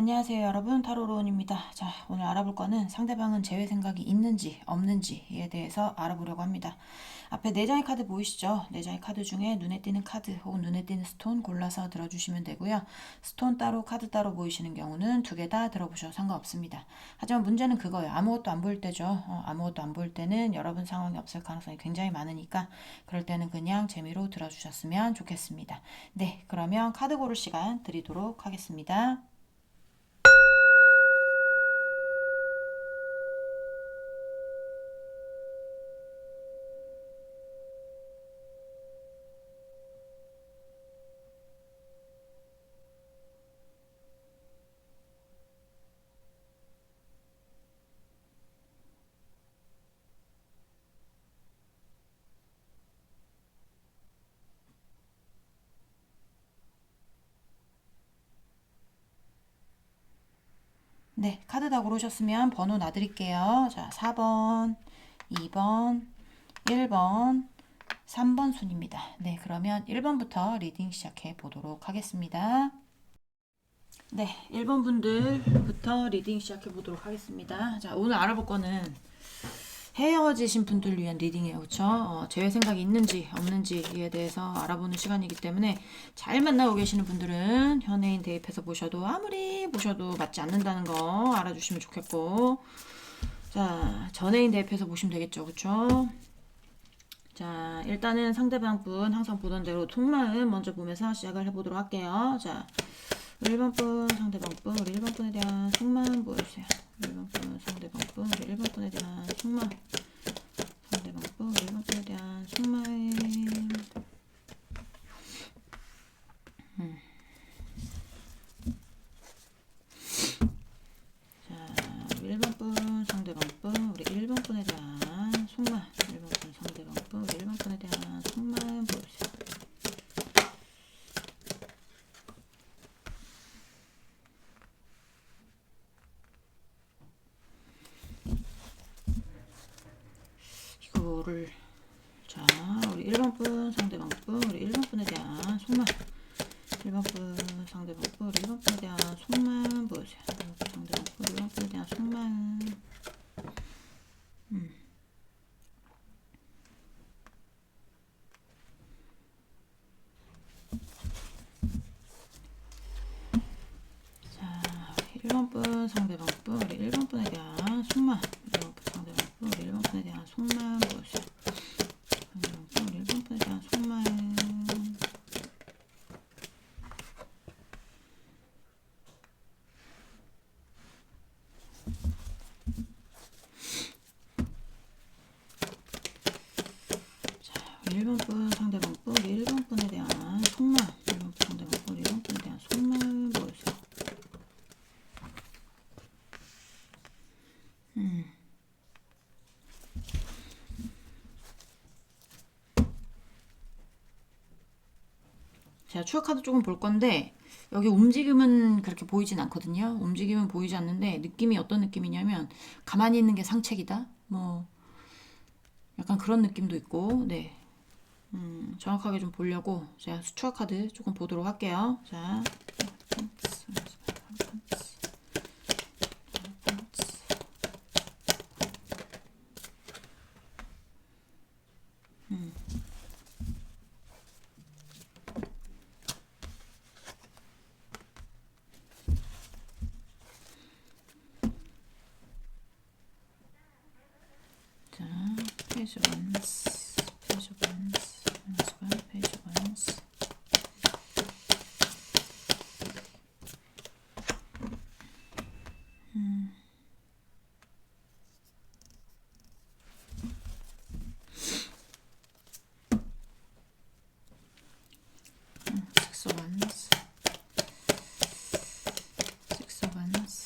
안녕하세요 여러분, 타로로운입니다. 자, 오늘 알아볼 거는 상대방은 제외 생각이 있는지 없는지에 대해서 알아보려고 합니다. 앞에 4장의 카드 보이시죠? 4장의 카드 중에 눈에 띄는 카드 혹은 눈에 띄는 스톤 골라서 들어주시면 되고요. 스톤 따로 카드 따로 보이시는 경우는 2개 다 들어보셔도 상관없습니다. 하지만 문제는 그거예요. 아무것도 안 보일 때죠. 아무것도 안 보일 때는 여러분 상황이 없을 가능성이 굉장히 많으니까 그럴 때는 그냥 재미로 들어주셨으면 좋겠습니다. 네, 그러면 카드 고를 시간 드리도록 하겠습니다. 네, 카드 다 고르셨으면 번호 놔드릴게요. 자, 4번, 2번, 1번, 3번 순입니다. 네, 그러면 1번부터 리딩 시작해 보도록 하겠습니다. 네, 1번 분들부터 리딩 시작해 보도록 하겠습니다. 자, 오늘 알아볼 거는 헤어지신 분들을 위한 리딩이에요. 그쵸? 제외 생각이 있는지 없는지에 대해서 알아보는 시간이기 때문에 잘 만나고 계시는 분들은 현애인 대입해서 보셔도 아무리 보셔도 맞지 않는다는 거 알아주시면 좋겠고, 자, 전애인 대입해서 보시면 되겠죠. 그쵸? 자, 일단은 상대방 분 항상 보던 대로 속마음 먼저 보면서 시작을 해보도록 할게요. 자, 1번 분, 상대방 분, 우리 1번 분에 대한 속마음 보여주세요. 1번 분, 상대방 분, 우리 1번 분에 대한 속마음. 상대방 분, 우리 1번 분에 대한 속마음. 자, 우리 1번 분, 상대방 분, 우리 1번 분에 대한 속마음. 1번 분, 상대방 분, 우리 1번 분에 대한 속마음 보여주세요. 이거를 자, 우리 1번 분, 상대방 분, 우리 1번 분에 대한 속마음. 1번 분, 상대방 분, 우리 1번 분에 대한 속마음 보여주세요. 1번 분, 상대방 분, 1번 분에 대한 속마음. 자, 1번 분, 상대방 분, 우리 1번 분에 대한 속마음. 1번 분, 상대방 분, 우리 1번 분에 대한 속마음 보여주세요. 상대방 분, 우리 1번 분에 대한 속마음. 자, 1번 분, 상대방 분, 우리 1번 분에 대한 속마음. 1번 분, 상대방 분, 우리 1번 분에 대한 속마음 보여주세요. 제가 추가 카드 조금 볼 건데 여기 움직임은 그렇게 보이진 않거든요. 움직임은 보이지 않는데 느낌이 어떤 느낌이냐면 가만히 있는 게 상책이다. 뭐 약간 그런 느낌도 있고, 네. 정확하게 좀 보려고 제가 추가 카드 조금 보도록 할게요. 자, 자, 페이지 원스, 페이지 원스, 페이지 원스. Six of Wands, Six of Wands.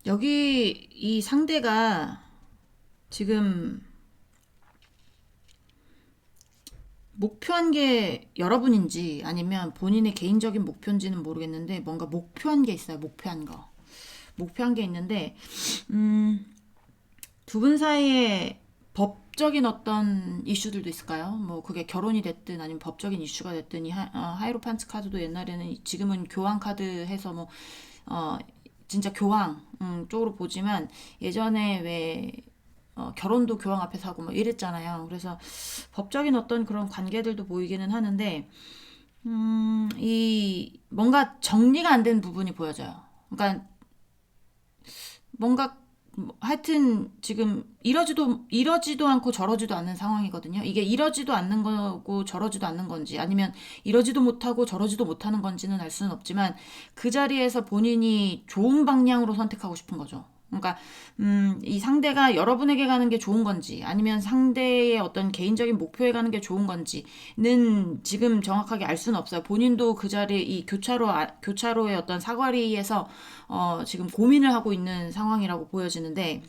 여기 이 상대가 지금 목표한 게 여러분인지 아니면 본인의 개인적인 목표인지는 모르겠는데 뭔가 목표한 게 있어요. 목표한 게 있는데 두 분 사이에 법적인 어떤 이슈들도 있을까요? 뭐 그게 결혼이 됐든 아니면 법적인 이슈가 됐든 이 하이로판트 카드도 옛날에는 지금은 교황 카드 해서 뭐 진짜 교황 쪽으로 보지만 예전에 왜 결혼도 교황 앞에서 하고 뭐 이랬잖아요. 그래서 법적인 어떤 그런 관계들도 보이기는 하는데 이 뭔가 정리가 안 된 부분이 보여져요. 그러니까 뭔가 하여튼 지금 이러지도 않고 저러지도 않는 상황이거든요. 이게 이러지도 않는 거고 저러지도 않는 건지 아니면 이러지도 못하고 저러지도 못하는 건지는 알 수는 없지만 그 자리에서 본인이 좋은 방향으로 선택하고 싶은 거죠. 그러니까 이 상대가 여러분에게 가는 게 좋은 건지 아니면 상대의 어떤 개인적인 목표에 가는 게 좋은 건지는 지금 정확하게 알 수는 없어요. 본인도 그 자리에 이 교차로의 어떤 사거리에서 지금 고민을 하고 있는 상황이라고 보여지는데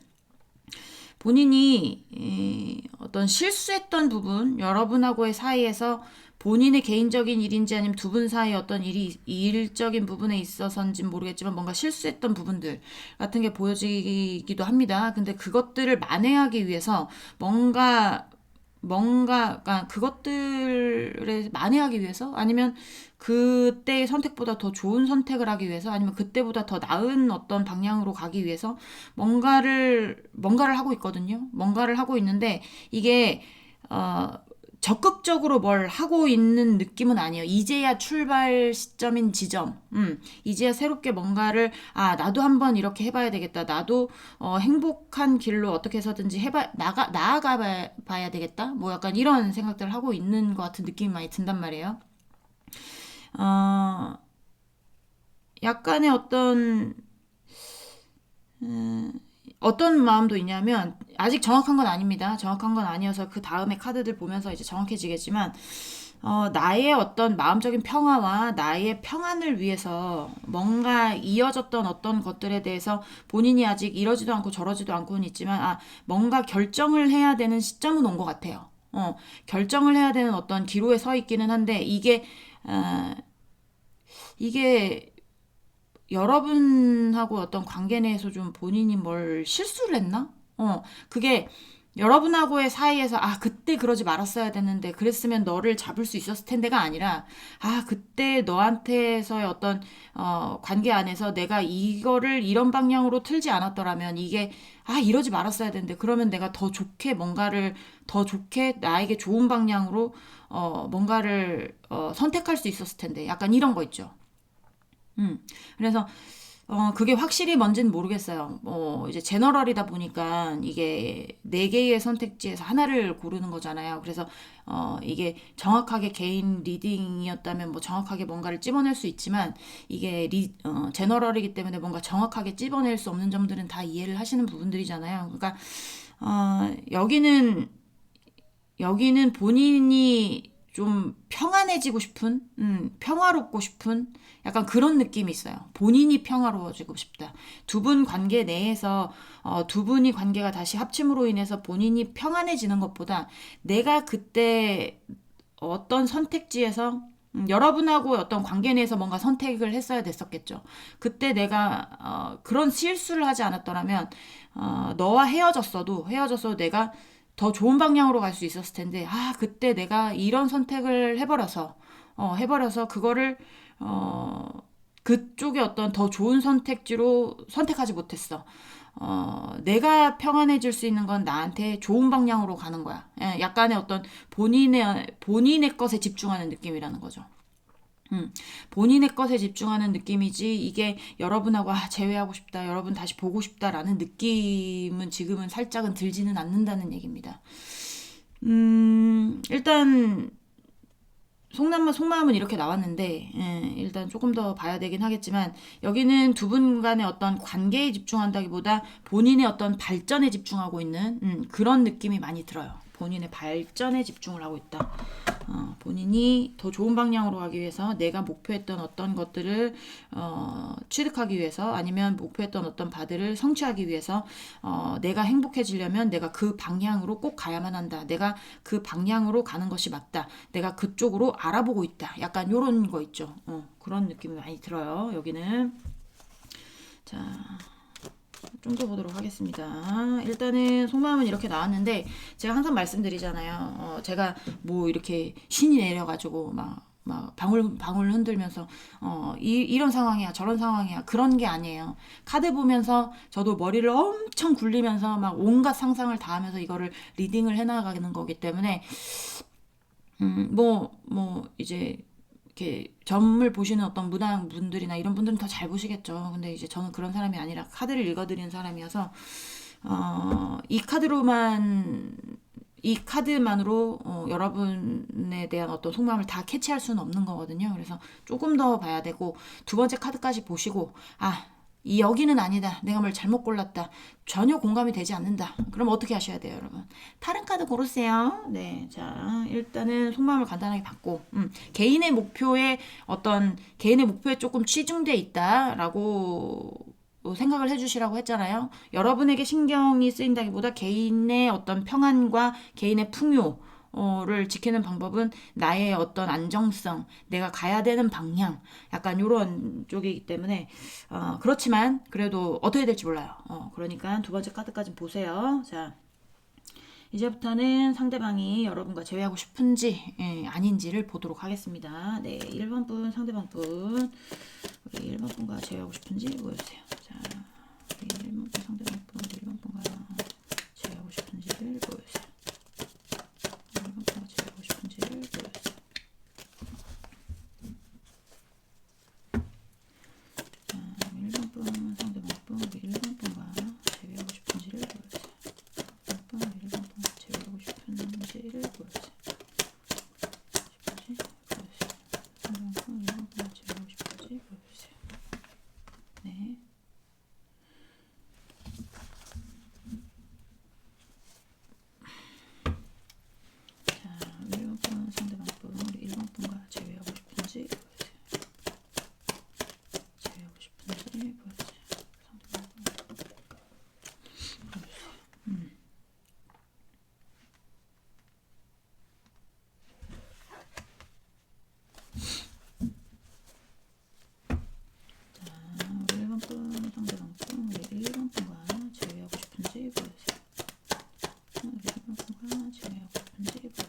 본인이 어떤 실수했던 부분, 여러분하고의 사이에서 본인의 개인적인 일인지 아니면 두 분 사이의 어떤 일적인 부분에 있어서인지는 모르겠지만 뭔가 실수했던 부분들 같은 게 보여지기도 합니다. 근데 그것들을 만회하기 위해서 그러니까 그것들을 만회하기 위해서 아니면 그때의 선택보다 더 좋은 선택을 하기 위해서 아니면 그때보다 더 나은 어떤 방향으로 가기 위해서 뭔가를 하고 있거든요. 뭔가를 하고 있는데 이게 적극적으로 뭘 하고 있는 느낌은 아니에요. 이제야 출발 시점인 지점. 이제야 새롭게 뭔가를, 나도 한번 이렇게 해봐야 되겠다. 나도, 행복한 길로 어떻게 해서든지 나아가 봐야 되겠다. 뭐 약간 이런 생각들을 하고 있는 것 같은 느낌이 많이 든단 말이에요. 어, 약간의 어떤 마음도 있냐면, 아직 정확한 건 아닙니다. 정확한 건 아니어서 그 다음에 카드들 보면서 이제 정확해지겠지만, 나의 어떤 마음적인 평화와 나의 평안을 위해서 뭔가 이어졌던 어떤 것들에 대해서 본인이 아직 이러지도 않고 저러지도 않고는 있지만, 뭔가 결정을 해야 되는 시점은 온 것 같아요. 결정을 해야 되는 어떤 기로에 서 있기는 한데, 이게 여러분하고 어떤 관계 내에서 좀 본인이 뭘 실수를 했나? 그게 여러분하고의 사이에서 그때 그러지 말았어야 됐는데 그랬으면 너를 잡을 수 있었을 텐데가 아니라 그때 너한테서의 어떤 관계 안에서 내가 이거를 이런 방향으로 틀지 않았더라면 이게 이러지 말았어야 되는데 그러면 내가 더 좋게 뭔가를 더 좋게 나에게 좋은 방향으로 뭔가를 선택할 수 있었을 텐데 약간 이런 거 있죠. 그래서 그게 확실히 뭔지는 모르겠어요. 이제 제너럴이다 보니까 이게 네 개의 선택지에서 하나를 고르는 거잖아요. 그래서 이게 정확하게 개인 리딩이었다면 뭐 정확하게 뭔가를 찝어낼 수 있지만 이게 제너럴이기 때문에 뭔가 정확하게 찝어낼 수 없는 점들은 다 이해를 하시는 부분들이잖아요. 그러니까 여기는 본인이 좀 평안해지고 싶은, 평화롭고 싶은 약간 그런 느낌이 있어요. 본인이 평화로워지고 싶다. 두 분 관계 내에서 두 분이 관계가 다시 합침으로 인해서 본인이 평안해지는 것보다 내가 그때 어떤 선택지에서 여러분하고 어떤 관계 내에서 뭔가 선택을 했어야 됐었겠죠. 그때 내가 그런 실수를 하지 않았더라면 너와 헤어졌어도 내가 더 좋은 방향으로 갈 수 있었을 텐데 그때 내가 이런 선택을 해버려서 그거를 그쪽에 어떤 더 좋은 선택지로 선택하지 못했어. 내가 평안해질 수 있는 건 나한테 좋은 방향으로 가는 거야. 약간의 어떤 본인의 것에 집중하는 느낌이라는 거죠. 본인의 것에 집중하는 느낌이지 이게 여러분하고 제외하고 싶다, 여러분 다시 보고 싶다라는 느낌은 지금은 살짝은 들지는 않는다는 얘기입니다. 일단 속마음은 이렇게 나왔는데 일단 조금 더 봐야 되긴 하겠지만 여기는 두 분 간의 어떤 관계에 집중한다기보다 본인의 어떤 발전에 집중하고 있는 그런 느낌이 많이 들어요. 본인의 발전에 집중을 하고 있다. 본인이 더 좋은 방향으로 가기 위해서 내가 목표했던 어떤 것들을 취득하기 위해서 아니면 목표했던 어떤 바들을 성취하기 위해서 내가 행복해지려면 내가 그 방향으로 꼭 가야만 한다. 내가 그 방향으로 가는 것이 맞다. 내가 그쪽으로 알아보고 있다. 약간 요런 거 있죠. 그런 느낌이 많이 들어요. 여기는. 자, 좀 더 보도록 하겠습니다. 일단은 속마음은 이렇게 나왔는데 제가 항상 말씀드리잖아요. 제가 뭐 이렇게 신이 내려가지고 막 방울 흔들면서 이런 상황이야 저런 상황이야 그런 게 아니에요. 카드 보면서 저도 머리를 엄청 굴리면서 막 온갖 상상을 다 하면서 이거를 리딩을 해나가는 거기 때문에 이제 이렇게 점을 보시는 어떤 무당 분들이나 이런 분들은 더 잘 보시겠죠. 근데 이제 저는 그런 사람이 아니라 카드를 읽어드리는 사람이어서 이 카드만으로 여러분에 대한 어떤 속마음을 다 캐치할 수는 없는 거거든요. 그래서 조금 더 봐야 되고 두 번째 카드까지 보시고 이 여기는 아니다. 내가 뭘 잘못 골랐다. 전혀 공감이 되지 않는다. 그럼 어떻게 하셔야 돼요, 여러분? 다른 카드 고르세요. 네, 자 일단은 속마음을 간단하게 받고 개인의 목표에 조금 치중돼 있다라고 생각을 해주시라고 했잖아요. 여러분에게 신경이 쓰인다기보다 개인의 어떤 평안과 개인의 풍요를 지키는 방법은 나의 어떤 안정성, 내가 가야 되는 방향, 약간 이런 쪽이기 때문에 그렇지만 그래도 어떻게 될지 몰라요. 그러니까 두 번째 카드까지 보세요. 자. 이제부터는 상대방이 여러분과 재회하고 싶은지 아닌지를 보도록 하겠습니다. 네, 1번 분 상대방 분 우리 1번 분과 재회하고 싶은지 보여주세요. 자, 우리 1번 분 상대방 분 1번 분과 재회하고 싶은지를 보여주세요. 1번 분과 재회하고 싶은지를 보여주세요. 자, 1번 분 상대방 분 우리 1번 분과 재회하고 싶은지를 보여주세요. 1번 분 재회하고 싶은지를 보여주세요. 네. 자, 1번 분 상대방 분 우리 1번 분과 재회하고 싶은지 보여주세요. 재회하고 싶은지 보여주세요. 상대방 분 보여주세요. 우리 1번 분 상대방 분 우리 1번 분과 재회하고 싶은지 보여주세요. 우리 1번 분과 재회하고 싶은지 보여주세요.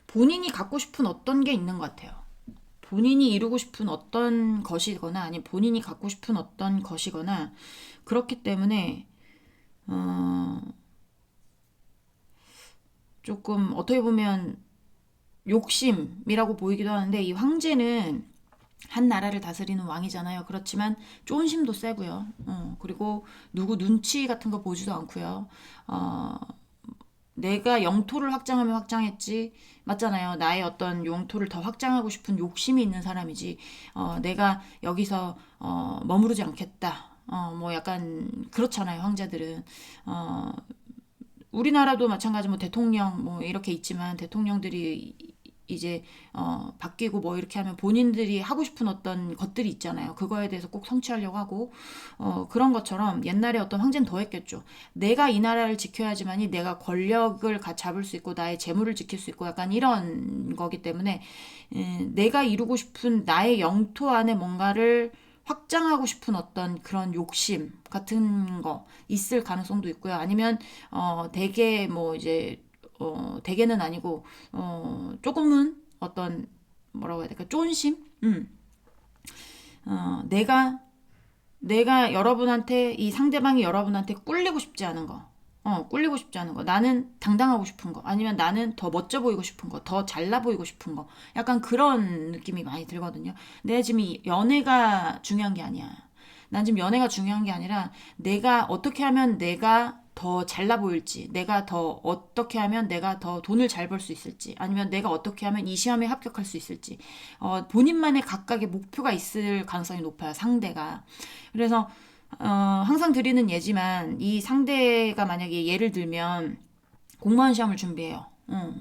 본인이 갖고 싶은 어떤 게 있는 것 같아요. 본인이 이루고 싶은 어떤 것이거나 아니면 본인이 갖고 싶은 어떤 것이거나 그렇기 때문에 조금 어떻게 보면 욕심이라고 보이기도 하는데 이 황제는 한 나라를 다스리는 왕이잖아요. 그렇지만 쫀심도 세고요. 그리고 누구 눈치 같은 거 보지도 않고요. 내가 영토를 확장하면 확장했지 맞잖아요. 나의 어떤 영토를 더 확장하고 싶은 욕심이 있는 사람이지 내가 여기서 머무르지 않겠다. 뭐 약간 그렇잖아요. 황제들은 우리나라도 마찬가지 뭐 대통령 뭐 이렇게 있지만 대통령들이 이제 바뀌고 뭐 이렇게 하면 본인들이 하고 싶은 어떤 것들이 있잖아요. 그거에 대해서 꼭 성취하려고 하고 그런 것처럼 옛날에 어떤 황제는 더 했겠죠. 내가 이 나라를 지켜야지만이 내가 권력을 잡을 수 있고 나의 재물을 지킬 수 있고 약간 이런 거기 때문에 내가 이루고 싶은 나의 영토 안에 뭔가를 확장하고 싶은 어떤 그런 욕심 같은 거 있을 가능성도 있고요. 아니면 되게 뭐 이제 대개는 아니고 조금은 어떤 뭐라고 해야 될까 쫀심 내가 여러분한테 이 상대방이 여러분한테 꿀리고 싶지 않은 거 꿀리고 싶지 않은 거 나는 당당하고 싶은 거 아니면 나는 더 멋져 보이고 싶은 거 더 잘나 보이고 싶은 거 약간 그런 느낌이 많이 들거든요. 내 지금 이 연애가 중요한 게 아니야. 난 지금 연애가 중요한 게 아니라 내가 어떻게 하면 내가 더 잘나 보일지, 내가 더 어떻게 하면 내가 더 돈을 잘 벌 수 있을지, 아니면 내가 어떻게 하면 이 시험에 합격할 수 있을지, 본인만의 각각의 목표가 있을 가능성이 높아요, 상대가. 그래서 항상 드리는 예지만 이 상대가 만약에 예를 들면 공무원 시험을 준비해요.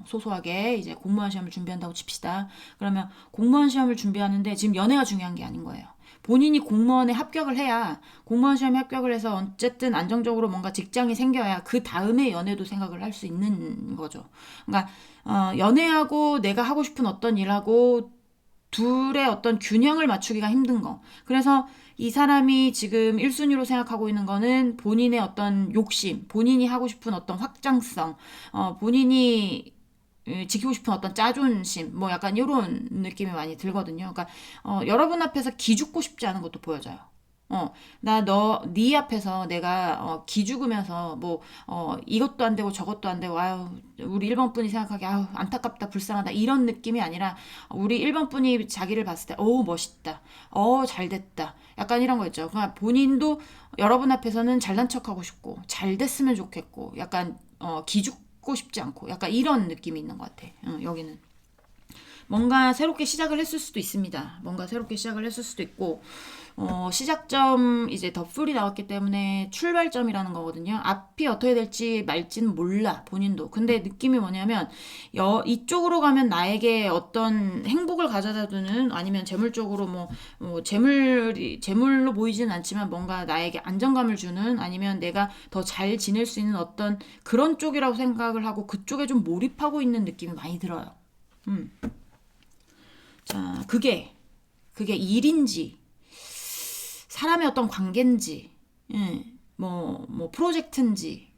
소소하게 이제 공무원 시험을 준비한다고 칩시다. 그러면 공무원 시험을 준비하는데 지금 연애가 중요한 게 아닌 거예요. 본인이 공무원에 합격을 해야 공무원 시험에 합격을 해서 어쨌든 안정적으로 뭔가 직장이 생겨야 그 다음에 연애도 생각을 할 수 있는 거죠. 그러니까 연애하고 내가 하고 싶은 어떤 일하고 둘의 어떤 균형을 맞추기가 힘든 거. 그래서 이 사람이 지금 1순위로 생각하고 있는 거는 본인의 어떤 욕심, 본인이 하고 싶은 어떤 확장성, 본인이 지키고 싶은 어떤 짜존심, 뭐 약간 이런 느낌이 많이 들거든요. 그러니까 여러분 앞에서 기죽고 싶지 않은 것도 보여져요. 네 앞에서 내가 기죽으면서 뭐 이것도 안 되고 저것도 안 되고 아유 우리 1번 분이 생각하기에 아유 안타깝다 불쌍하다 이런 느낌이 아니라 우리 1번 분이 자기를 봤을 때 멋있다, 잘됐다, 약간 이런 거 있죠. 그러니까 본인도 여러분 앞에서는 잘난 척하고 싶고 잘 됐으면 좋겠고 약간 기죽고 싶지 않고 약간 이런 느낌이 있는 것 같아. 여기는 뭔가 새롭게 시작을 했을 수도 있습니다. 뭔가 새롭게 시작을 했을 수도 있고 시작점 이제 덧풀이 나왔기 때문에 출발점이라는 거거든요. 앞이 어떻게 될지 말지는 몰라 본인도. 근데 느낌이 뭐냐면 이쪽으로 가면 나에게 어떤 행복을 가져다 주는 아니면 재물적으로 재물로 보이지는 않지만 뭔가 나에게 안정감을 주는 아니면 내가 더 잘 지낼 수 있는 어떤 그런 쪽이라고 생각을 하고 그쪽에 좀 몰입하고 있는 느낌이 많이 들어요. 자, 그게 일인지 사람의 어떤 관계인지, 뭐 프로젝트인지,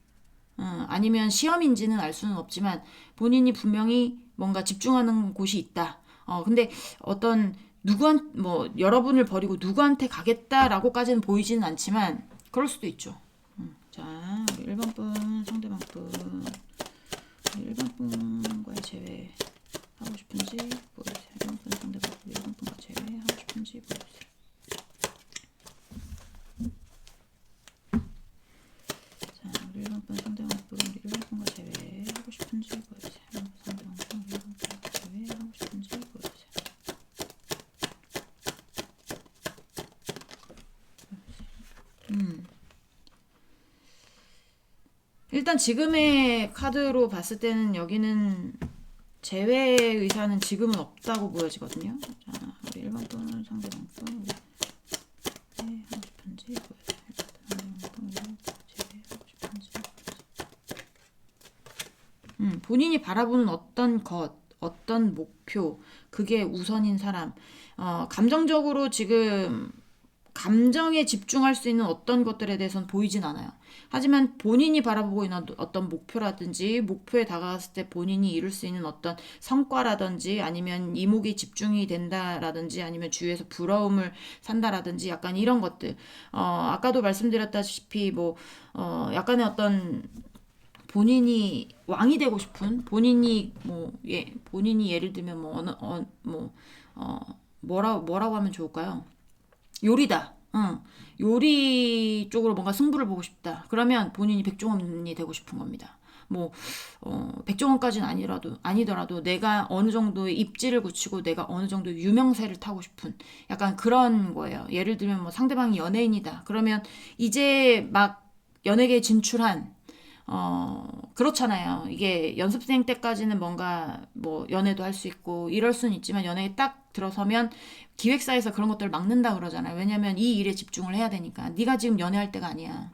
아니면 시험인지는 알 수는 없지만 본인이 분명히 뭔가 집중하는 곳이 있다. 근데 어떤 여러분을 버리고 누구한테 가겠다라고까지는 보이지는 않지만 그럴 수도 있죠. 자, 우리 1번 분 상대방 분 1번 분과의 재회 하고 싶은지 보여주세요. 1번 분 상대방 1번 분과 재회 하고 싶은지 보여주세요. 자, 우리 1번 분 상대방 분 1번 분과 재회 하고 싶은지 보여주세요. 1번 분 상대방 분 1번 분과 재회 하고 싶은지 보여주세요. 일단 지금의 카드로 봤을 때는 여기는 재회의 의사는 지금은 없다고 보여지거든요. 자, 우리 1번 분 상대방 분 네, 하고 싶은지 보여주세요. 1번 분 상대방 분 재회하고 싶은지 보여주세요. 본인이 바라보는 어떤 것, 어떤 목표, 그게 우선인 사람, 감정적으로 지금 감정에 집중할 수 있는 어떤 것들에 대해서는 보이진 않아요. 하지만 본인이 바라보고 있는 어떤 목표라든지 목표에 다가갔을 때 본인이 이룰 수 있는 어떤 성과라든지 아니면 이목이 집중이 된다라든지 아니면 주위에서 부러움을 산다라든지 약간 이런 것들. 아까도 말씀드렸다시피 약간의 어떤 본인이 왕이 되고 싶은 본인이 본인이 예를 들면 뭐라고 하면 좋을까요? 요리다. 요리 쪽으로 뭔가 승부를 보고 싶다. 그러면 본인이 백종원이 되고 싶은 겁니다. 백종원까지는 아니더라도 내가 어느 정도의 입지를 굳히고 내가 어느 정도의 유명세를 타고 싶은 약간 그런 거예요. 예를 들면 상대방이 연예인이다. 그러면 이제 막 연예계에 진출한 그렇잖아요. 이게 연습생 때까지는 뭔가 연애도 할 수 있고 이럴 수는 있지만 연예에 딱 들어서면 기획사에서 그런 것들을 막는다 그러잖아요. 왜냐면 이 일에 집중을 해야 되니까. 네가 지금 연애할 때가 아니야.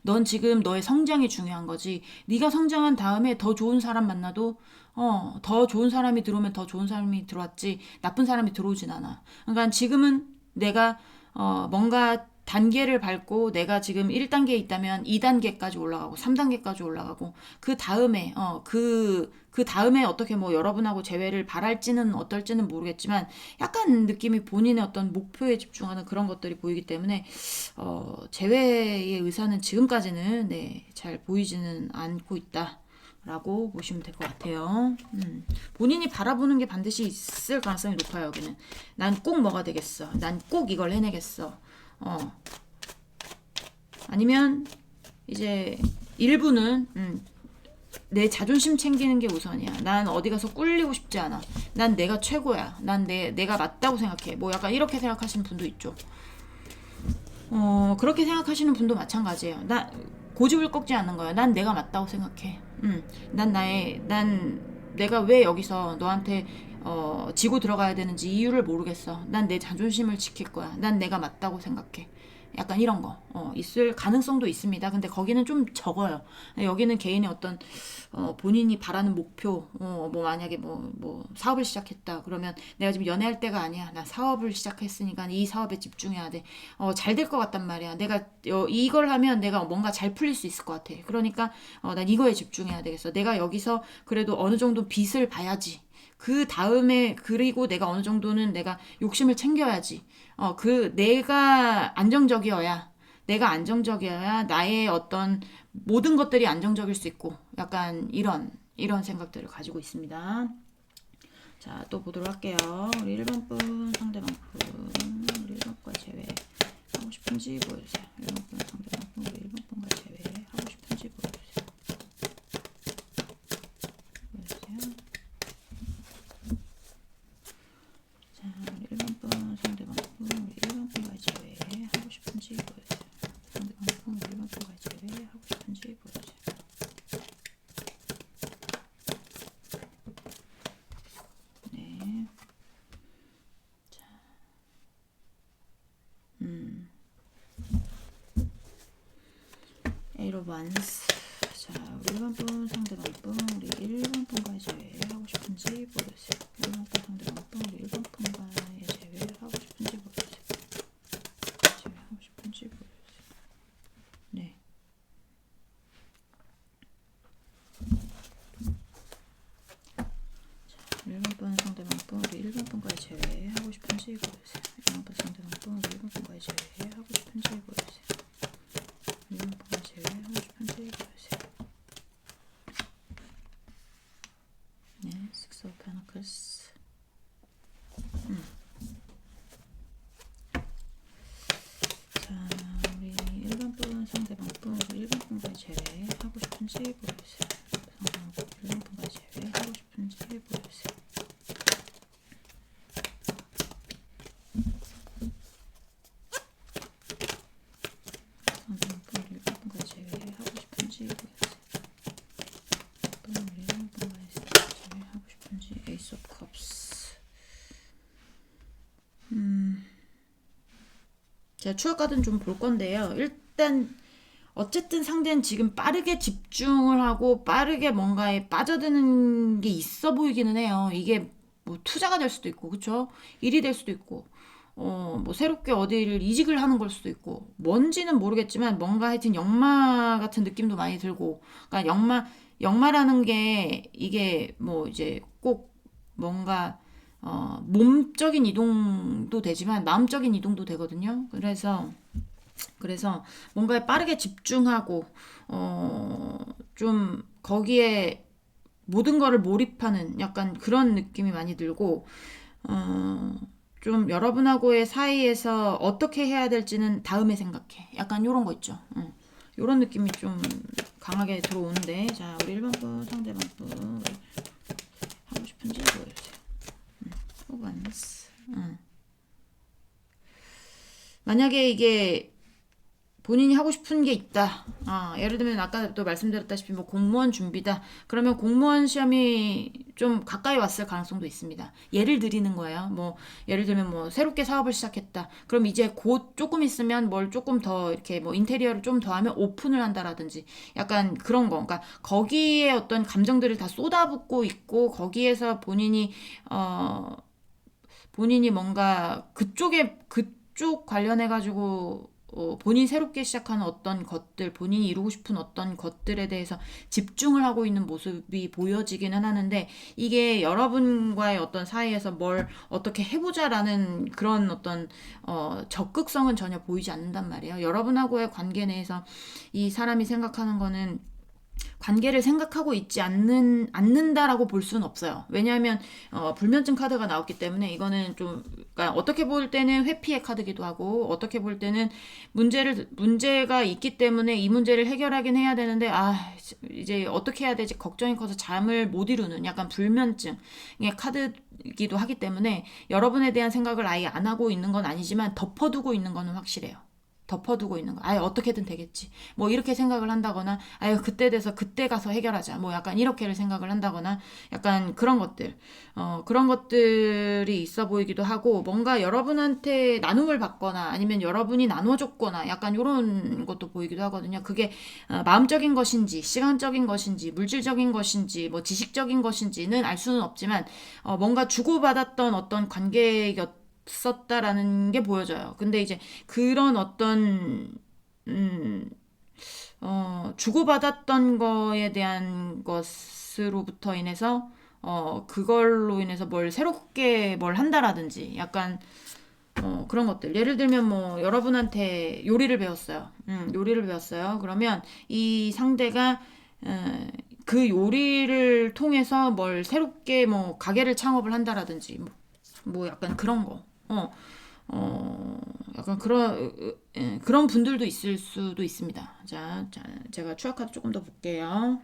넌 지금 너의 성장이 중요한 거지. 네가 성장한 다음에 더 좋은 사람 만나도 더 좋은 사람이 들어오면 더 좋은 사람이 들어왔지 나쁜 사람이 들어오진 않아. 그러니까 지금은 내가 뭔가 단계를 밟고 내가 지금 1단계에 있다면 2단계까지 올라가고 3단계까지 올라가고 그 다음에 그 다음에 어떻게 여러분하고 재회를 바랄지는 어떨지는 모르겠지만 약간 느낌이 본인의 어떤 목표에 집중하는 그런 것들이 보이기 때문에 재회의 의사는 지금까지는 잘 보이지는 않고 있다. 라고 보시면 될 것 같아요. 본인이 바라보는 게 반드시 있을 가능성이 높아요. 여기는 난 꼭 뭐가 되겠어. 난 꼭 이걸 해내겠어. 아니면 이제 일부는 내 자존심 챙기는 게 우선이야. 난 어디 가서 꿀리고 싶지 않아. 난 내가 최고야. 난 내가 맞다고 생각해. 뭐 약간 이렇게 생각하시는 분도 있죠. 그렇게 생각하시는 분도 마찬가지예요. 나 고집을 꺾지 않는 거야. 난 내가 맞다고 생각해. 난 내가 왜 여기서 너한테 지고 들어가야 되는지 이유를 모르겠어. 난 내 자존심을 지킬 거야. 난 내가 맞다고 생각해. 약간 이런 거 있을 가능성도 있습니다. 근데 거기는 좀 적어요. 여기는 개인의 어떤 본인이 바라는 목표, 뭐 만약에 뭐 사업을 시작했다 그러면 내가 지금 연애할 때가 아니야. 나 사업을 시작했으니까 이 사업에 집중해야 돼. 잘 될 것 같단 말이야. 내가 이걸 하면 내가 뭔가 잘 풀릴 수 있을 것 같아. 그러니까 난 이거에 집중해야 되겠어. 내가 여기서 그래도 어느 정도 빚을 봐야지. 그 다음에 그리고 내가 어느 정도는 내가 욕심을 챙겨야지. 내가 안정적이어야 나의 어떤 모든 것들이 안정적일 수 있고 약간 이런 생각들을 가지고 있습니다. 자, 또 보도록 할게요. 우리 1번 분 상대방 분 우리 1번 분과 제외 하고 싶은지 보여주세요. 1번 분 상대방 분 우리 1번 분과 제외 하고 싶은지 보여주세요. 자, 우리 1번 분 상대방 분 우리 1번 분과 제외 하고 싶은지 보여주세요. 상대방 분 우리 1번 분과 제외 하고 싶은지 보여주세요. 네. 자, Eight of Wands. 자, 우리 1번 분 상대방 분 우리 1번 분과의 제외 하고 싶은지 보여주세요. 1번 분 상대방 분 우리 1번 분과의 제외 하고 싶은지 보여주세요. 제외하고 싶은지 보여주세요. 네. 자, 1번 분 상대방 분 우리 1번 분과의 제외 하고 싶은지 보여주세요. 1번 분 상대방 분 우리 1번 분과의 제외 하고 싶은지 보여주세요. 1번 분과 제외하고 싶은지 보여주세요. 네, Six of Pentacles. 자, 우리 1번 분 상대방 분 우리 1번 분과의 제외 하고 싶은지 보여주세요. 상대방 분 1번 분과의 제외 하고 싶은지 보여주세요. 상대방 분 1번 분과의 제외 하고 싶은지 보여주세요. 분 우리 1번 분과의 제외 하고 싶은지 Ace of Cups. 제가 추가 카드는 좀 볼 건데요. 일단 어쨌든 상대는 지금 빠르게 집중을 하고 빠르게 뭔가에 빠져드는 게 있어 보이기는 해요. 이게 뭐 투자가 될 수도 있고, 그쵸? 일이 될 수도 있고, 뭐 새롭게 어디를 이직을 하는 걸 수도 있고, 뭔지는 모르겠지만 뭔가 하여튼 역마 같은 느낌도 많이 들고, 그러니까 역마라는 게 이게 뭐 이제 꼭 뭔가 몸적인 이동도 되지만 마음적인 이동도 되거든요. 그래서 뭔가에 빠르게 집중하고 좀 거기에 모든 거를 몰입하는 약간 그런 느낌이 많이 들고 좀 여러분하고의 사이에서 어떻게 해야 될지는 다음에 생각해. 약간 요런 거 있죠. 요런 느낌이 좀 강하게 들어오는데 자, 우리 1번 분 상대방 분 하고 싶은지 보여주세요. 호반스. 만약에 이게 본인이 하고 싶은 게 있다. 예를 들면 아까도 말씀드렸다시피 뭐 공무원 준비다. 그러면 공무원 시험이 좀 가까이 왔을 가능성도 있습니다. 예를 드리는 거예요. 뭐 예를 들면 뭐 새롭게 사업을 시작했다. 그럼 이제 곧 조금 있으면 뭘 조금 더 이렇게 뭐 인테리어를 좀 더 하면 오픈을 한다라든지 약간 그런 거. 그러니까 거기에 어떤 감정들을 다 쏟아붓고 있고 거기에서 본인이 뭔가 그쪽 관련해 가지고 본인이 새롭게 시작하는 어떤 것들, 본인이 이루고 싶은 어떤 것들에 대해서 집중을 하고 있는 모습이 보여지기는 하는데 이게 여러분과의 어떤 사이에서 뭘 어떻게 해보자라는 그런 어떤 적극성은 전혀 보이지 않는단 말이에요. 여러분하고의 관계 내에서 이 사람이 생각하는 거는 관계를 생각하고 있지 않는다라고 볼 수는 없어요. 왜냐하면 불면증 카드가 나왔기 때문에 이거는 좀 그러니까 어떻게 볼 때는 회피의 카드기도 하고 어떻게 볼 때는 문제가 있기 때문에 이 문제를 해결하긴 해야 되는데 이제 어떻게 해야 되지 걱정이 커서 잠을 못 이루는 약간 불면증의 카드기도 하기 때문에 여러분에 대한 생각을 아예 안 하고 있는 건 아니지만 덮어두고 있는 거는 확실해요. 덮어두고 있는 거. 어떻게든 되겠지. 뭐 이렇게 생각을 한다거나, 그때 돼서 그때 가서 해결하자. 뭐 약간 이렇게를 생각을 한다거나, 약간 그런 것들. 그런 것들이 있어 보이기도 하고, 뭔가 여러분한테 나눔을 받거나, 아니면 여러분이 나눠줬거나, 약간 이런 것도 보이기도 하거든요. 그게 마음적인 것인지, 시간적인 것인지, 물질적인 것인지, 뭐 지식적인 것인지는 알 수는 없지만, 뭔가 주고받았던 어떤 관계였 썼다라는 게 보여져요. 근데 이제 그런 어떤 주고받았던 거에 대한 것으로부터 인해서 그걸로 인해서 뭘 새롭게 뭘 한다라든지 약간 그런 것들. 예를 들면 뭐 여러분한테 요리를 배웠어요. 요리를 배웠어요. 그러면 이 상대가 그 요리를 통해서 뭘 새롭게 뭐 가게를 창업을 한다라든지 뭐 약간 그런 거. 약간 그런 분들도 있을 수도 있습니다. 자, 제가 추가 카드 조금 더 볼게요.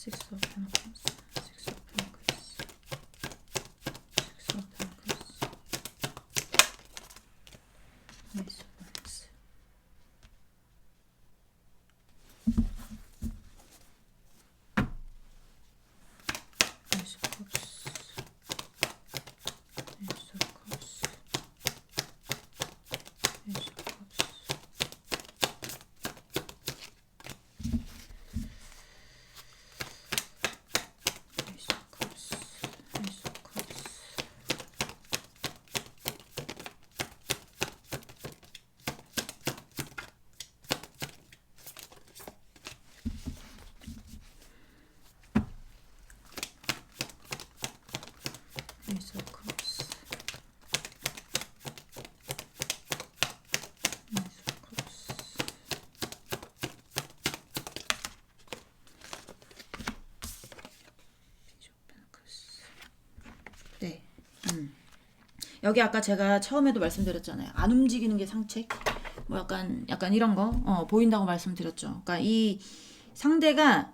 Six of Pentacles, Six of Pentacles, Six of Pentacles, Ace of Wands. Ace of Cups, Ace of Cups, Ace of Cups. Ace of Cups. Ace of Cups. Page of Pentacles. 네. 여기 아까 제가 처음에도 말씀드렸잖아요. 안 움직이는 게 상책. 뭐 약간 이런 거 보인다고 말씀드렸죠. 그러니까 이 상대가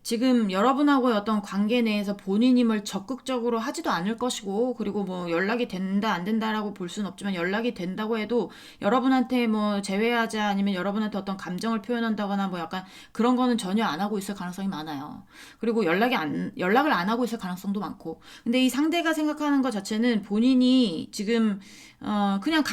지금 여러분하고의 어떤 관계 내에서 본인이 뭘 적극적으로 하지도 않을 것이고, 그리고 뭐 연락이 된다 안 된다라고 볼 수는 없지만 연락이 된다고 해도 여러분한테 뭐 제외하자 아니면 여러분한테 어떤 감정을 표현한다거나 뭐 약간 그런 거는 전혀 안 하고 있을 가능성이 많아요. 그리고 연락을 안 하고 있을 가능성도 많고. 근데 이 상대가 생각하는 것 자체는 본인이 지금 그냥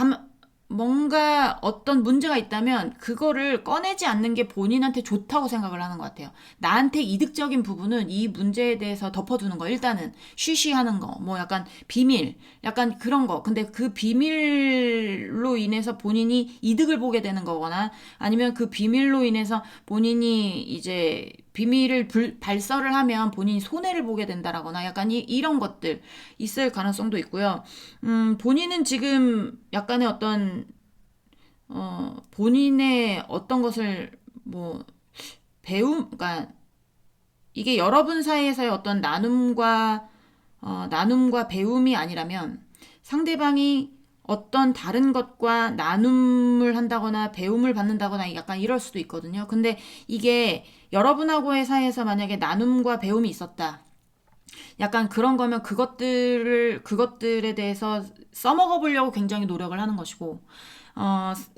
뭔가 어떤 문제가 있다면 그거를 꺼내지 않는 게 본인한테 좋다고 생각을 하는 것 같아요. 나한테 이득적인 부분은 이 문제에 대해서 덮어두는 거. 일단은 쉬쉬하는 거. 뭐 약간 비밀. 약간 그런 거. 근데 그 비밀로 인해서 본인이 이득을 보게 되는 거거나 아니면 그 비밀로 인해서 본인이 이제 비밀을 발설을 하면 본인이 손해를 보게 된다라거나 약간 이런 것들 있을 가능성도 있고요. 본인은 지금 약간의 어떤 본인의 어떤 것을 뭐 그러니까 이게 여러분 사이에서의 어떤 나눔과 배움이 아니라면 상대방이 어떤 다른 것과 나눔을 한다거나 배움을 받는다거나 약간 이럴 수도 있거든요. 근데 이게 여러분하고의 사이에서 만약에 나눔과 배움이 있었다. 약간 그런 거면 그것들에 대해서 써먹어 보려고 굉장히 노력을 하는 것이고,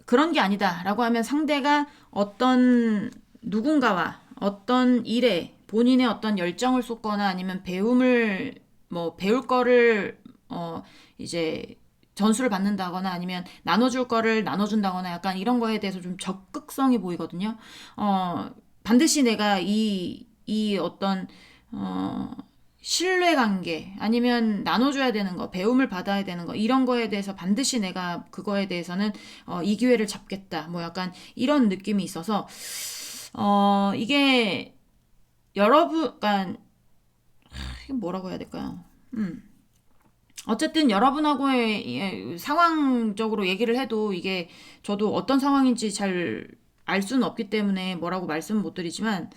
그런 게 아니다라고 하면 상대가 어떤 누군가와 어떤 일에 본인의 어떤 열정을 쏟거나 아니면 배움을 뭐 배울 거를 이제 전수를 받는다거나 아니면 나눠줄 거를 나눠준다거나 약간 이런 거에 대해서 좀 적극성이 보이거든요. 반드시 내가 이 어떤 신뢰 관계 아니면 나눠줘야 되는 거, 배움을 받아야 되는 거 이런 거에 대해서 반드시 내가 그거에 대해서는 이 기회를 잡겠다. 뭐 약간 이런 느낌이 있어서 이게 여러분, 그러니까 이게 뭐라고 해야 될까요? 어쨌든 여러분하고의 상황적으로 얘기를 해도 이게 저도 어떤 상황인지 잘 알 수는 없기 때문에 뭐라고 말씀은 못 드리지만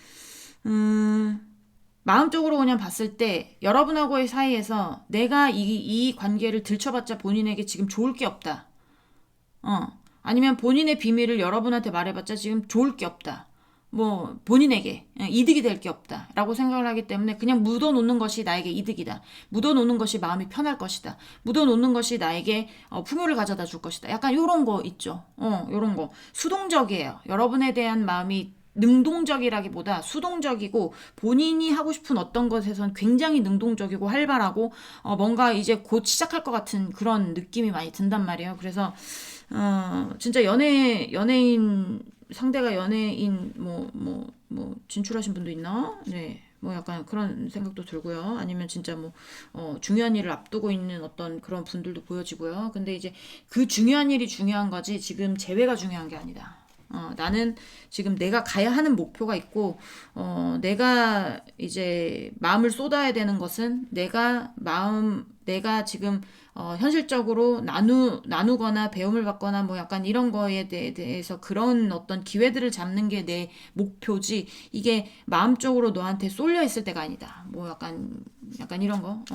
마음적으로 그냥 봤을 때 여러분하고의 사이에서 내가 이 관계를 들춰봤자 본인에게 지금 좋을 게 없다. 아니면 본인의 비밀을 여러분한테 말해봤자 지금 좋을 게 없다. 뭐 본인에게 이득이 될 게 없다라고 생각을 하기 때문에 그냥 묻어놓는 것이 나에게 이득이다. 묻어놓는 것이 마음이 편할 것이다. 묻어놓는 것이 나에게 풍요를 가져다 줄 것이다. 약간 요런 거 있죠. 요런 거. 수동적이에요. 여러분에 대한 마음이 능동적이라기보다 수동적이고 본인이 하고 싶은 어떤 것에선 굉장히 능동적이고 활발하고 뭔가 이제 곧 시작할 것 같은 그런 느낌이 많이 든단 말이에요. 그래서 진짜 연예인 상대가 연예인 뭐 진출하신 분도 있나? 네. 뭐 약간 그런 생각도 들고요. 아니면 진짜 뭐 중요한 일을 앞두고 있는 어떤 그런 분들도 보여지고요. 근데 이제 그 중요한 일이 중요한 거지 지금 재회가 중요한 게 아니다. 나는 지금 내가 가야 하는 목표가 있고, 내가 이제 마음을 쏟아야 되는 것은 내가 지금, 현실적으로 나누거나 배움을 받거나 뭐 약간 이런 거에 대해서 그런 어떤 기회들을 잡는 게 내 목표지, 이게 마음적으로 너한테 쏠려 있을 때가 아니다. 뭐 약간 이런 거,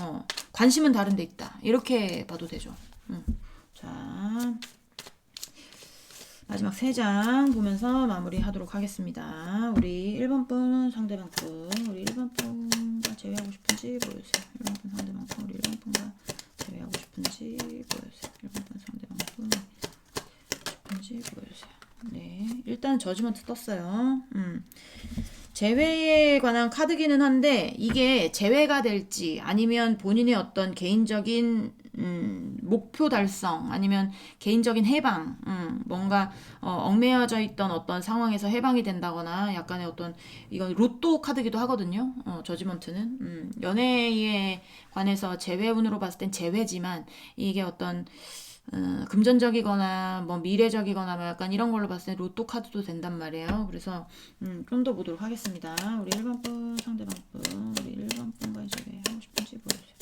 관심은 다른 데 있다. 이렇게 봐도 되죠. 자. 마지막 3장 보면서 마무리하도록 하겠습니다. 우리 1번 분, 상대방 분, 우리 1번 분과 제외하고 싶은지 보여주세요. 1번 분, 상대방 분, 우리 1번 분과 제외하고 싶은지 보여주세요. 1번 분, 상대방 분, 싶은지 보여주세요. 네, 일단 저지먼트 떴어요. 재회에 관한 카드기는 한데 이게 재회가 될지 아니면 본인의 어떤 개인적인 목표 달성 아니면 개인적인 해방 뭔가 얽매여져 있던 어떤 상황에서 해방이 된다거나 약간의 어떤 이건 로또 카드기도 하거든요. 저지먼트는 연애에 관해서 재회운으로 봤을 땐 재회지만 이게 어떤 금전적이거나 뭐 미래적이거나 뭐 약간 이런 걸로 봤을 때 로또 카드도 된단 말이에요. 그래서 좀 더 보도록 하겠습니다. 우리 1번 분, 상대방 분, 우리 1번 분과 이제 왜 하고 싶은지 보여주세요.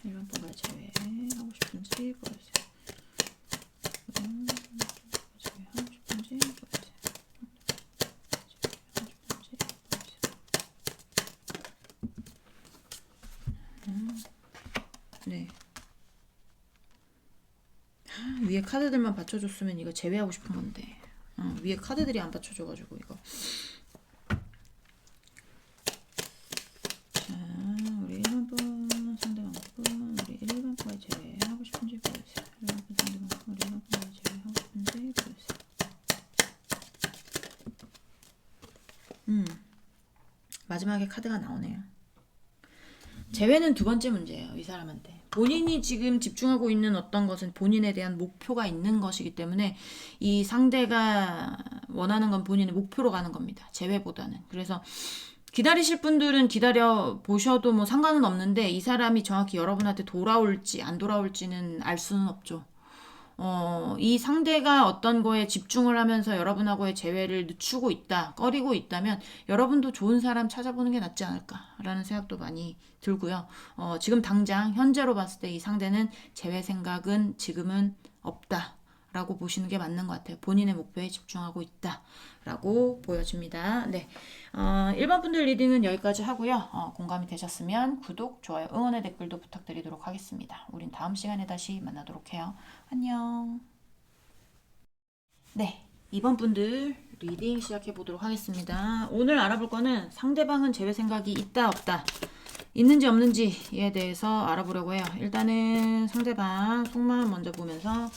일반 분과 제외하고 싶은지 보여주세요. 제외하고 싶은지 보여주세요. 네. 위에 카드들만 받쳐줬으면 이거 제외하고 싶은 건데 위에 카드들이 안 받쳐줘가지고 이거 자 우리 1번 분 상대방 분 우리 1번 거에 제외하고 싶은지 보여주세요. 1번 분 상대방 분 우리 1번 거에 제외하고 싶은지 보여주세요. 마지막에 카드가 나오네요. 재회는 두 번째 문제예요. 이 사람한테. 본인이 지금 집중하고 있는 어떤 것은 본인에 대한 목표가 있는 것이기 때문에 이 상대가 원하는 건 본인의 목표로 가는 겁니다. 재회보다는. 그래서 기다리실 분들은 기다려 보셔도 뭐 상관은 없는데 이 사람이 정확히 여러분한테 돌아올지 안 돌아올지는 알 수는 없죠. 이 상대가 어떤 거에 집중을 하면서 여러분하고의 재회를 늦추고 있다, 꺼리고 있다면 여러분도 좋은 사람 찾아보는 게 낫지 않을까라는 생각도 많이 들고요. 지금 당장 현재로 봤을 때 이 상대는 재회 생각은 지금은 없다. 라고 보시는 게 맞는 것 같아요. 본인의 목표에 집중하고 있다. 라고 보여집니다. 네. 1번 분들 리딩은 여기까지 하고요. 공감이 되셨으면 구독, 좋아요, 응원의 댓글도 부탁드리도록 하겠습니다. 우린 다음 시간에 다시 만나도록 해요. 안녕. 네. 2번 분들 리딩 시작해 보도록 하겠습니다. 오늘 알아볼 거는 상대방은 재회 생각이 있다, 없다. 있는지 없는지에 대해서 알아보려고 해요. 일단은 상대방 속마음 먼저 보면서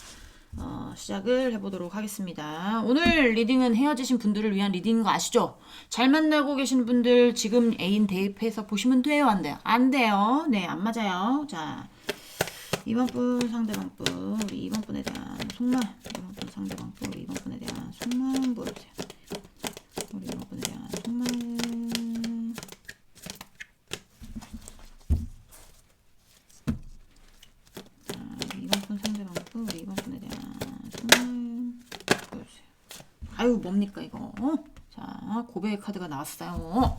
시작을 해보도록 하겠습니다. 오늘 리딩은 헤어지신 분들을 위한 리딩인 거 아시죠? 잘 만나고 계신 분들 지금 애인 대입해서 보시면 돼요? 안 돼요? 안 돼요. 네, 안 맞아요. 자, 2번 분 상대방 분, 우리 2번 분에 대한 속마음, 2번 분 상대방 분, 우리 2번 분에 대한 속마음 보여주세요. 우리 2번 분에 대한 속마음. 우리 이번 분에 대한 속마음 보여주세요. 아유, 뭡니까 이거? 자, 고백의 카드가 나왔어요.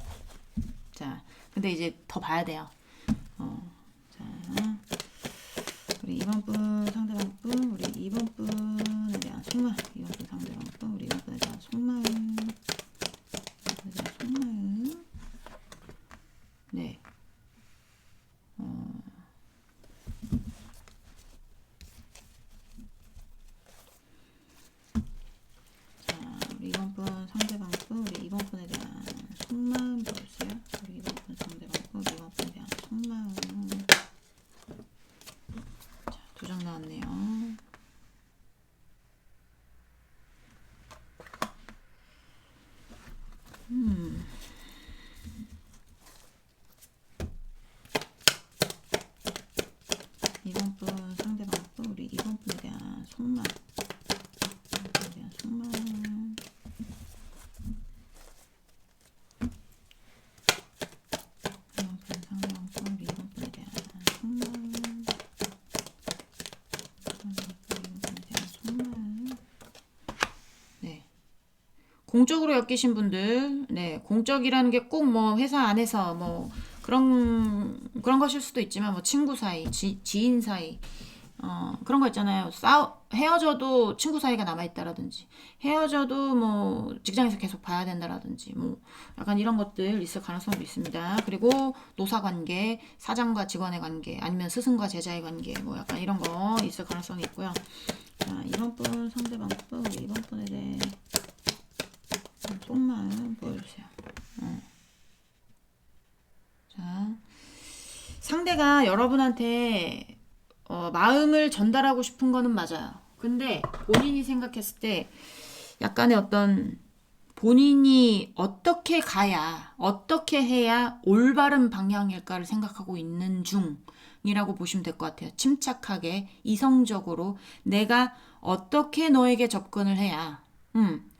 자, 근데 이제 더 봐야 돼요. 자, 우리 2번 분 상대방 분, 우리 2번 분에 대한 속마음, 2번 분 상대방 분, 우리 2번 분에 대한 속마음, 2번 분에 대한 속마음. 네. 우리 2번 분 상대방 분, 우리 2번 분에 대한 속마음 보여주세요. 우리 2번 분 상대방 분, 우리 2번 분에 대한 속마음. 자, 2장 나왔네요. 이번 분 상대방 분, 우리 2번 분에 대한 속마음. 공적으로 엮이신 분들, 네, 공적이라는 게 꼭 뭐 회사 안에서 뭐 그런 것일 수도 있지만 뭐 친구 사이, 지인 사이, 그런 거 있잖아요. 헤어져도 친구 사이가 남아있다라든지, 헤어져도 뭐 직장에서 계속 봐야 된다라든지, 뭐 약간 이런 것들 있을 가능성도 있습니다. 그리고 노사 관계, 사장과 직원의 관계, 아니면 스승과 제자의 관계, 뭐 약간 이런 거 있을 가능성이 있고요. 자, 이번 분 상대방 분, 이번 분에 대해 속마음 보여주세요. 자, 상대가 여러분한테 마음을 전달하고 싶은 거는 맞아요. 근데 본인이 생각했을 때 약간의 어떤 본인이 어떻게 가야, 어떻게 해야 올바른 방향일까를 생각하고 있는 중이라고 보시면 될 것 같아요. 침착하게, 이성적으로 내가 어떻게 너에게 접근을 해야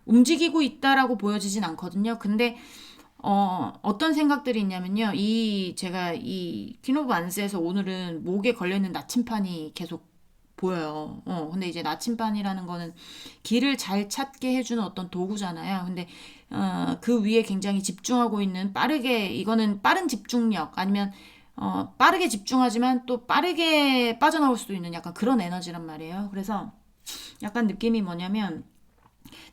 움직이고 있다라고 보여지진 않거든요. 근데 어떤 생각들이 있냐면요. 제가 이 퀸 오브 안스에서 오늘은 목에 걸려있는 나침판이 계속 보여요. 근데 이제 나침판이라는 거는 길을 잘 찾게 해주는 어떤 도구잖아요. 근데, 그 위에 굉장히 집중하고 있는 이거는 빠른 집중력, 아니면, 빠르게 집중하지만 또 빠르게 빠져나올 수도 있는 약간 그런 에너지란 말이에요. 그래서 약간 느낌이 뭐냐면,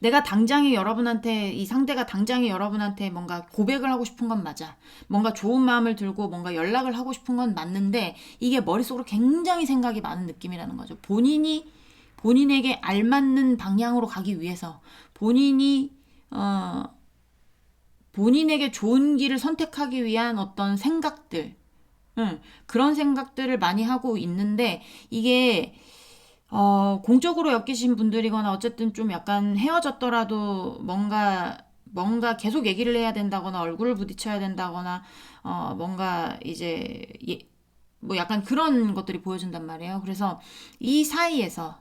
이 상대가 당장에 여러분한테 뭔가 고백을 하고 싶은 건 맞아. 뭔가 좋은 마음을 들고 뭔가 연락을 하고 싶은 건 맞는데 이게 머릿속으로 굉장히 생각이 많은 느낌이라는 거죠. 본인에게 알맞는 방향으로 가기 위해서 본인에게 좋은 길을 선택하기 위한 어떤 생각들, 그런 생각들을 많이 하고 있는데 이게 공적으로 엮이신 분들이거나 어쨌든 좀 약간 헤어졌더라도 뭔가 계속 얘기를 해야 된다거나 얼굴을 부딪혀야 된다거나 뭔가 이제 뭐 약간 그런 것들이 보여준단 말이에요. 그래서 이 사이에서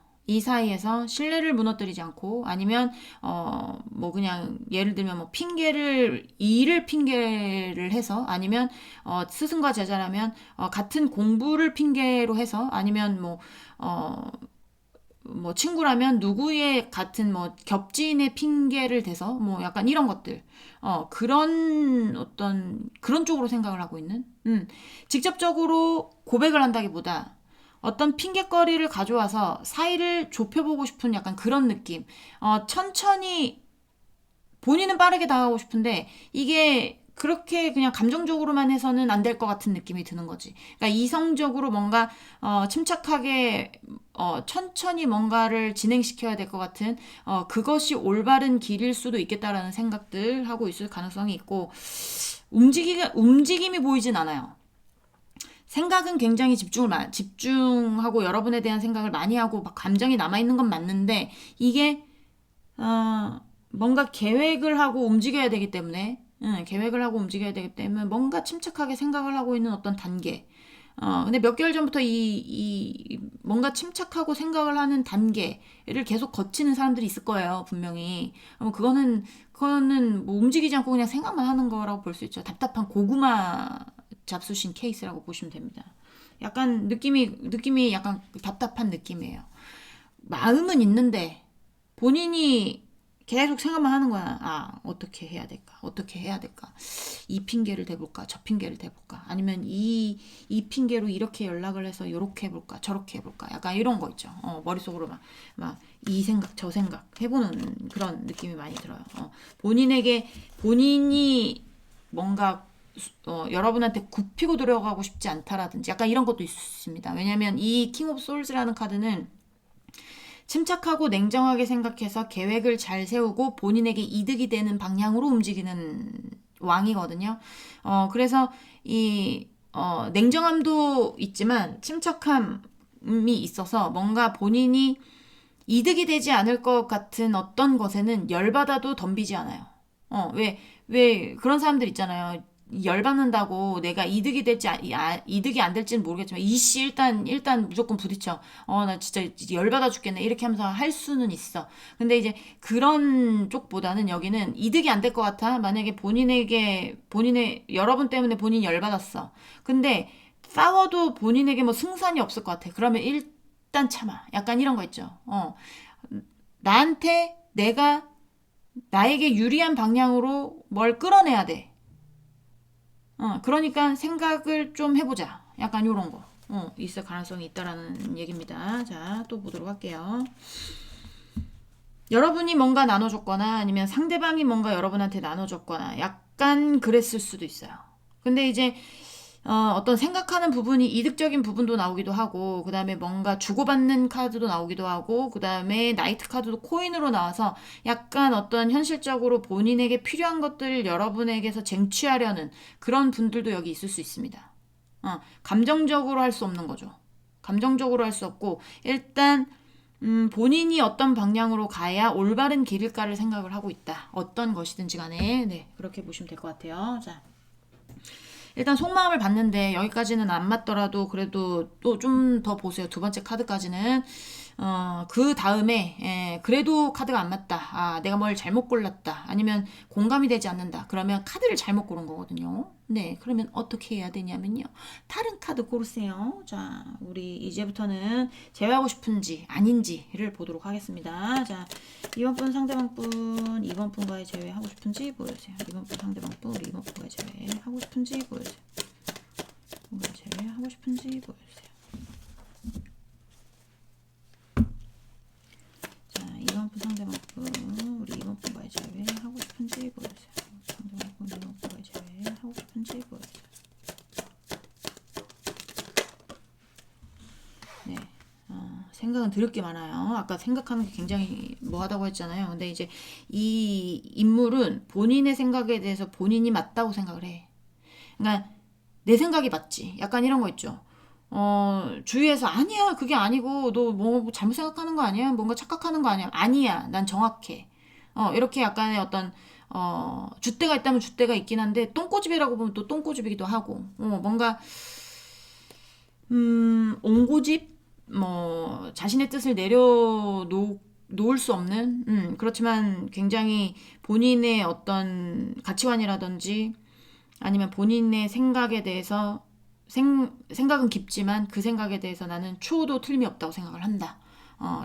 신뢰를 무너뜨리지 않고 아니면 뭐 그냥 예를 들면 뭐 일을 핑계를 해서 아니면 스승과 제자라면 같은 공부를 핑계로 해서 아니면 뭐 친구라면 누구의 같은 뭐 겹지인의 핑계를 대서 뭐 약간 이런 것들 그런 쪽으로 생각을 하고 있는 직접적으로 고백을 한다기보다 어떤 핑계거리를 가져와서 사이를 좁혀보고 싶은 약간 그런 느낌. 천천히 본인은 빠르게 다가가고 싶은데 이게 그렇게 그냥 감정적으로만 해서는 안 될 것 같은 느낌이 드는 거지. 그러니까 이성적으로 뭔가 침착하게 천천히 뭔가를 진행시켜야 될 것 같은 그것이 올바른 길일 수도 있겠다라는 생각들 하고 있을 가능성이 있고 움직임이 보이진 않아요. 생각은 굉장히 집중하고 여러분에 대한 생각을 많이 하고 막 감정이 남아있는 건 맞는데 이게 뭔가 계획을 하고 움직여야 되기 때문에 계획을 하고 움직여야 되기 때문에 뭔가 침착하게 생각을 하고 있는 어떤 단계. 근데 몇 개월 전부터 뭔가 침착하고 생각을 하는 단계를 계속 거치는 사람들이 있을 거예요, 분명히. 그거는 뭐 움직이지 않고 그냥 생각만 하는 거라고 볼 수 있죠. 답답한 고구마 잡수신 케이스라고 보시면 됩니다. 약간 느낌이 약간 답답한 느낌이에요. 마음은 있는데 본인이 계속 생각만 하는 거야. 어떻게 해야 될까? 어떻게 해야 될까? 이 핑계를 대볼까? 저 핑계를 대볼까? 아니면 이 핑계로 이렇게 연락을 해서 이렇게 해볼까? 저렇게 해볼까? 약간 이런 거 있죠. 머릿속으로 막 이 생각, 저 생각 해보는 그런 느낌이 많이 들어요. 본인이 뭔가 여러분한테 굽히고 들어가고 싶지 않다라든지 약간 이런 것도 있습니다. 왜냐면 이 킹 오브 솔즈라는 카드는 침착하고 냉정하게 생각해서 계획을 잘 세우고 본인에게 이득이 되는 방향으로 움직이는 왕이거든요. 그래서 냉정함도 있지만 침착함이 있어서 뭔가 본인이 이득이 되지 않을 것 같은 어떤 것에는 열받아도 덤비지 않아요. 왜 그런 사람들 있잖아요. 열받는다고 내가 이득이 될지 이득이 안 될지는 모르겠지만 이씨 일단 무조건 부딪혀. 나 진짜 열받아 죽겠네. 이렇게 하면서 할 수는 있어. 근데 이제 그런 쪽보다는 여기는 이득이 안 될 것 같아. 만약에 여러분 때문에 본인이 열받았어. 근데 싸워도 본인에게 뭐 승산이 없을 것 같아. 그러면 일단 참아. 약간 이런 거 있죠. 나에게 유리한 방향으로 뭘 끌어내야 돼. 그러니까 생각을 좀 해보자. 약간 요런 거. 있을 가능성이 있다라는 얘기입니다. 자, 또 보도록 할게요. 여러분이 뭔가 나눠줬거나 아니면 상대방이 뭔가 여러분한테 나눠줬거나 약간 그랬을 수도 있어요. 근데 이제 어떤 생각하는 부분이 이득적인 부분도 나오기도 하고 그 다음에 뭔가 주고받는 카드도 나오기도 하고 그 다음에 나이트 카드도 코인으로 나와서 약간 어떤 현실적으로 본인에게 필요한 것들을 여러분에게서 쟁취하려는 그런 분들도 여기 있을 수 있습니다. 감정적으로 할 수 없는 거죠. 감정적으로 할 수 없고 일단 본인이 어떤 방향으로 가야 올바른 길일까를 생각을 하고 있다. 어떤 것이든지 간에 네, 그렇게 보시면 될 것 같아요. 자. 일단 속마음을 봤는데 여기까지는 안 맞더라도 그래도 또 좀 더 보세요. 두 번째 카드까지는 그 다음에 그래도 카드가 안 맞다. 내가 뭘 잘못 골랐다. 아니면 공감이 되지 않는다. 그러면 카드를 잘못 고른 거거든요. 네, 그러면 어떻게 해야 되냐면요. 다른 카드 고르세요. 자, 우리 이제부터는 제외하고 싶은지 아닌지를 보도록 하겠습니다. 자, 이번 분 상대방 분 2번 분과의 제외하고 싶은지 보여주세요. 이번 분 상대방 분 우리 이번 분과의 제외하고 싶은지 보여주세요. 뭔가 제외하고 싶은지 보여주세요. 자, 이번 분 상대방 분 우리 이번 분과의 제외하고 싶은지 보여주세요. 상대방 분 이번 분과의 제외하고 싶은지 보여주세요. 네. 생각은 드럽게 많아요. 아까 생각하는 게 굉장히 뭐하다고 했잖아요. 근데 이제 이 인물은 본인의 생각에 대해서 본인이 맞다고 생각을 해. 그러니까 내 생각이 맞지. 약간 이런 거 있죠. 주위에서 아니야, 그게 아니고 너 뭐 잘못 생각하는 거 아니야? 뭔가 착각하는 거 아니야? 아니야, 난 정확해. 이렇게 약간의 어떤 줏대가 있다면 줏대가 있긴 한데 똥꼬집이라고 보면 또 똥꼬집이기도 하고 뭔가 옹고집 뭐 자신의 뜻을 내려놓을 수 없는 그렇지만 굉장히 본인의 어떤 가치관이라든지 아니면 본인의 생각에 대해서 생각은 깊지만 그 생각에 대해서 나는 추호도 틀림이 없다고 생각을 한다.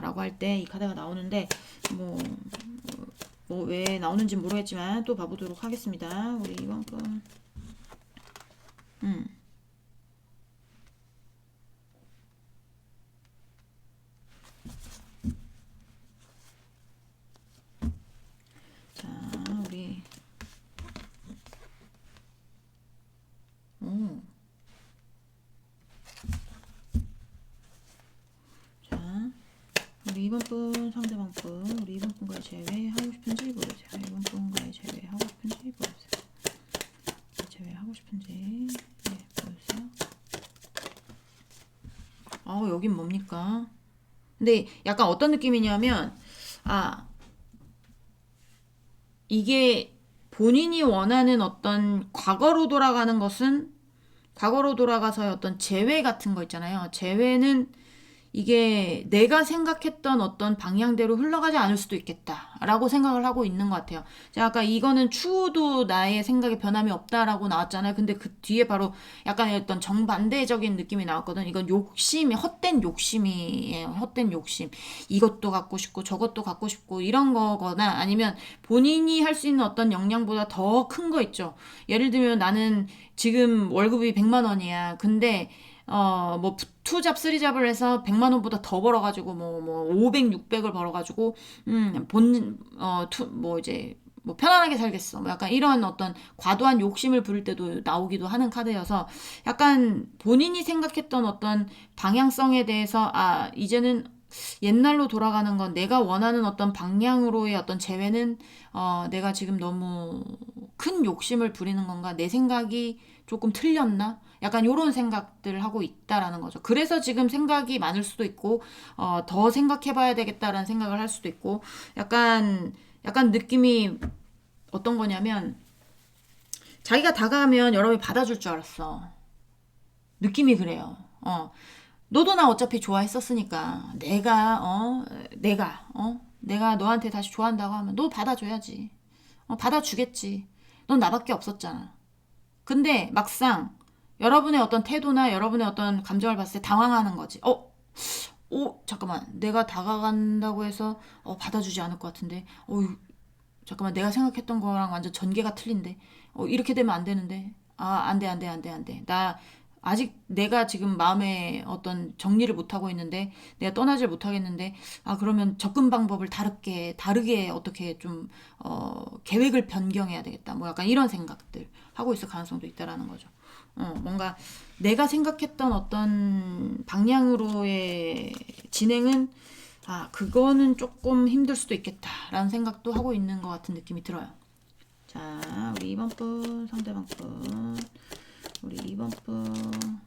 라고 할 때 이 카드가 나오는데 뭐 왜 나오는지 모르겠지만 또 봐보도록 하겠습니다. 우리 이번 분. 자, 우리 자, 우리 이번 분 상대방 분 우리 이번 분과의 제외하고 싶은지 보여주세요. 이번 분과의 제외하고 싶은지 보여주세요. 제외하고 싶은지 네, 보여주세요. 그러니까. 근데 약간 어떤 느낌이냐면, 이게 본인이 원하는 어떤 과거로 돌아가는 것은 과거로 돌아가서의 어떤 재회 같은 거 있잖아요. 재회는 이게 내가 생각했던 어떤 방향대로 흘러가지 않을 수도 있겠다라고 생각을 하고 있는 것 같아요. 제가 아까 이거는 추후도 나의 생각에 변함이 없다라고 나왔잖아요. 근데 그 뒤에 바로 약간의 어떤 정반대적인 느낌이 나왔거든. 이건 욕심이, 헛된 욕심이에요. 헛된 욕심. 이것도 갖고 싶고 저것도 갖고 싶고 이런 거거나 아니면 본인이 할 수 있는 어떤 역량보다 더 큰 거 있죠. 예를 들면 나는 지금 월급이 100만 원이야. 근데 뭐, 투잡, 쓰리잡을 해서 100만 원보다 더 벌어가지고, 500, 600을 벌어가지고, 이제, 뭐, 편안하게 살겠어. 뭐 약간 이런 어떤 과도한 욕심을 부릴 때도 나오기도 하는 카드여서, 약간 본인이 생각했던 어떤 방향성에 대해서, 이제는 옛날로 돌아가는 건 내가 원하는 어떤 방향으로의 어떤 재회는, 내가 지금 너무 큰 욕심을 부리는 건가? 내 생각이 조금 틀렸나? 약간 요런 생각들을 하고 있다라는 거죠. 그래서 지금 생각이 많을 수도 있고, 더 생각해봐야 되겠다라는 생각을 할 수도 있고, 약간 느낌이 어떤 거냐면, 자기가 다가가면 여러분이 받아줄 줄 알았어. 느낌이 그래요. 너도 나 어차피 좋아했었으니까, 내가 너한테 다시 좋아한다고 하면 너 받아줘야지. 받아주겠지. 넌 나밖에 없었잖아. 근데 막상 여러분의 어떤 태도나 여러분의 어떤 감정을 봤을 때 당황하는 거지. 잠깐만. 내가 다가간다고 해서 받아주지 않을 것 같은데. 잠깐만. 내가 생각했던 거랑 완전 전개가 틀린데. 이렇게 되면 안 되는데. 안 돼, 안 돼, 안 돼, 안 돼. 아직 내가 지금 마음에 어떤 정리를 못하고 있는데, 내가 떠나질 못하겠는데, 그러면 접근 방법을 다르게 어떻게 좀, 계획을 변경해야 되겠다. 뭐 약간 이런 생각들 하고 있을 가능성도 있다라는 거죠. 뭔가 내가 생각했던 어떤 방향으로의 진행은, 그거는 조금 힘들 수도 있겠다라는 생각도 하고 있는 것 같은 느낌이 들어요. 자, 우리 2번 분, 상대방 분. 우리 2번 분.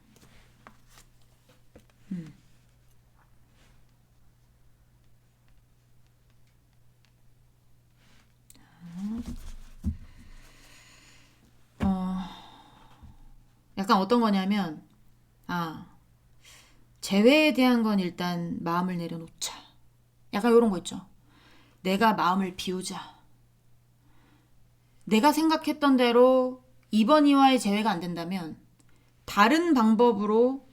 약간 어떤 거냐면, 재회에 대한 건 일단 마음을 내려놓자. 약간 이런 거 있죠. 내가 마음을 비우자. 내가 생각했던 대로 이번 이화의 재회가 안 된다면, 다른 방법으로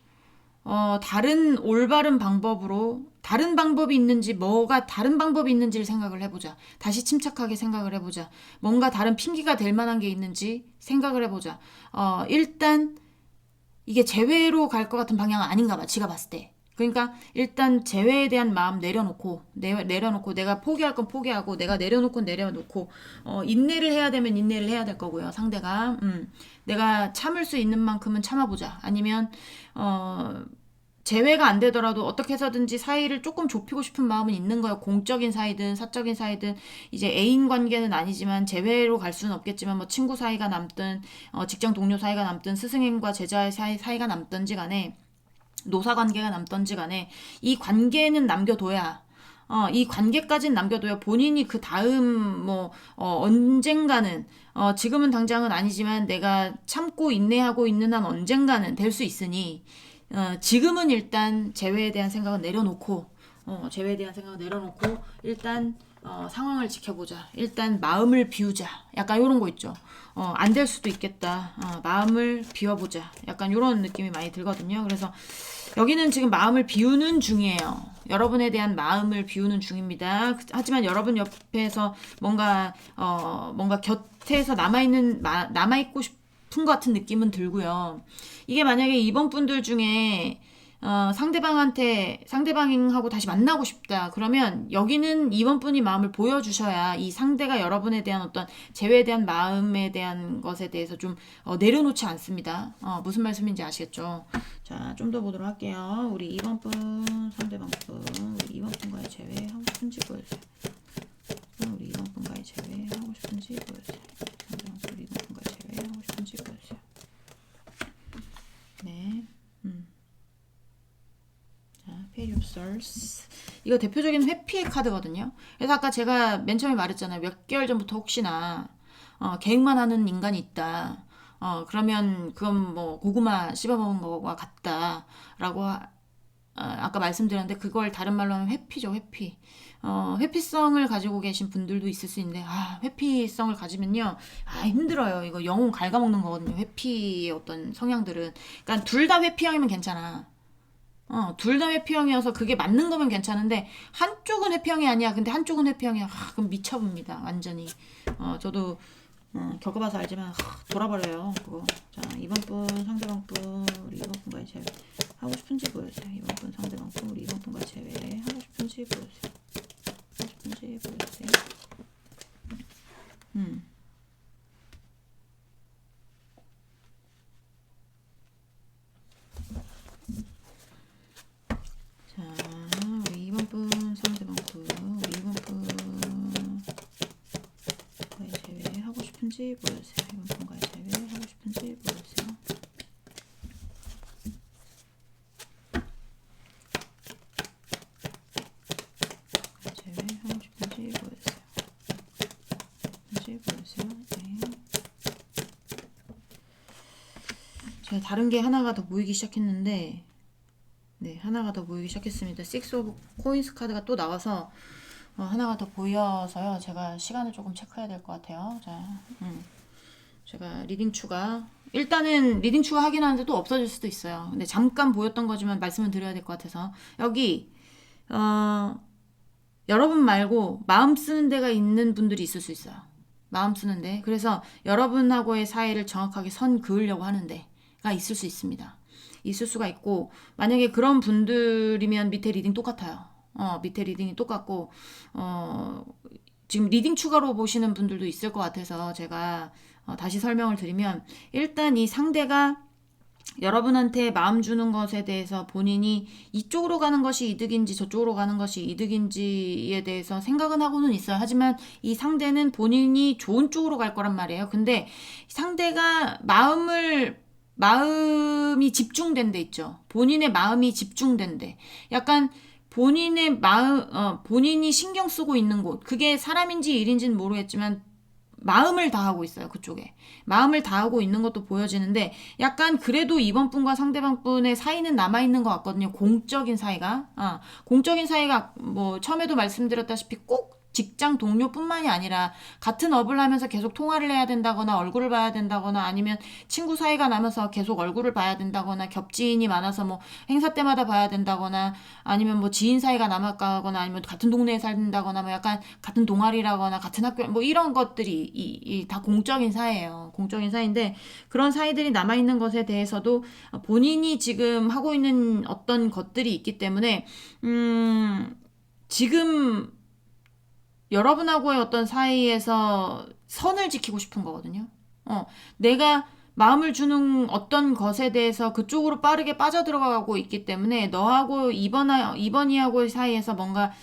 다른 올바른 방법으로 다른 방법이 있는지 뭐가 다른 방법이 있는지를 생각을 해보자. 다시 침착하게 생각을 해보자. 뭔가 다른 핑계가 될 만한 게 있는지 생각을 해보자. 일단 이게 재회로 갈 것 같은 방향은 아닌가 봐. 지가 봤을 때. 그러니까 일단 재회에 대한 마음 내려놓고 내가 포기할 건 포기하고 내가 내려놓고 인내를 해야 되면 인내를 해야 될 거고요. 상대가 내가 참을 수 있는 만큼은 참아보자. 아니면 재회가 안 되더라도 어떻게 해서든지 사이를 조금 좁히고 싶은 마음은 있는 거예요. 공적인 사이든 사적인 사이든 이제 애인 관계는 아니지만 재회로 갈 수는 없겠지만 뭐 친구 사이가 남든 직장 동료 사이가 남든 스승님과 제자의 사이가 남든지 간에 노사 관계가 남든지 간에 이 관계는 남겨둬야 이 관계까지는 남겨둬야 본인이 그 다음 언젠가는 지금은 당장은 아니지만 내가 참고 인내하고 있는 한 언젠가는 될 수 있으니 지금은 일단 재회에 대한 생각은 내려놓고 일단 상황을 지켜보자. 일단 마음을 비우자. 약간 이런 거 있죠. 안 될 수도 있겠다. 마음을 비워보자. 약간 이런 느낌이 많이 들거든요. 그래서 여기는 지금 마음을 비우는 중이에요. 여러분에 대한 마음을 비우는 중입니다. 하지만 여러분 옆에서 뭔가 곁에서 남아있고 싶은 것 같은 느낌은 들고요. 이게 만약에 이번 분들 중에 상대방하고 다시 만나고 싶다. 그러면 여기는 이번 분이 마음을 보여주셔야 이 상대가 여러분에 대한 어떤 재회에 대한 마음에 대한 것에 대해서 좀 내려놓지 않습니다. 무슨 말씀인지 아시겠죠? 자, 좀 더 보도록 할게요. 우리 2번 분, 상대방 분, 우리 2번 분과의 재회 하고 싶은지 보여주세요. 우리 2번 분과의 재회 하고 싶은지 보여주세요. 상대방 분, 우리 2번 분과의 재회 하고 싶은지 보여주세요. 네. 페이지 없어. Pentacles. 이거 대표적인 회피의 카드거든요. 그래서 아까 제가 맨 처음에 말했잖아요. 몇 개월 전부터 혹시나 계획만 하는 인간이 있다. 그러면 그건 뭐 고구마 씹어먹은 거와 같다라고 아까 말씀드렸는데 그걸 다른 말로 하면 회피죠, 회피. 회피성을 가지고 계신 분들도 있을 수 있는데, 회피성을 가지면요, 힘들어요. 이거 영혼 갉아먹는 거거든요, 회피의 어떤 성향들은. 그러니까 둘 다 회피형이면 괜찮아. 둘 다 회피형이어서 그게 맞는 거면 괜찮은데, 한쪽은 회피형이 아니야. 근데 한쪽은 회피형이야. 그럼 미쳐봅니다, 완전히. 저도 겪어봐서 알지만 돌아버려요 그거. 자, 이번 분 상대방 분 우리 이번 분과의 제외 하고 싶은지 보여주세요. 이번 분 상대방 분 우리 이번 분과의 제외 하고 싶은지 보여주세요. 하고 싶은지 보여주세요. 자, 우리 이번 분 상대방 분 우리 이번 분과의 제외 하고 싶은지 보여주세요. 이번 분과의 제외 하고 싶은지 보여주세요. 제외하고 싶은지 보여주세요. 보여주세요. 네. 제가 다른 게 하나가 더 보이기 시작했는데, 네, 하나가 더 보이기 시작했습니다. 6 오브 코인스 카드가 또 나와서 하나가 더 보여서요. 제가 시간을 조금 체크해야 될 것 같아요. 자, 제가 리딩 추가, 일단은 리딩 추가 하긴 하는데 또 없어질 수도 있어요. 근데 잠깐 보였던 거지만 말씀을 드려야 될 것 같아서 여기 여러분 말고 마음 쓰는 데가 있는 분들이 있을 수 있어요. 마음 쓰는데. 그래서 여러분하고의 사이를 정확하게 선 그으려고 하는 데가 있을 수 있습니다. 있을 수가 있고, 만약에 그런 분들이면 밑에 리딩 똑같아요. 밑에 리딩이 똑같고, 지금 리딩 추가로 보시는 분들도 있을 것 같아서 제가 다시 설명을 드리면, 일단 이 상대가 여러분한테 마음 주는 것에 대해서 본인이 이쪽으로 가는 것이 이득인지 저쪽으로 가는 것이 이득인지에 대해서 생각은 하고는 있어요. 하지만 이 상대는 본인이 좋은 쪽으로 갈 거란 말이에요. 근데 상대가 마음이 집중된 데 있죠. 본인의 마음이 집중된 데. 약간 본인의 본인이 신경 쓰고 있는 곳. 그게 사람인지 일인지는 모르겠지만 마음을 다하고 있어요. 그쪽에. 마음을 다하고 있는 것도 보여지는데 약간 그래도 이번 분과 상대방 분의 사이는 남아있는 것 같거든요. 공적인 사이가. 공적인 사이가 뭐 처음에도 말씀드렸다시피 꼭 직장 동료뿐만이 아니라 같은 업을 하면서 계속 통화를 해야 된다거나 얼굴을 봐야 된다거나 아니면 친구 사이가 나면서 계속 얼굴을 봐야 된다거나 겹지인이 많아서 뭐 행사 때마다 봐야 된다거나 아니면 뭐 지인 사이가 남았거나 아니면 같은 동네에 살린다거나 뭐 약간 같은 동아리라거나 같은 학교 뭐 이런 것들이 다 공적인 사이예요. 공적인 사이인데 그런 사이들이 남아있는 것에 대해서도 본인이 지금 하고 있는 어떤 것들이 있기 때문에 지금 여러분하고의 어떤 사이에서 선을 지키고 싶은 거거든요. 내가 마음을 주는 어떤 것에 대해서 그쪽으로 빠르게 빠져들어가고 있기 때문에 너하고 이번이하고의 사이에서 뭔가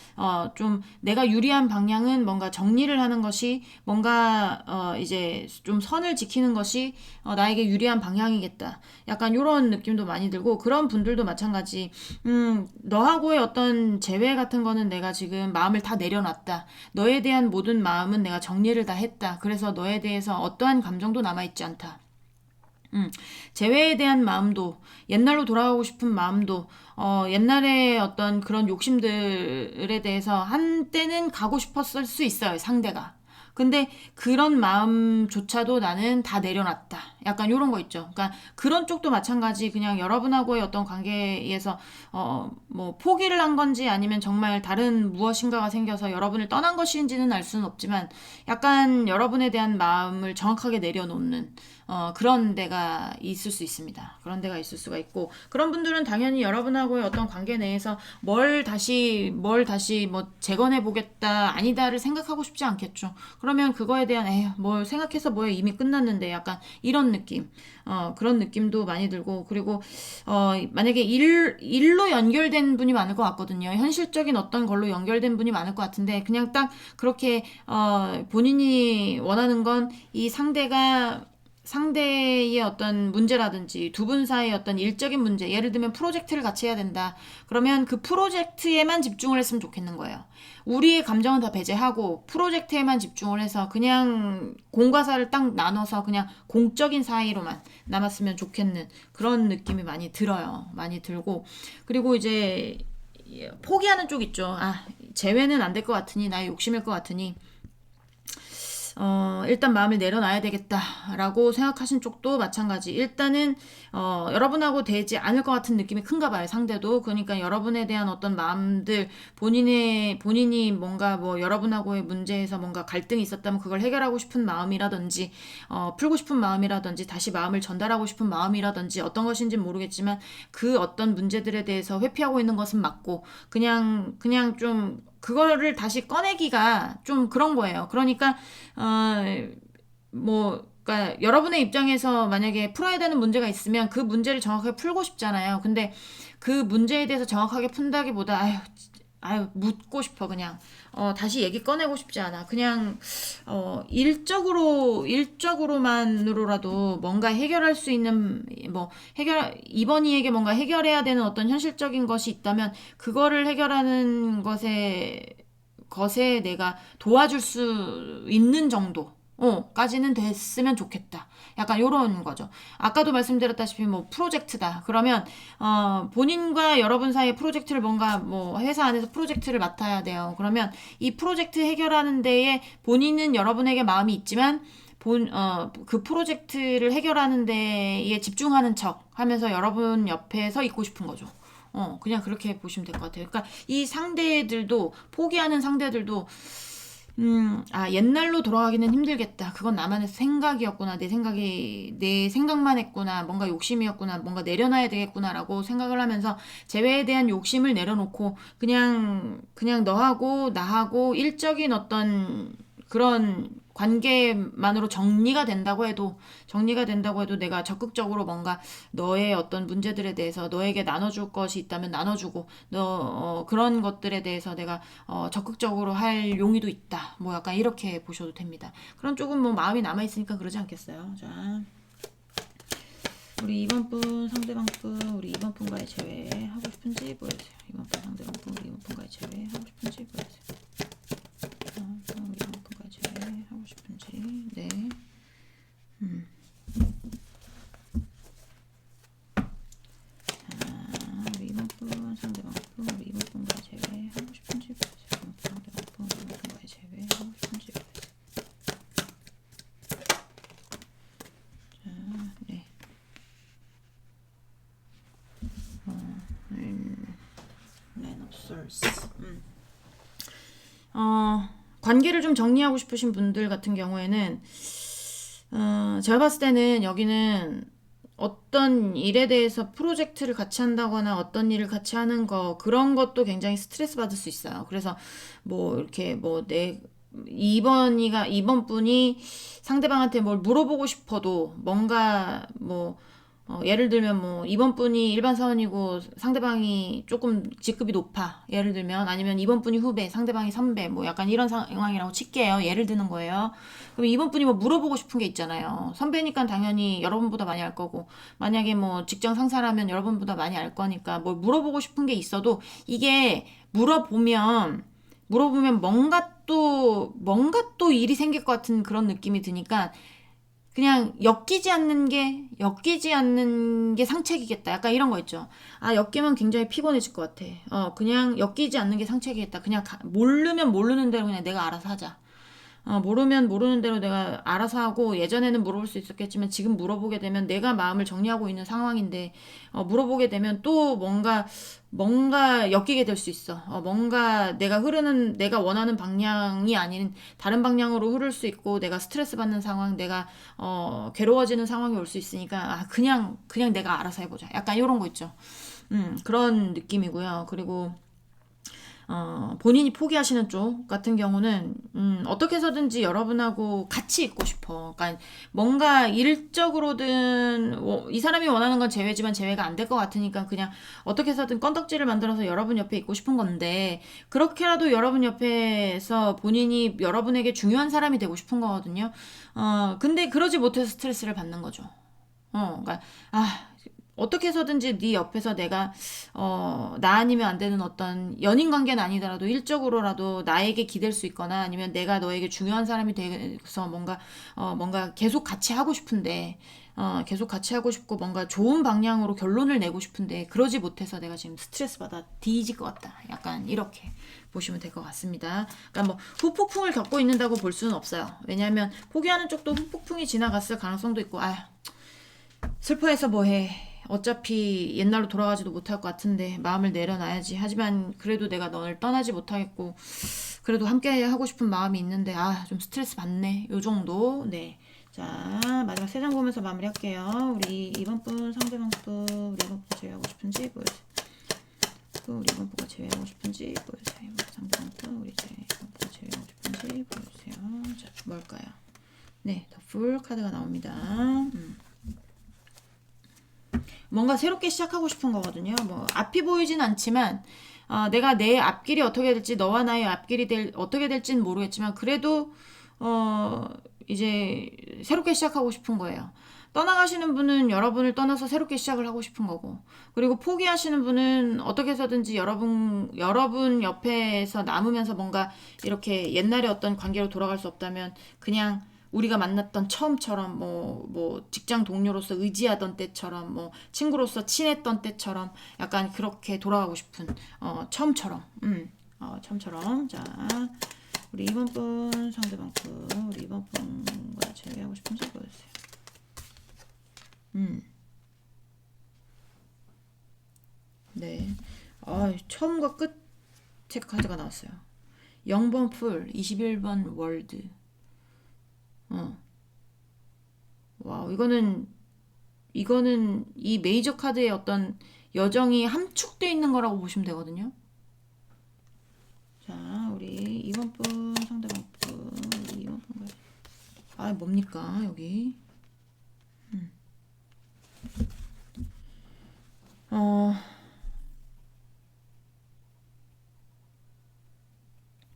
좀 내가 유리한 방향은 뭔가 정리를 하는 것이 뭔가 이제 좀 선을 지키는 것이 나에게 유리한 방향이겠다. 약간 이런 느낌도 많이 들고 그런 분들도 마찬가지. 너하고의 어떤 재회 같은 거는 내가 지금 마음을 다 내려놨다. 너에 대한 모든 마음은 내가 정리를 다 했다. 그래서 너에 대해서 어떠한 감정도 남아있지 않다. 재회에 대한 마음도 옛날로 돌아가고 싶은 마음도 옛날에 어떤 그런 욕심들에 대해서 한때는 가고 싶었을 수 있어요. 상대가. 근데 그런 마음조차도 나는 다 내려놨다. 약간 이런 거 있죠. 그러니까 그런 쪽도 마찬가지 그냥 여러분하고의 어떤 관계에서 뭐 포기를 한 건지 아니면 정말 다른 무엇인가가 생겨서 여러분을 떠난 것인지는 알 수는 없지만 약간 여러분에 대한 마음을 정확하게 내려놓는 그런 데가 있을 수 있습니다. 그런 데가 있을 수가 있고 그런 분들은 당연히 여러분하고의 어떤 관계 내에서 뭘 다시 뭐 재건해 보겠다 아니다를 생각하고 싶지 않겠죠. 그러면 그거에 대한 뭘 생각해서 뭐에 이미 끝났는데 약간 이런 느낌 그런 느낌도 많이 들고 그리고 만약에 일로 연결된 분이 많을 것 같거든요. 현실적인 어떤 걸로 연결된 분이 많을 것 같은데 그냥 딱 그렇게 본인이 원하는 건 이 상대가 상대의 어떤 문제라든지 두 분 사이의 어떤 일적인 문제, 예를 들면 프로젝트를 같이 해야 된다. 그러면 그 프로젝트에만 집중을 했으면 좋겠는 거예요. 우리의 감정은 다 배제하고 프로젝트에만 집중을 해서 그냥 공과 사를 딱 나눠서 그냥 공적인 사이로만 남았으면 좋겠는 그런 느낌이 많이 들어요. 많이 들고. 그리고 이제 포기하는 쪽 있죠. 아, 재회는 안 될 것 같으니, 나의 욕심일 것 같으니 일단 마음을 내려놔야 되겠다라고 생각하신 쪽도 마찬가지. 일단은 여러분하고 되지 않을 것 같은 느낌이 큰가 봐요. 상대도. 그러니까 여러분에 대한 어떤 마음들, 본인이 뭔가 뭐 여러분하고의 문제에서 뭔가 갈등이 있었다면 그걸 해결하고 싶은 마음이라든지 풀고 싶은 마음이라든지 다시 마음을 전달하고 싶은 마음이라든지 어떤 것인지 모르겠지만 그 어떤 문제들에 대해서 회피하고 있는 것은 맞고 그냥 좀 그거를 다시 꺼내기가 좀 그런 거예요. 그러니까 그러니까 여러분의 입장에서 만약에 풀어야 되는 문제가 있으면 그 문제를 정확하게 풀고 싶잖아요. 근데 그 문제에 대해서 정확하게 푼다기보다 묻고 싶어 그냥. 다시 얘기 꺼내고 싶지 않아. 그냥 일적으로만으로라도 뭔가 해결할 수 있는 이번이에게 뭔가 해결해야 되는 어떤 현실적인 것이 있다면 그거를 해결하는 것에 내가 도와줄 수 있는 정도 까지는 됐으면 좋겠다. 약간 요런 거죠. 아까도 말씀드렸다시피 뭐 프로젝트다. 그러면 본인과 여러분 사이의 프로젝트를 뭔가 뭐 회사 안에서 프로젝트를 맡아야 돼요. 그러면 이 프로젝트 해결하는 데에 본인은 여러분에게 마음이 있지만 그 프로젝트를 해결하는 데에 집중하는 척 하면서 여러분 옆에 서 있고 싶은 거죠. 그냥 그렇게 보시면 될 것 같아요. 그러니까 이 상대들도, 포기하는 상대들도, 옛날로 돌아가기는 힘들겠다. 그건 나만의 생각이었구나. 내 생각만 했구나. 뭔가 욕심이었구나. 뭔가 내려놔야 되겠구나라고 생각을 하면서 재회에 대한 욕심을 내려놓고 그냥 너하고 나하고 일적인 어떤 그런 관계만으로 정리가 된다고 해도 내가 적극적으로 뭔가 너의 어떤 문제들에 대해서 너에게 나눠줄 것이 있다면 나눠주고 그런 것들에 대해서 내가 적극적으로 할 용의도 있다. 뭐 약간 이렇게 보셔도 됩니다. 그럼 조금 뭐 마음이 남아 있으니까 그러지 않겠어요. 자, 우리 2번 분 상대방 분 우리 2번 분과의 재회 하고 싶은지 보여주세요. 2번 분 상대방 분 우리 2번 분과의 재회 하고 싶은지 보여주세요. 우리 2번 분과의 재회 하고 싶은지. 네. 우리 2번 분 상대방 분 우리 2번 분과의 재회 하고 싶은지 보여주세요. 2번 분 상대방 분 우리 2번 분과의 재회 하고 싶은지 보여주세요. 자, 네. Man of Swords. 관계를 좀 정리하고 싶으신 분들 같은 경우에는 제가 봤을 때는 여기는 어떤 일에 대해서 프로젝트를 같이 한다거나 어떤 일을 같이 하는 거 그런 것도 굉장히 스트레스 받을 수 있어요. 그래서 뭐 이렇게 이번 분이 상대방한테 뭘 물어보고 싶어도 뭔가 예를 들면 이번 분이 일반 사원이고 상대방이 조금 직급이 높아. 예를 들면 아니면 이번 분이 후배, 상대방이 선배 약간 이런 상황이라고 칠게요. 예를 드는 거예요. 그럼 이번 분이 물어보고 싶은 게 있잖아요. 선배니까 당연히 여러분보다 많이 알 거고 만약에 직장 상사라면 여러분보다 많이 알 거니까 뭘 물어보고 싶은 게 있어도 이게 물어보면 뭔가 또 일이 생길 것 같은 그런 느낌이 드니까 그냥 엮이지 않는 게 상책이겠다. 약간 이런 거 있죠. 엮이면 굉장히 피곤해질 것 같아. 그냥 엮이지 않는 게 상책이겠다. 그냥 모르면 모르는 대로 그냥 내가 알아서 하자. 모르면 모르는 대로 내가 알아서 하고 예전에는 물어볼 수 있었겠지만 지금 물어보게 되면 내가 마음을 정리하고 있는 상황인데 물어보게 되면 또 뭔가 엮이게 될 수 있어. 뭔가 내가 원하는 방향이 아닌 다른 방향으로 흐를 수 있고 내가 스트레스 받는 상황, 내가 괴로워지는 상황이 올 수 있으니까 그냥 내가 알아서 해보자. 약간 이런 거 있죠. 그런 느낌이고요. 그리고 본인이 포기하시는 쪽 같은 경우는 어떻게 해서든지 여러분하고 같이 있고 싶어. 그러니까 뭔가 일적으로든 이 사람이 원하는 건 재회지만 재회가 안 될 것 같으니까 그냥 어떻게 해서든 건덕지를 만들어서 여러분 옆에 있고 싶은 건데 그렇게라도 여러분 옆에서 본인이 여러분에게 중요한 사람이 되고 싶은 거거든요. 근데 그러지 못해서 스트레스를 받는 거죠. 그러니까 어떻게 해서든지 네 옆에서 내가 나 아니면 안 되는 어떤 연인 관계는 아니더라도 일적으로라도 나에게 기댈 수 있거나 아니면 내가 너에게 중요한 사람이 돼서 뭔가 계속 같이 하고 싶은데 계속 같이 하고 싶고 뭔가 좋은 방향으로 결론을 내고 싶은데 그러지 못해서 내가 지금 스트레스 받아 뒤질 것 같다. 약간 이렇게 보시면 될 것 같습니다. 그러니까 뭐 후폭풍을 겪고 있는다고 볼 수는 없어요. 왜냐하면 포기하는 쪽도 후폭풍이 지나갔을 가능성도 있고 슬퍼해서 뭐해. 어차피 옛날로 돌아가지도 못할 것 같은데 마음을 내려놔야지. 하지만 그래도 내가 너를 떠나지 못하겠고 그래도 함께 하고 싶은 마음이 있는데 좀 스트레스 받네. 요 정도. 네. 자, 마지막 세 장 보면서 마무리할게요. 우리 이번 분 상대방 분 우리 이번 분 제외하고 싶은지 보여주세요. 우리 이번 분가 제외하고 싶은지 보여주세요. 상대방 분 우리 이번 분가 제외하고 싶은지 보여주세요. 자, 뭘까요? 네, 더 풀 카드가 나옵니다. 뭔가 새롭게 시작하고 싶은 거거든요. 뭐 앞이 보이진 않지만 내가 내 앞길이 어떻게 될지 너와 나의 앞길이 어떻게 될지는 모르겠지만 그래도 이제 새롭게 시작하고 싶은 거예요. 떠나가시는 분은 여러분을 떠나서 새롭게 시작을 하고 싶은 거고 그리고 포기하시는 분은 어떻게 해서든지 여러분 옆에서 남으면서 뭔가 이렇게 옛날에 어떤 관계로 돌아갈 수 없다면 그냥 우리가 만났던 처음처럼 뭐 직장 동료로서 의지하던 때처럼 뭐 친구로서 친했던 때처럼 약간 그렇게 돌아가고 싶은 처음처럼 처음처럼. 자, 우리 이번 분 상대방 분 우리 이번 분과 제외하고 싶은지 보여주세요. 네. 처음과 끝 체크 카드가 나왔어요. 0번 풀, 21번 월드. 와우, 이거는 이 메이저 카드의 어떤 여정이 함축되어 있는 거라고 보시면 되거든요. 자, 우리 이번 분 상대방 분 우리 이번 분 뭡니까 여기?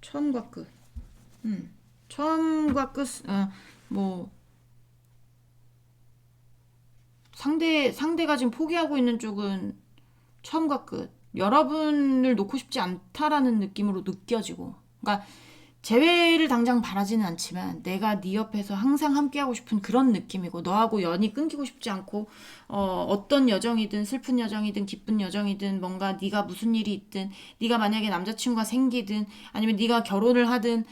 처음과 끝. 처음과 끝. 뭐 상대가 지금 포기하고 있는 쪽은 처음과 끝. 여러분을 놓고 싶지 않다라는 느낌으로 느껴지고. 그러니까 재회를 당장 바라지는 않지만 내가 네 옆에서 항상 함께하고 싶은 그런 느낌이고 너하고 연이 끊기고 싶지 않고 어떤 여정이든 슬픈 여정이든 기쁜 여정이든 뭔가 네가 무슨 일이 있든 네가 만약에 남자친구가 생기든 아니면 네가 결혼을 하든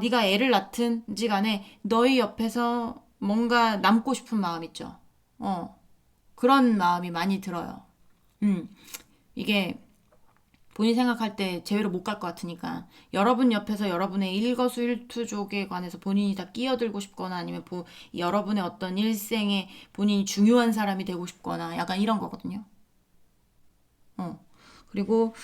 네가 애를 낳든지 간에 너희 옆에서 뭔가 남고 싶은 마음 있죠. 그런 마음이 많이 들어요. 이게 본인 생각할 때 제외로 못 갈 것 같으니까 여러분 옆에서 여러분의 일거수일투족에 관해서 본인이 다 끼어들고 싶거나 아니면 여러분의 어떤 일생에 본인이 중요한 사람이 되고 싶거나 약간 이런 거거든요. 그리고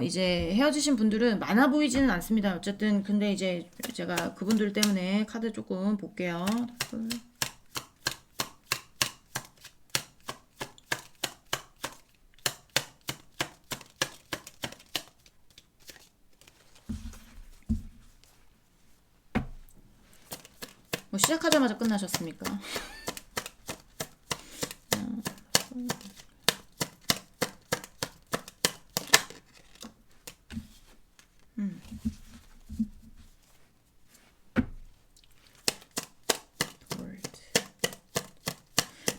이제 헤어지신 분들은 많아 보이지는 않습니다. 어쨌든 근데 이제 제가 그분들 때문에 카드 조금 볼게요. 뭐 시작하자마자 끝나셨습니까?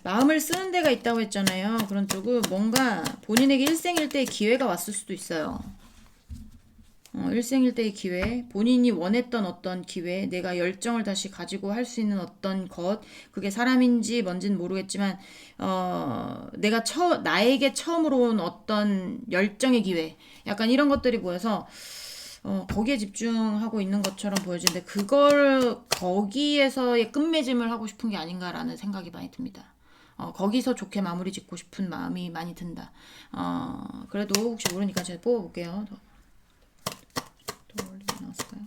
마음을 쓰는 데가 있다고 했잖아요. 그런 쪽은 뭔가 본인에게 일생일대의 기회가 왔을 수도 있어요. 일생일대의 기회, 본인이 원했던 어떤 기회, 내가 열정을 다시 가지고 할 수 있는 어떤 것, 그게 사람인지 뭔지는 모르겠지만, 나에게 처음으로 온 어떤 열정의 기회, 약간 이런 것들이 보여서, 거기에 집중하고 있는 것처럼 보여지는데, 거기에서의 끝맺음을 하고 싶은 게 아닌가라는 생각이 많이 듭니다. 거기서 좋게 마무리 짓고 싶은 마음이 많이 든다. 그래도 혹시 모르니까 제가 뽑아볼게요. 나왔을까요?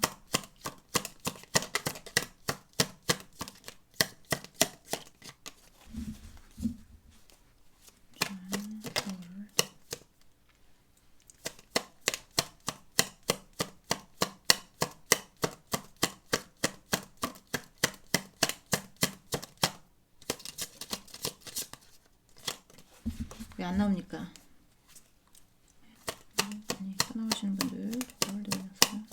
왜 안 나옵니까? 아니, 떠나가시는 분들 저걸 들어놨어요.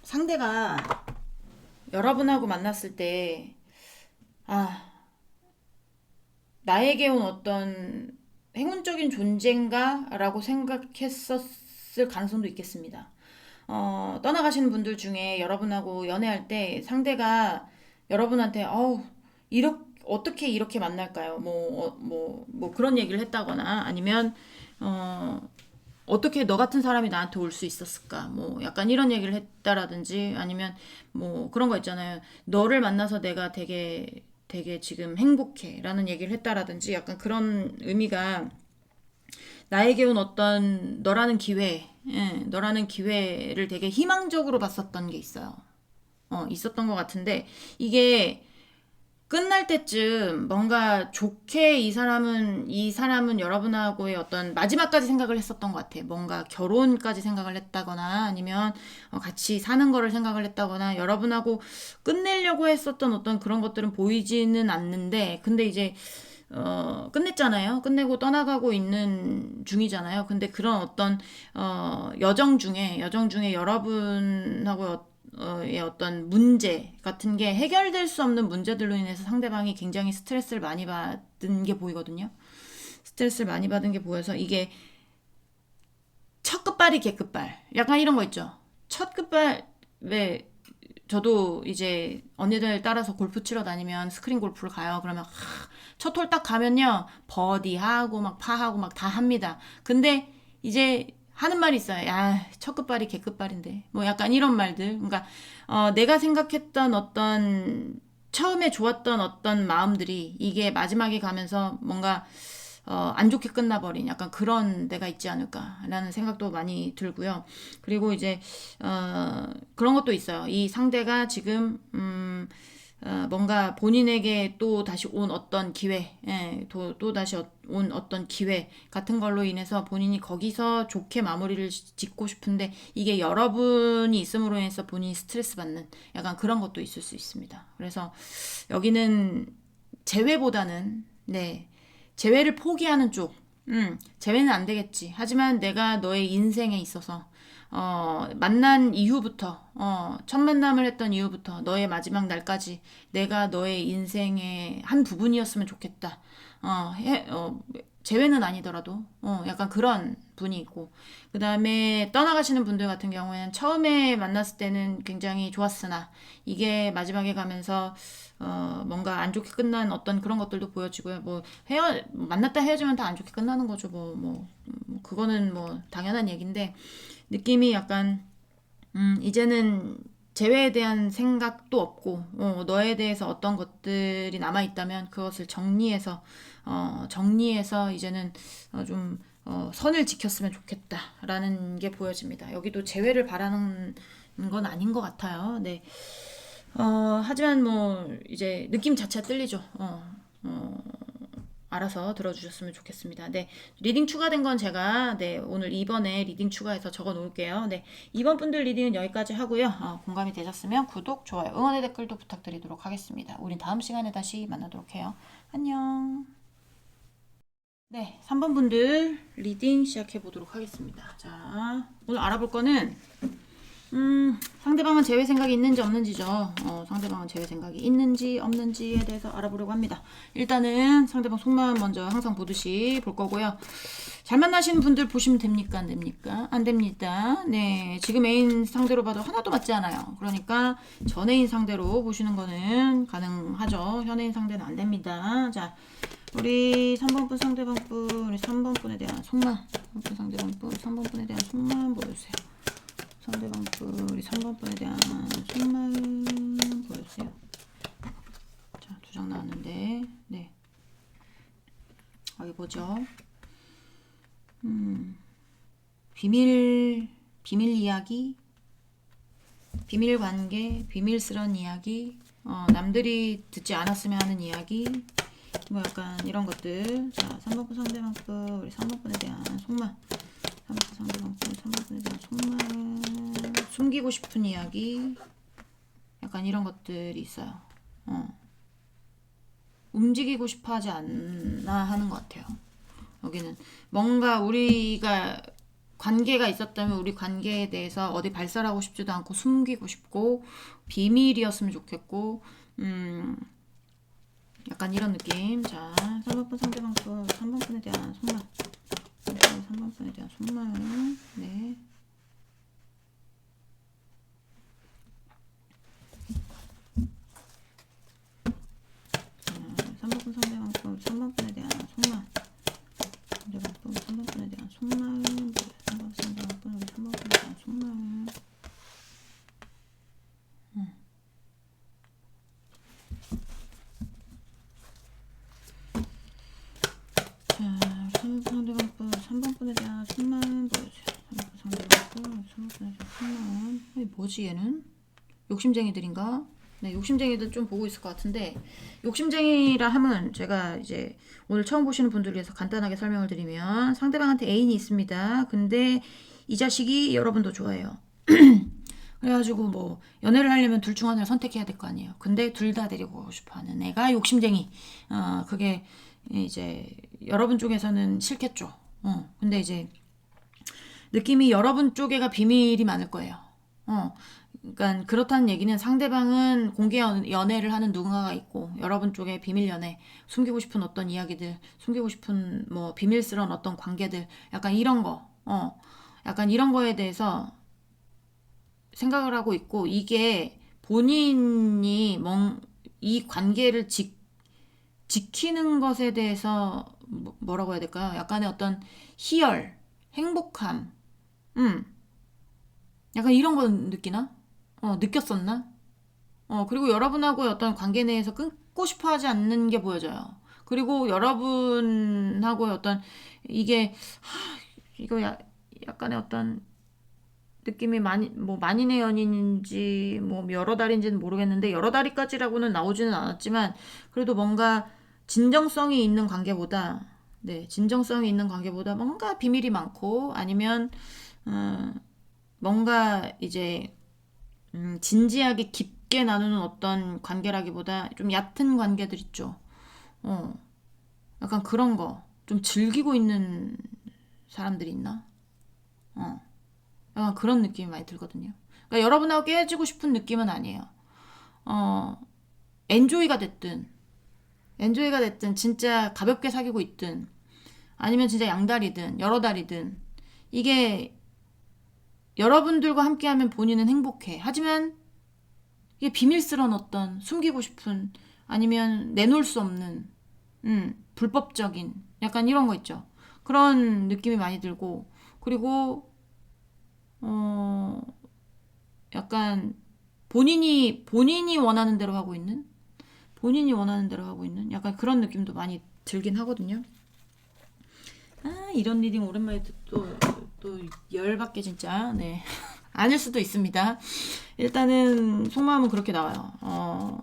상대가 여러분하고 만났을 때, 나에게 온 어떤 행운적인 존재인가? 라고 생각했었을 가능성도 있겠습니다. 떠나가시는 분들 중에 여러분하고 연애할 때 상대가 여러분한테, 어떻게 이렇게 만날까요? 뭐 그런 얘기를 했다거나 아니면, 어떻게 너 같은 사람이 나한테 올 수 있었을까? 뭐 약간 이런 얘기를 했다라든지 아니면 뭐 그런 거 있잖아요. 너를 만나서 내가 되게 지금 행복해 라는 얘기를 했다라든지 약간 그런 의미가 나에게 온 어떤 너라는 기회, 너라는 기회를 되게 희망적으로 봤었던 게 있어요. 있었던 것 같은데 이게 끝날 때쯤 뭔가 좋게 이 사람은 여러분하고의 어떤 마지막까지 생각을 했었던 것 같아요. 뭔가 결혼까지 생각을 했다거나 아니면 같이 사는 거를 생각을 했다거나 여러분하고 끝내려고 했었던 어떤 그런 것들은 보이지는 않는데 근데 이제 끝냈잖아요. 끝내고 떠나가고 있는 중이잖아요. 근데 그런 어떤 여정 중에 여러분하고 의 어떤 문제 같은 게 해결될 수 없는 문제들로 인해서 상대방이 굉장히 스트레스를 많이 받은 게 보이거든요. 스트레스를 많이 받은 게 보여서 이게 첫 끝발이 개끝발. 약간 이런 거 있죠. 첫 끝발 왜 저도 이제 언니들 따라서 골프 치러 다니면 스크린 골프를 가요. 그러면 첫 홀 딱 가면요. 버디하고 막 파하고 막 다 합니다. 근데 이제 하는 말이 있어요. 야, 첫 끝발이 개끝발인데. 뭐 약간 이런 말들. 그러니까 내가 생각했던 어떤 처음에 좋았던 어떤 마음들이 이게 마지막에 가면서 뭔가 안 좋게 끝나버린 약간 그런 데가 있지 않을까라는 생각도 많이 들고요. 그리고 이제 그런 것도 있어요. 이 상대가 지금 뭔가 본인에게 또 다시 온 어떤 기회, 또 다시 온 어떤 기회 같은 걸로 인해서 본인이 거기서 좋게 마무리를 짓고 싶은데 이게 여러분이 있음으로 인해서 본인이 스트레스 받는 약간 그런 것도 있을 수 있습니다. 그래서 여기는 재회보다는 재회를 포기하는 쪽, 재회는 안 되겠지. 하지만 내가 너의 인생에 있어서 만난 이후부터, 첫 만남을 했던 이후부터 너의 마지막 날까지 내가 너의 인생의 한 부분이었으면 좋겠다. 재회는 아니더라도, 약간 그런 분이 있고. 그 다음에 떠나가시는 분들 같은 경우에는 처음에 만났을 때는 굉장히 좋았으나, 이게 마지막에 가면서, 뭔가 안 좋게 끝난 어떤 그런 것들도 보여지고요. 만났다 헤어지면 다 안 좋게 끝나는 거죠. 그거는 뭐, 당연한 얘기인데, 느낌이 약간 이제는 재회에 대한 생각도 없고 너에 대해서 어떤 것들이 남아 있다면 그것을 정리해서 이제는 좀 선을 지켰으면 좋겠다라는 게 보여집니다. 여기도 재회를 바라는 건 아닌 것 같아요. 네. 하지만 뭐 이제 느낌 자체가 틀리죠. 알아서 들어주셨으면 좋겠습니다. 네, 리딩 추가된 건 제가 오늘 2번에 리딩 추가해서 적어 놓을게요. 네, 2번 분들 리딩은 여기까지 하고요. 공감이 되셨으면 구독, 좋아요, 응원의 댓글도 부탁드리도록 하겠습니다. 우린 다음 시간에 다시 만나도록 해요. 안녕. 네, 3번 분들 리딩 시작해 보도록 하겠습니다. 자, 오늘 알아볼 거는 상대방은 재회 생각이 있는지 없는지죠. 상대방은 재회 생각이 있는지 없는지에 대해서 알아보려고 합니다. 일단은 상대방 속마음 먼저 항상 보듯이 볼 거고요. 잘 만나시는 분들 보시면 됩니까? 안 됩니까? 안 됩니다. 네, 지금 애인 상대로 봐도 하나도 맞지 않아요. 그러니까 전 애인 상대로 보시는 거는 가능하죠. 현 애인 상대는 안 됩니다. 자, 우리 3번 분 상대방 분, 우리 3번 분에 대한 속마음, 3번 상대방 분, 3번 분에 대한 속마음 보여주세요. 상대방 우리 3번 분에 대한 속마음 보여주세요. 자, 2장 나왔는데, 네. 여기 보죠. 비밀 이야기, 비밀 관계, 비밀스러운 이야기, 남들이 듣지 않았으면 하는 이야기, 뭐 약간 이런 것들. 자, 3번분 상대방급 우리 3번분에 대한 속마음, 3번분 상대방급 3번분에 대한 속마음, 숨기고 싶은 이야기, 약간 이런 것들이 있어요. 움직이고 싶어 하지 않나 하는 것 같아요. 여기는 뭔가 우리가 관계가 있었다면 우리 관계에 대해서 어디 발설하고 싶지도 않고 숨기고 싶고 비밀이었으면 좋겠고 약간 이런 느낌. 자, 3번분 상대방급 3번분에 대한 속마음, 3번분에 대한 속마음. 네. 자, 3번분 상대방급 3번분에 대한 속마음, 3번분에 대한 속마음, 3번분 상대방급 우리 3번분에 대한 속마음. 자, 3번분 상대방급 3번분에 대한 속마음 보여주세요. 3번분 상대방급 3번분에 대한 속마음. 이게 뭐지 얘는? 욕심쟁이들인가? 네, 욕심쟁이들 좀 보고 있을 것 같은데, 욕심쟁이라 함은 제가 이제 오늘 처음 보시는 분들을 위해서 간단하게 설명을 드리면, 상대방한테 애인이 있습니다. 근데 이 자식이 여러분도 좋아해요. 그래가지고 뭐 연애를 하려면 둘 중 하나를 선택해야 될 거 아니에요. 근데 둘 다 데리고 싶어하는 애가 욕심쟁이. 그게 이제 여러분 쪽에서는 싫겠죠. 근데 이제 느낌이 여러분 쪽에가 비밀이 많을 거예요. 그러니까 그렇다는 얘기는 상대방은 공개 연애를 하는 누군가가 있고 여러분 쪽에 비밀 연애, 숨기고 싶은 어떤 이야기들, 숨기고 싶은 뭐 비밀스러운 어떤 관계들, 약간 이런 거, 약간 이런 거에 대해서 생각을 하고 있고, 이게 본인이 이 관계를 지키는 것에 대해서 뭐라고 해야 될까요? 약간의 어떤 희열, 행복함, 약간 이런 거 느끼나? 느꼈었나? 그리고 여러분하고의 어떤 관계 내에서 끊고 싶어 하지 않는 게 보여져요. 그리고 여러분하고의 어떤 이게 이거 약간의 어떤 느낌이 만인의 연인인지 뭐 여러 달인지는 모르겠는데 여러 달까지라고는 나오지는 않았지만 그래도 뭔가 진정성이 있는 관계보다 진정성이 있는 관계보다 뭔가 비밀이 많고 아니면 뭔가 이제 진지하게 깊게 나누는 어떤 관계라기보다 좀 얕은 관계들 있죠. 약간 그런 거 좀 즐기고 있는 사람들이 있나? 약간 그런 느낌이 많이 들거든요. 그러니까 여러분하고 깨지고 싶은 느낌은 아니에요. 엔조이가 됐든 진짜 가볍게 사귀고 있든 아니면 진짜 양다리든 여러 다리든 이게 여러분들과 함께하면 본인은 행복해. 하지만 이게 비밀스러운 어떤 숨기고 싶은 아니면 내놓을 수 없는 불법적인 약간 이런 거 있죠. 그런 느낌이 많이 들고 그리고 약간 본인이 원하는 대로 하고 있는 약간 그런 느낌도 많이 들긴 하거든요. 이런 리딩 오랜만에 또 열받게 진짜. 네. 아닐 수도 있습니다. 일단은 속마음은 그렇게 나와요.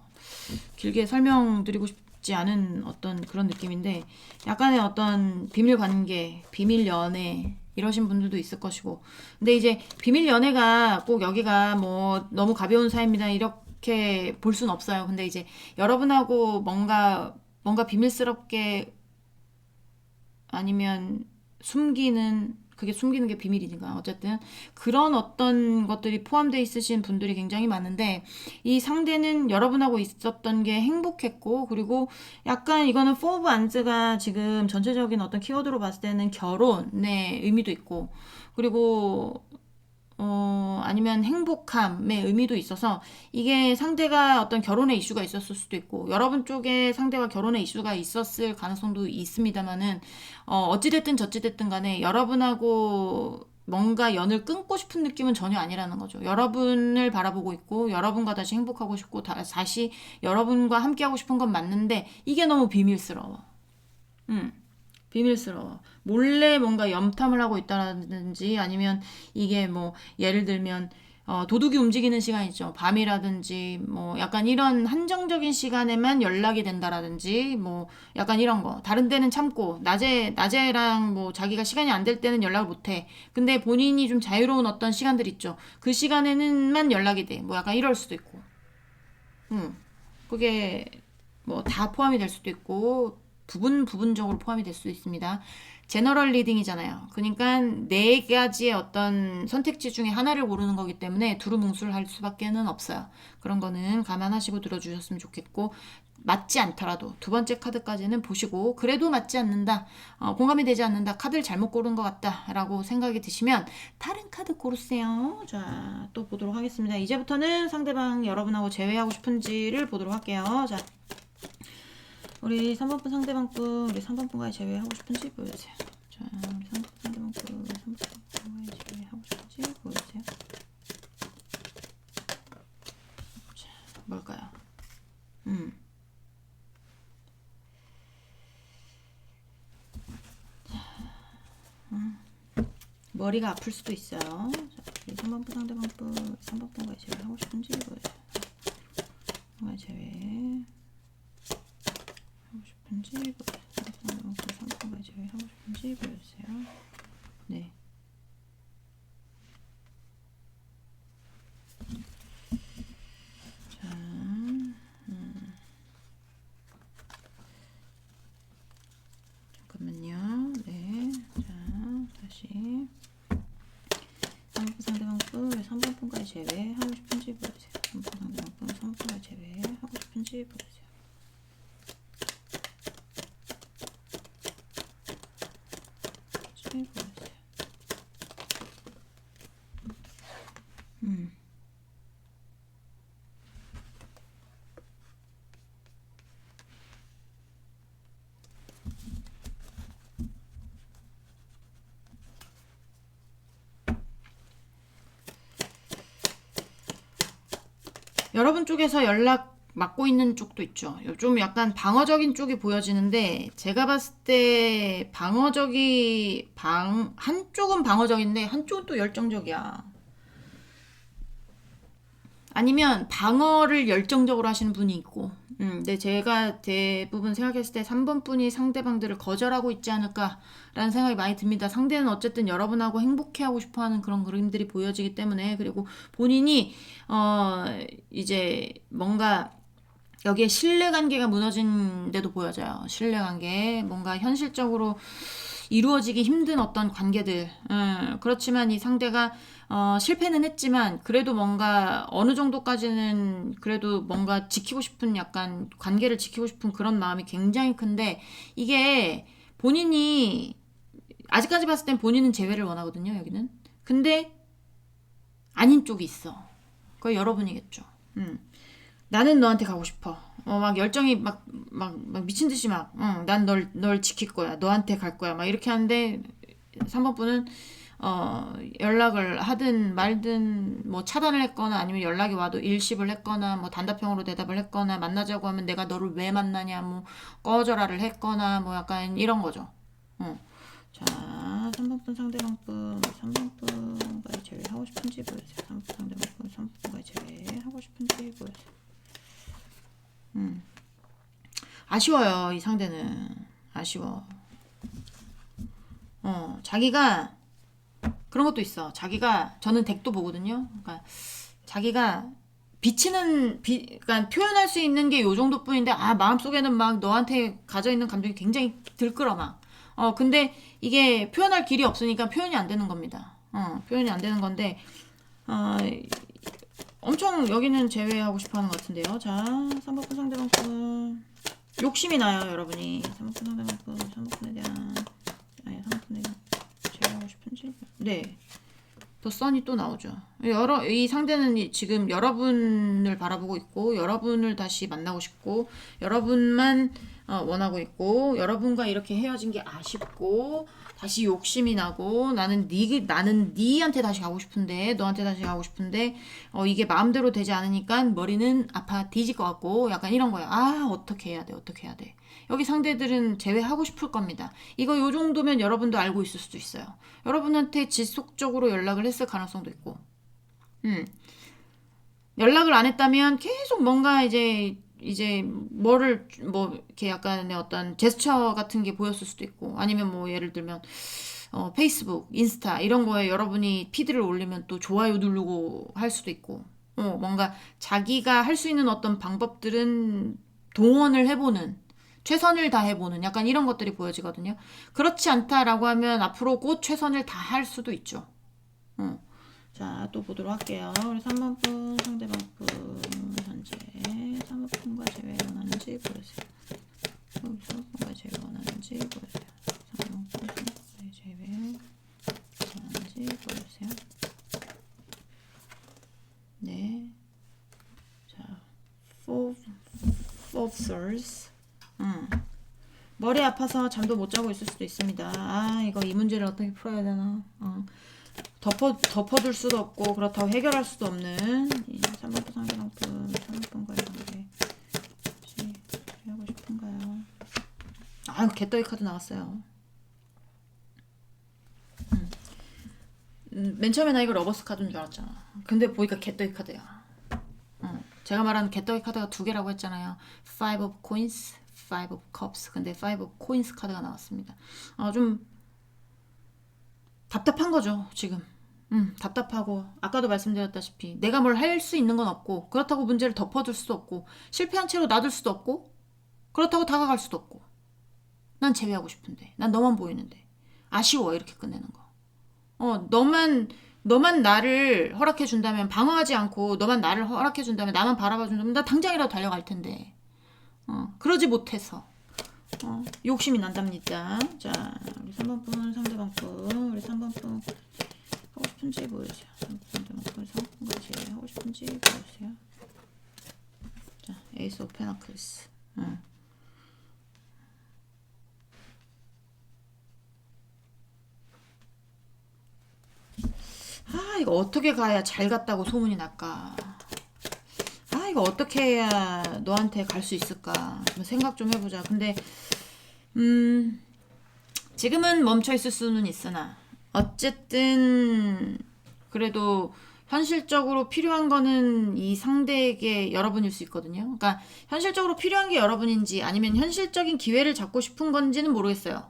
길게 설명드리고 싶지 않은 어떤 그런 느낌인데 약간의 어떤 비밀 관계, 비밀 연애 이러신 분들도 있을 것이고 근데 이제 비밀 연애가 꼭 여기가 뭐 너무 가벼운 사이입니다 이렇게 볼 순 없어요. 근데 이제 여러분하고 뭔가 비밀스럽게 아니면 그게 숨기는 게 비밀이니까 어쨌든 그런 어떤 것들이 포함되어 있으신 분들이 굉장히 많은데 이 상대는 여러분하고 있었던 게 행복했고 그리고 약간 이거는 포 오브 안즈가 지금 전체적인 어떤 키워드로 봤을 때는 결혼의 의미도 있고 그리고 아니면 행복함의 의미도 있어서 이게 상대가 어떤 결혼의 이슈가 있었을 수도 있고 여러분 쪽에 상대와 결혼의 이슈가 있었을 가능성도 있습니다만은 어찌됐든 저찌됐든 간에 여러분하고 뭔가 연을 끊고 싶은 느낌은 전혀 아니라는 거죠. 여러분을 바라보고 있고 여러분과 다시 행복하고 싶고 다시 여러분과 함께하고 싶은 건 맞는데 이게 너무 비밀스러워. 비밀스러워. 몰래 뭔가 염탐을 하고 있다라든지 아니면 이게 뭐 예를 들면 도둑이 움직이는 시간 있죠. 밤이라든지 뭐 약간 이런 한정적인 시간에만 연락이 된다라든지 뭐 약간 이런 거. 다른 데는 참고 낮에랑 뭐 자기가 시간이 안 될 때는 연락을 못 해. 근데 본인이 좀 자유로운 어떤 시간들 있죠. 그 시간에는만 연락이 돼. 뭐 약간 이럴 수도 있고. 그게 뭐 다 포함이 될 수도 있고 부분적으로 포함이 될 수도 있습니다. 제너럴 리딩이잖아요. 그러니까 네 가지의 어떤 선택지 중에 하나를 고르는 거기 때문에 두루뭉술 할 수밖에는 없어요. 그런 거는 감안하시고 들어주셨으면 좋겠고 맞지 않더라도 두 번째 카드까지는 보시고 그래도 맞지 않는다, 공감이 되지 않는다, 카드를 잘못 고른 것 같다라고 생각이 드시면 다른 카드 고르세요. 자, 또 보도록 하겠습니다. 이제부터는 상대방 여러분하고 제외하고 싶은지를 보도록 할게요. 자, 우리 3번분 상대방분, 우리 3번분과의 제외하고 싶은지 보여주세요. 자, 우리 3번분 상대방분, 우리 3번분과의 제외하고 싶은지 보여주세요. 자, 뭘까요? 머리가 아플 수도 있어요. 자, 우리 3번분 상대방분, 3번분과의 제외하고 싶은지 보여주세요. 제외. 하고 싶은지 보여주세요. 3번과 제외하고 싶은지 보여주세요. 네. 자, 잠깐만요. 네. 자, 다시 3번 상대방분 3번분과의 제외하고 싶은지 보여주세요. 3번 상대방분 3번과의 제외하고 싶은지 보여주세요. 여러분 쪽에서 연락 맡고 있는 쪽도 있죠. 좀 약간 방어적인 쪽이 보여지는데 제가 봤을 때 한쪽은 방어적인데 한쪽은 또 열정적이야. 아니면 방어를 열정적으로 하시는 분이 있고 근데 제가 대부분 생각했을 때 3번 분이 상대방들을 거절하고 있지 않을까라는 생각이 많이 듭니다. 상대는 어쨌든 여러분하고 행복해하고 싶어하는 그런 그림들이 보여지기 때문에 그리고 본인이 이제 뭔가 여기에 신뢰관계가 무너진 데도 보여져요. 신뢰관계 뭔가 현실적으로 이루어지기 힘든 어떤 관계들. 그렇지만 이 상대가 실패는 했지만 그래도 뭔가 어느 정도까지는 그래도 뭔가 지키고 싶은 약간 관계를 지키고 싶은 그런 마음이 굉장히 큰데 이게 본인이 아직까지 봤을 땐 본인은 재회를 원하거든요. 여기는. 근데 아닌 쪽이 있어. 그거 여러분이겠죠. 나는 너한테 가고 싶어. 막 열정이 막 미친 듯이 난 널 지킬 거야. 너한테 갈 거야. 막 이렇게 하는데 3번 분은 연락을 하든 말든 뭐 차단을 했거나 아니면 연락이 와도 일십을 했거나 뭐 단답형으로 대답을 했거나 만나자고 하면 내가 너를 왜 만나냐 뭐 꺼져라를 했거나 뭐 약간 이런 거죠. 자, 3번 분 상대방 분 3번 분과의 제외하고 싶은지 보여주세요. 3번 상대방 분 3번 분과의 제외하고 싶은지 보여주세요. 아쉬워요. 이 상대는 아쉬워. 자기가 그런 것도 있어. 자기가 저는 덱도 보거든요. 그러니까 자기가 그러니까 표현할 수 있는 게 요 정도뿐인데 마음속에는 막 너한테 가져 있는 감정이 굉장히 들끓어 막. 근데 이게 표현할 길이 없으니까 표현이 안 되는 겁니다. 표현이 안 되는 건데 엄청 여기는 제외하고 싶어하는 것 같은데요. 자, 3번분 상대방분 욕심이 나요, 여러분이. 3번분 상대방분 3번분에 대한 3번분에 대한 제외하고 싶은지. 네, 더 선이 또 나오죠. 이 상대는 지금 여러분을 바라보고 있고, 여러분을 다시 만나고 싶고, 여러분만 원하고 있고, 여러분과 이렇게 헤어진 게 아쉽고, 다시 욕심이 나고, 나는 니한테 다시 가고 싶은데, 너한테 다시 가고 싶은데, 이게 마음대로 되지 않으니까 머리는 아파 뒤질 것 같고, 약간 이런 거야. 아, 어떻게 해야 돼, 어떻게 해야 돼. 여기 상대들은 제외하고 싶을 겁니다. 이거 요 정도면 여러분도 알고 있을 수도 있어요. 여러분한테 지속적으로 연락을 했을 가능성도 있고, 연락을 안 했다면 계속 뭔가 이제 뭐를 뭐 이렇게 약간의 어떤 제스처 같은 게 보였을 수도 있고, 아니면 뭐 예를 들면 페이스북, 인스타 이런 거에 여러분이 피드를 올리면 또 좋아요 누르고 할 수도 있고, 뭔가 자기가 할 수 있는 어떤 방법들은 동원을 해보는, 최선을 다해보는 약간 이런 것들이 보여지거든요. 그렇지 않다라고 하면 앞으로 곧 최선을 다할 수도 있죠. 자, 또 보도록 할게요. 우리 3번 분, 상대방 분, 현재 3번 분과 제외 원하는지 보여주세요. 여기서 분과 제외 원하는지 보여주세요. 3번 분, 제외 원하는지 보여주세요. 네. 자, fossils. 머리 아파서 잠도 못 자고 있을 수도 있습니다. 아, 이거 이 문제를 어떻게 풀어야 되나. 덮어둘 수도 없고 그렇다고 해결할 수도 없는 3번부 상대방분 3번과의 관계 혹시 하고 싶은가요? 아, 개떡이 카드 나왔어요. 맨 처음에 나 이거 러버스 카드인 줄 알았잖아. 근데 보니까 개떡이 카드야. 제가 말하는 개떡이 카드가 두 개라고 했잖아요. Five of Coins, Five of Cups. 근데 Five of Coins 카드가 나왔습니다. 좀 답답한 거죠, 지금. 답답하고, 아까도 말씀드렸다시피, 내가 뭘 할 수 있는 건 없고, 그렇다고 문제를 덮어둘 수도 없고, 실패한 채로 놔둘 수도 없고, 그렇다고 다가갈 수도 없고, 난 제외하고 싶은데, 난 너만 보이는데, 아쉬워, 이렇게 끝내는 거. 너만 나를 허락해준다면, 방어하지 않고, 너만 나를 허락해준다면, 나만 바라봐준다면, 나 당장이라도 달려갈 텐데, 그러지 못해서, 욕심이 난답니다. 자, 우리 3번 분, 상대방 분, 우리 3번 분 하고 싶은지 보여주세요. 상대방 분, 상대방과 제외 하고 싶은지 보여주세요. 자, 에이스 오브 페나클스. 이거 어떻게 가야 잘 갔다고 소문이 날까? 이거 어떻게 해야 너한테 갈 수 있을까? 한번 생각 좀 해보자. 근데 지금은 멈춰 있을 수는 있으나 어쨌든 그래도 현실적으로 필요한 거는 이 상대에게 여러분일 수 있거든요. 그러니까 현실적으로 필요한 게 여러분인지 아니면 현실적인 기회를 잡고 싶은 건지는 모르겠어요.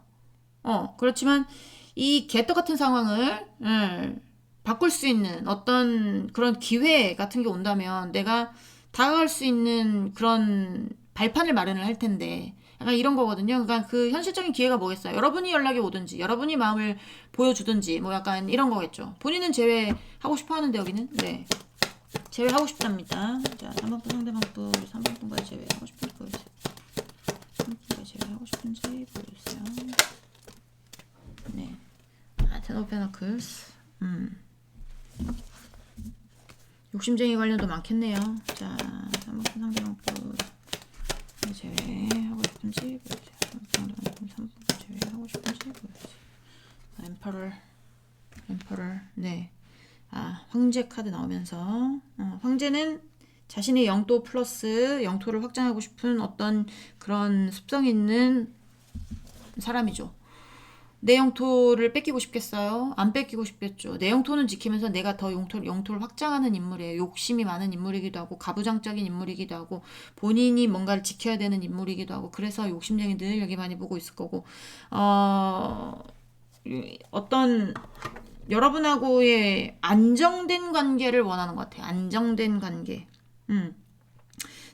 그렇지만 이 개떡 같은 상황을 바꿀 수 있는 어떤 그런 기회 같은 게 온다면 내가 다가갈 수 있는 그런 발판을 마련을 할 텐데 약간 이런 거거든요. 그러니까 그 현실적인 기회가 뭐겠어요? 여러분이 연락이 오든지 여러분이 마음을 보여주든지 뭐 약간 이런 거겠죠. 본인은 제외하고 싶어 하는데 여기는 네 제외하고 싶답니다. 자, 3번 분 상대방 분 3번 분과 제외하고 싶은지 보여주세요. 3번 분과 제외하고 싶은지 보여주세요. 네, 텐 오브 페너클스. 욕심쟁이 관련도 많겠네요. 자, 3번 분 상대방 분 제외하고 싶은지 보여주세요. 3번 분 제외하고 싶은지 보여주세요. 엠퍼럴. 네. 황제 카드 나오면서 황제는 자신의 영토 플러스 영토를 확장하고 싶은 어떤 그런 습성 있는 사람이죠. 내 영토를 뺏기고 싶겠어요? 안 뺏기고 싶겠죠. 내 영토는 지키면서 내가 더 영토를 확장하는 인물이에요. 욕심이 많은 인물이기도 하고 가부장적인 인물이기도 하고 본인이 뭔가를 지켜야 되는 인물이기도 하고 그래서 욕심쟁이 늘 여기 많이 보고 있을 거고 어떤 여러분하고의 안정된 관계를 원하는 것 같아요. 안정된 관계.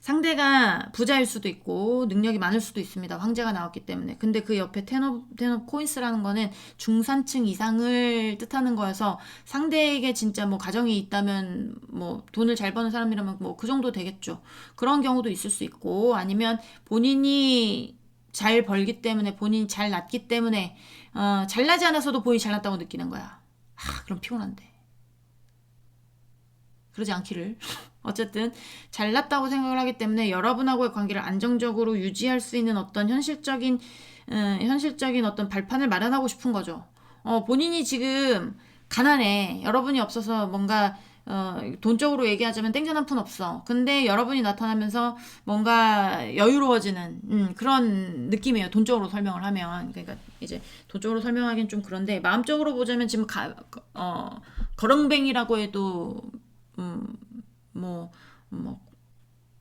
상대가 부자일 수도 있고 능력이 많을 수도 있습니다. 황제가 나왔기 때문에. 근데 그 옆에 텐 오브 코인스라는 거는 중산층 이상을 뜻하는 거여서 상대에게 진짜 뭐 가정이 있다면 뭐 돈을 잘 버는 사람이라면 뭐 그 정도 되겠죠. 그런 경우도 있을 수 있고 아니면 본인이 잘 벌기 때문에 본인이 잘 났기 때문에 잘나지 않아서도 본인이 잘났다고 느끼는 거야. 그럼 피곤한데. 그러지 않기를. 어쨌든 잘났다고 생각을 하기 때문에 여러분하고의 관계를 안정적으로 유지할 수 있는 어떤 현실적인 어떤 발판을 마련하고 싶은 거죠. 본인이 지금 가난해. 여러분이 없어서 뭔가 돈적으로 얘기하자면 땡전 한 푼 없어. 근데 여러분이 나타나면서 뭔가 여유로워지는 그런 느낌이에요. 돈적으로 설명을 하면. 그러니까 이제 돈적으로 설명하기는 좀 그런데 마음적으로 보자면 지금 거렁뱅이라고 해도 뭐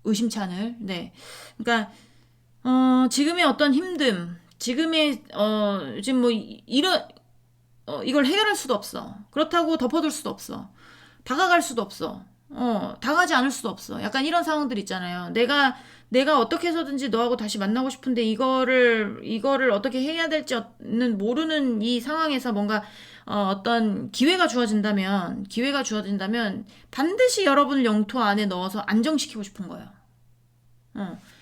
의심치 않을. 네. 그러니까 지금의 어떤 힘듦, 지금의 지금 뭐 이런 이걸 해결할 수도 없어. 그렇다고 덮어둘 수도 없어. 다가갈 수도 없어. 다가지 않을 수도 없어. 약간 이런 상황들 있잖아요. 내가 어떻게 해서든지 너하고 다시 만나고 싶은데 이거를 어떻게 해야 될지는 모르는 이 상황에서 뭔가 어떤 기회가 주어진다면 반드시 여러분을 영토 안에 넣어서 안정시키고 싶은 거예요.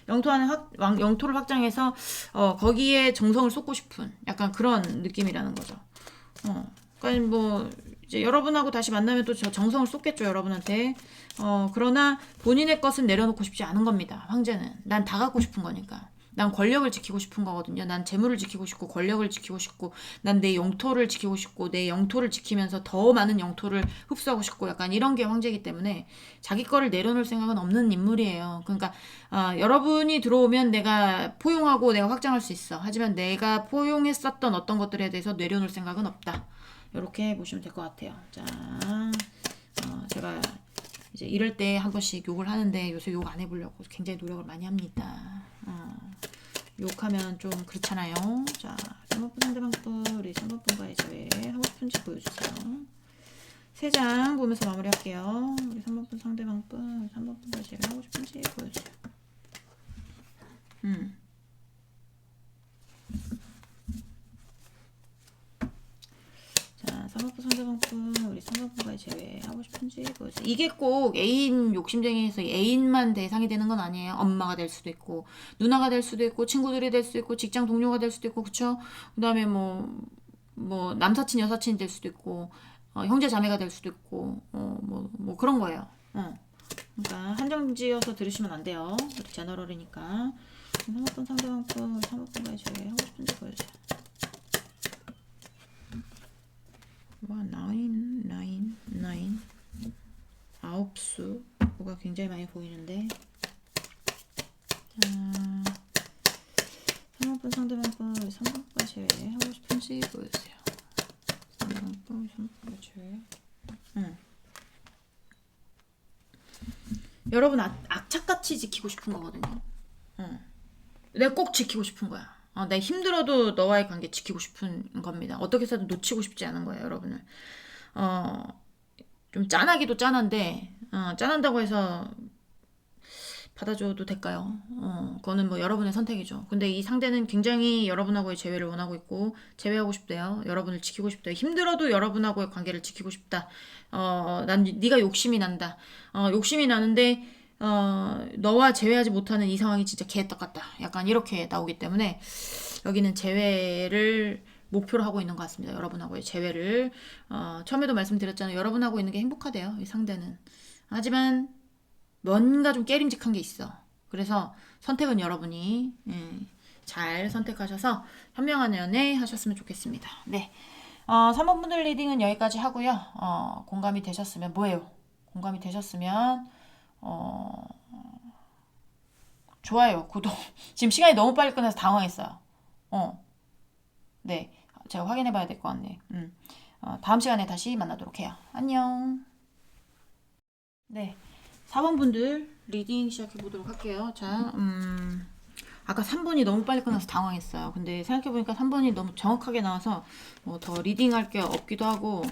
영토 안에 영토를 확장해서 거기에 정성을 쏟고 싶은 약간 그런 느낌이라는 거죠. 그러니까 뭐 이제 여러분하고 다시 만나면 또 저 정성을 쏟겠죠, 여러분한테. 그러나 본인의 것은 내려놓고 싶지 않은 겁니다. 황제는 난 다 갖고 싶은 거니까. 난 권력을 지키고 싶은 거거든요. 난 재물을 지키고 싶고 권력을 지키고 싶고 난 내 영토를 지키고 싶고 내 영토를 지키면서 더 많은 영토를 흡수하고 싶고 약간 이런 게 황제이기 때문에 자기 거를 내려놓을 생각은 없는 인물이에요. 그러니까 여러분이 들어오면 내가 포용하고 내가 확장할 수 있어. 하지만 내가 포용했었던 어떤 것들에 대해서 내려놓을 생각은 없다. 이렇게 보시면 될 것 같아요. 자, 제가 이제 이럴 때 한 번씩 욕을 하는데 요새 욕 안 해보려고 굉장히 노력을 많이 합니다. 욕하면 좀 그렇잖아요. 자, 3번분 상대방분 우리 3번분과의 제외 하고 싶은지 보여주세요. 3장 보면서 마무리할게요. 우리 3번분 상대방분 3번분과의 제외 하고 싶은지 보여주세요. 자, 3번분 상대방분 우리 3번분과의 제외 하고 싶은지 보여주세요. 이게 꼭 애인 욕심쟁이에서 애인만 대상이 되는 건 아니에요. 엄마가 될 수도 있고 누나가 될 수도 있고 친구들이 될 수도 있고 직장 동료가 될 수도 있고 그쵸? 그 다음에 뭐 남사친 여사친이 될 수도 있고 형제 자매가 될 수도 있고 뭐 그런 거예요. 그러니까 한정지어서 들으시면 안 돼요. 우리 제너럴이니까. 3번분 상대방분 3번분과의 제외 하고 싶은지 보여주세요. 와, 9 아홉 수가 굉장히 많이 보이는데. 자, 3번분 상대방분 3번분과 제외 하고 싶은지 보여주세요. 3번분 3번분과 제외. 여러분 악착같이 지키고 싶은 거거든요. 내가 꼭 지키고 싶은 거야. 내가 힘들어도 너와의 관계 지키고 싶은 겁니다. 어떻게 해서든 놓치고 싶지 않은 거예요, 여러분을. 좀 짠하기도 짠한데, 짠한다고 해서 받아줘도 될까요? 그거는 뭐 여러분의 선택이죠. 근데 이 상대는 굉장히 여러분하고의 재회를 원하고 있고, 재회하고 싶대요. 여러분을 지키고 싶대요. 힘들어도 여러분하고의 관계를 지키고 싶다. 난 네가 욕심이 난다. 욕심이 나는데, 너와 재회하지 못하는 이 상황이 진짜 개떡 같다. 약간 이렇게 나오기 때문에 여기는 재회를 목표로 하고 있는 것 같습니다. 여러분하고의 재회를 처음에도 말씀드렸잖아요. 여러분하고 있는 게 행복하대요. 이 상대는. 하지만 뭔가 좀 깨림직한 게 있어. 그래서 선택은 여러분이 잘 선택하셔서 현명한 연애 하셨으면 좋겠습니다. 네. 3번 분들 리딩은 여기까지 하고요. 공감이 되셨으면 뭐예요? 공감이 되셨으면 좋아요, 구독. 지금 시간이 너무 빨리 끝나서 당황했어요. 네. 제가 확인해 봐야 될 것 같네. 다음 시간에 다시 만나도록 해요. 안녕. 네. 4번 분들 리딩 시작해 보도록 할게요. 자, 아까 3번이 너무 빨리 끝나서 당황했어요. 근데 생각해보니까 3번이 너무 정확하게 나와서 뭐 더 리딩할 게 없기도 하고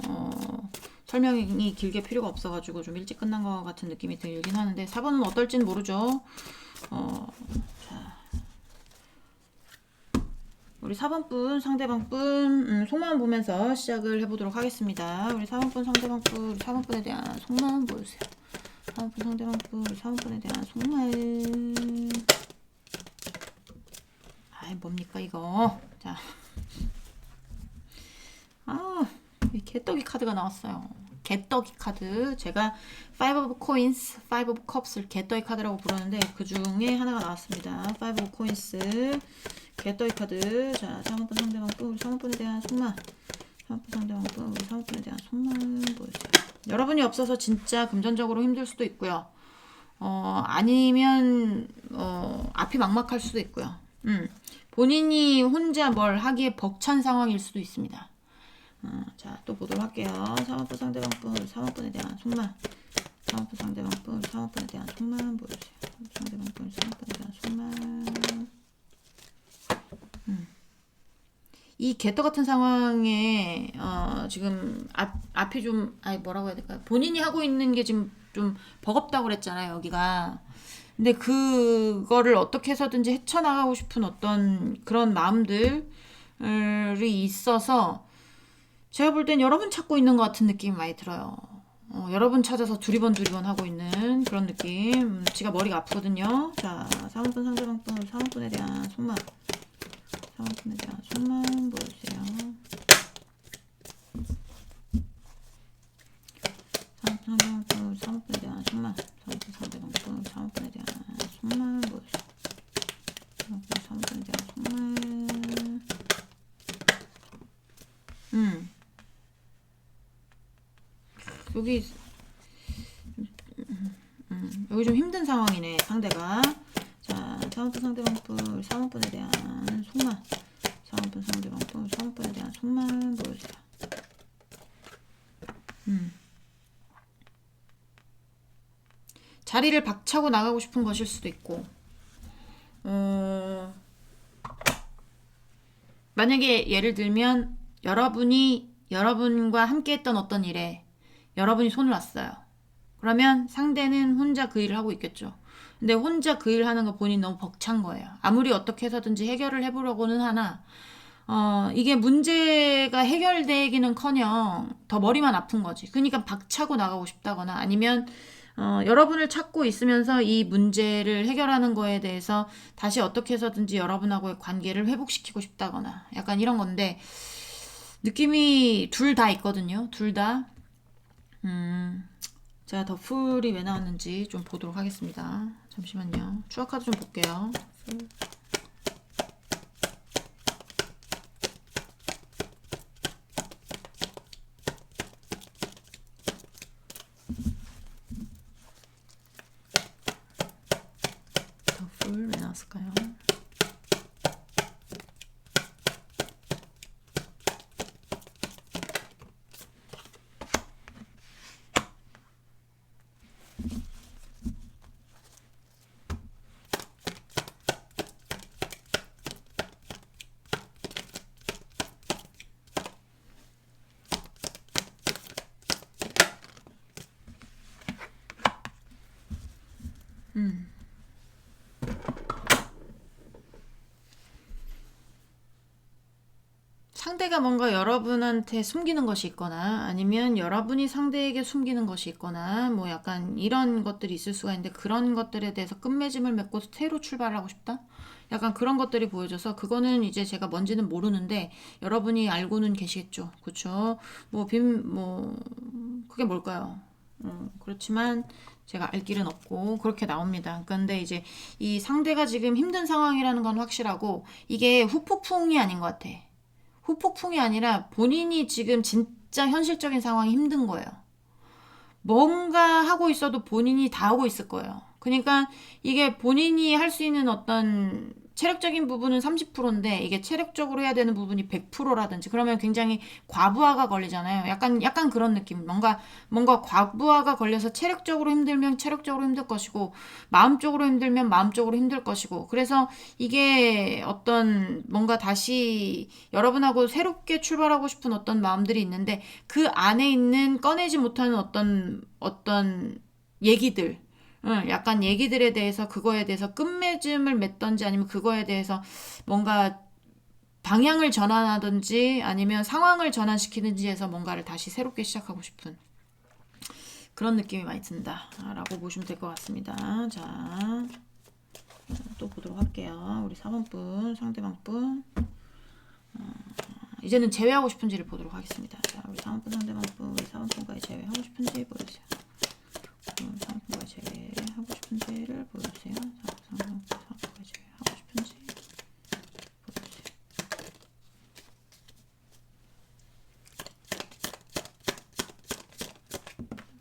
설명이 길게 필요가 없어가지고 좀 일찍 끝난 것 같은 느낌이 들긴 하는데 4번은 어떨지는 모르죠. 자, 우리 4번분 상대방분 속마음 보면서 시작을 해보도록 하겠습니다. 우리 4번분 상대방분 우리 4번분에 대한 속마음 보여주세요. 4번분 상대방분 우리 4번분에 대한 속마음. 아이 뭡니까 이거. 자, 이 개떡이 카드가 나왔어요. 개떡이 카드. 제가 Five of Coins, Five of Cups를 개떡이 카드라고 부르는데 그 중에 하나가 나왔습니다. Five of Coins 개떡이 카드. 자, 사모펀 상대방 뿐, 우리 사모펀에 대한 속마. 사모펀 상대방 뿐, 우리 사모펀에 대한 속마 보여주세요. 여러분이 없어서 진짜 금전적으로 힘들 수도 있고요. 아니면 앞이 막막할 수도 있고요. 본인이 혼자 뭘 하기에 벅찬 상황일 수도 있습니다. 자, 또 보도록 할게요. 사모펀 상대방 뿐, 사모펀에 대한 속마. 사모펀 상대방 뿐, 사모펀에 대한 속마 보여주세요. 상대방 뿐, 사모펀에 대한 속마. 이 개떡 같은 상황에 지금 앞이 좀 뭐라고 해야 될까요? 본인이 하고 있는 게 지금 좀 버겁다고 그랬잖아요, 여기가. 근데 그거를 어떻게 해서든지 헤쳐나가고 싶은 어떤 그런 마음들이 있어서 제가 볼 땐 여러분 찾고 있는 것 같은 느낌이 많이 들어요. 여러분 찾아서 두리번 하고 있는 그런 느낌. 제가 머리가 아프거든요. 자, 사모펀 상대방 뿐, 사모펀에 대한 속마. 사모펀에 대한 속마 보여주세요. 사모펀 상대방 뿐, 사모펀에 대한 속마. 사모펀 상대방 뿐, 사모펀에 대한 속마 보여주세요. 사모펀에 대한 속마. 여기 좀 힘든 상황이네, 상대가. 자, 사모펀 상대방 뿐, 사모펀에 대한 속마. 사모펀 상대방 뿐, 사모펀에 대한 속마 보여주세요. 자리를 박차고 나가고 싶은 것일 수도 있고, 만약에 예를 들면 여러분과 함께 했던 어떤 일에 여러분이 손을 놨어요. 그러면 상대는 혼자 그 일을 하고 있겠죠. 근데 혼자 그 일을 하는 거 본인이 너무 벅찬 거예요. 아무리 어떻게 해서든지 해결을 해보려고는 하나 이게 문제가 해결되기는커녕 더 머리만 아픈 거지. 그러니까 박차고 나가고 싶다거나 아니면 여러분을 찾고 있으면서 이 문제를 해결하는 거에 대해서 다시 어떻게 해서든지 여러분하고의 관계를 회복시키고 싶다거나 약간 이런 건데 느낌이 둘 다 있거든요. 둘 다. 제가 더 풀이 왜 나왔는지 좀 보도록 하겠습니다. 잠시만요. 추가 카드 좀 볼게요. 더 풀 왜 나왔을까요? 상대가 뭔가 여러분한테 숨기는 것이 있거나 아니면 여러분이 상대에게 숨기는 것이 있거나 뭐 약간 이런 것들이 있을 수가 있는데 그런 것들에 대해서 끝맺음을 맺고 새로 출발하고 싶다? 약간 그런 것들이 보여져서 그거는 이제 제가 뭔지는 모르는데 여러분이 알고는 계시겠죠. 그쵸? 그게 뭘까요? 그렇지만 제가 알 길은 없고 그렇게 나옵니다. 그런데 이제 이 상대가 지금 힘든 상황이라는 건 확실하고 이게 후폭풍이 아닌 것 같아. 후폭풍이 아니라 본인이 지금 진짜 현실적인 상황이 힘든 거예요. 뭔가 하고 있어도 본인이 다 하고 있을 거예요. 그러니까 이게 본인이 할 수 있는 어떤 체력적인 부분은 30%인데 이게 체력적으로 해야 되는 부분이 100%라든지 그러면 굉장히 과부하가 걸리잖아요. 약간 그런 느낌. 뭔가 과부하가 걸려서 체력적으로 힘들면 체력적으로 힘들 것이고 마음적으로 힘들면 마음적으로 힘들 것이고 그래서 이게 어떤 뭔가 다시 여러분하고 새롭게 출발하고 싶은 어떤 마음들이 있는데 그 안에 있는 꺼내지 못하는 어떤 얘기들 약간 얘기들에 대해서 그거에 대해서 끝맺음을 맺던지 아니면 그거에 대해서 뭔가 방향을 전환하든지 아니면 상황을 전환시키든지 해서 뭔가를 다시 새롭게 시작하고 싶은 그런 느낌이 많이 든다 라고 보시면 될 것 같습니다. 자, 또 보도록 할게요. 우리 4번분 상대방분 이제는 제외하고 싶은지를 보도록 하겠습니다. 자, 우리 3번 상대방분, 우리 4번분과의 제외하고 싶은지 보여주세요. 3번분과의 제외하고 싶은지를 보여주세요. 4번분과의 제외하고 싶은지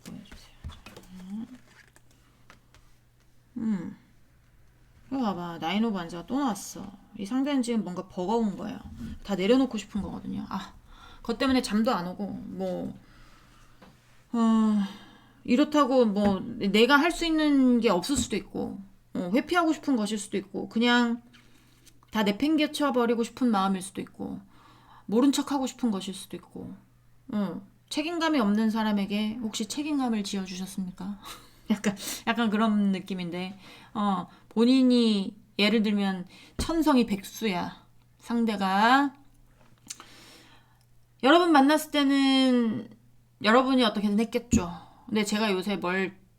보여주세요. 이거 봐봐. 나인 오브 완즈가 또 나왔어. 이 상대는 지금 뭔가 버거운 거예요. 다 내려놓고 싶은 거거든요. 그것 때문에 잠도 안 오고, 이렇다고 내가 할 수 있는 게 없을 수도 있고, 회피하고 싶은 것일 수도 있고, 그냥 다 내팽개쳐 버리고 싶은 마음일 수도 있고, 모른 척 하고 싶은 것일 수도 있고, 책임감이 없는 사람에게 혹시 책임감을 지어주셨습니까? 약간 그런 느낌인데, 본인이 예를 들면 천성이 백수야. 상대가 여러분 만났을 때는 여러분이 어떻게든 했겠죠. 근데 제가 요새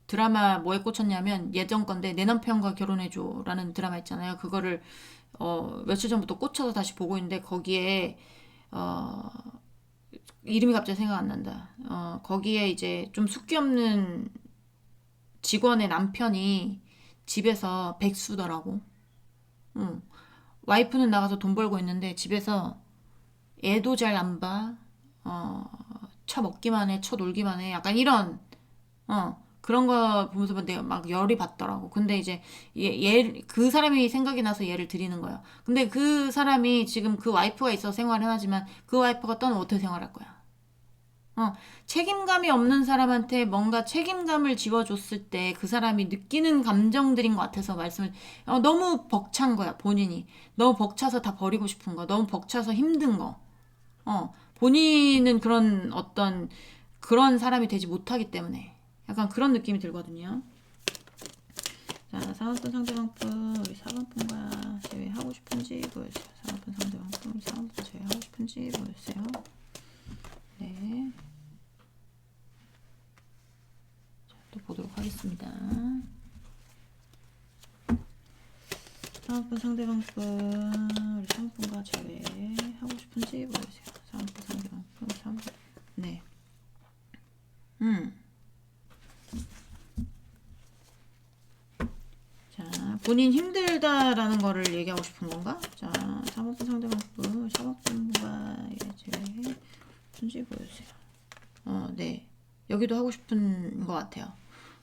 드라마 뭐에 꽂혔냐면 예전 건데 내 남편과 결혼해줘 라는 드라마 있잖아요. 그거를 며칠 전부터 꽂혀서 다시 보고 있는데 거기에 이름이 갑자기 생각 안 난다. 거기에 이제 좀 숫기 없는 직원의 남편이 집에서 백수더라고. 와이프는 나가서 돈 벌고 있는데 집에서 애도 잘 안 봐. 쳐 먹기만 해, 쳐 놀기만 해. 약간 이런 그런 거 보면서 내가 막 열이 받더라고. 근데 이제 그 사람이 생각이 나서 얘를 드리는 거야. 근데 그 사람이 지금 그 와이프가 있어서 생활을 하지만 그 와이프가 떠나면 어떻게 생활할 거야? 책임감이 없는 사람한테 뭔가 책임감을 지워줬을 때 그 사람이 느끼는 감정들인 것 같아서 너무 벅찬 거야, 본인이. 너무 벅차서 다 버리고 싶은 거, 너무 벅차서 힘든 거. 본인은 그런 사람이 되지 못하기 때문에 약간 그런 느낌이 들거든요. 자, 4번분 상대방분, 우리 4번분과 제외하고 싶은지 보여주세요. 4번분 상대방분, 우리 4번분 제외하고 싶은지 보여주세요. 네. 자, 또 보도록 하겠습니다. 4번분 상대방분, 우리 3번분과 제외하고 싶은지 보여주세요. 4번분 상대방분, 3번. 네. 자, 본인 힘들다라는 거를 얘기하고 싶은 건가? 자, 3번분 상대방분, 4번분과 제외해 준지 보여주세요. 네. 여기도 하고 싶은 것 같아요.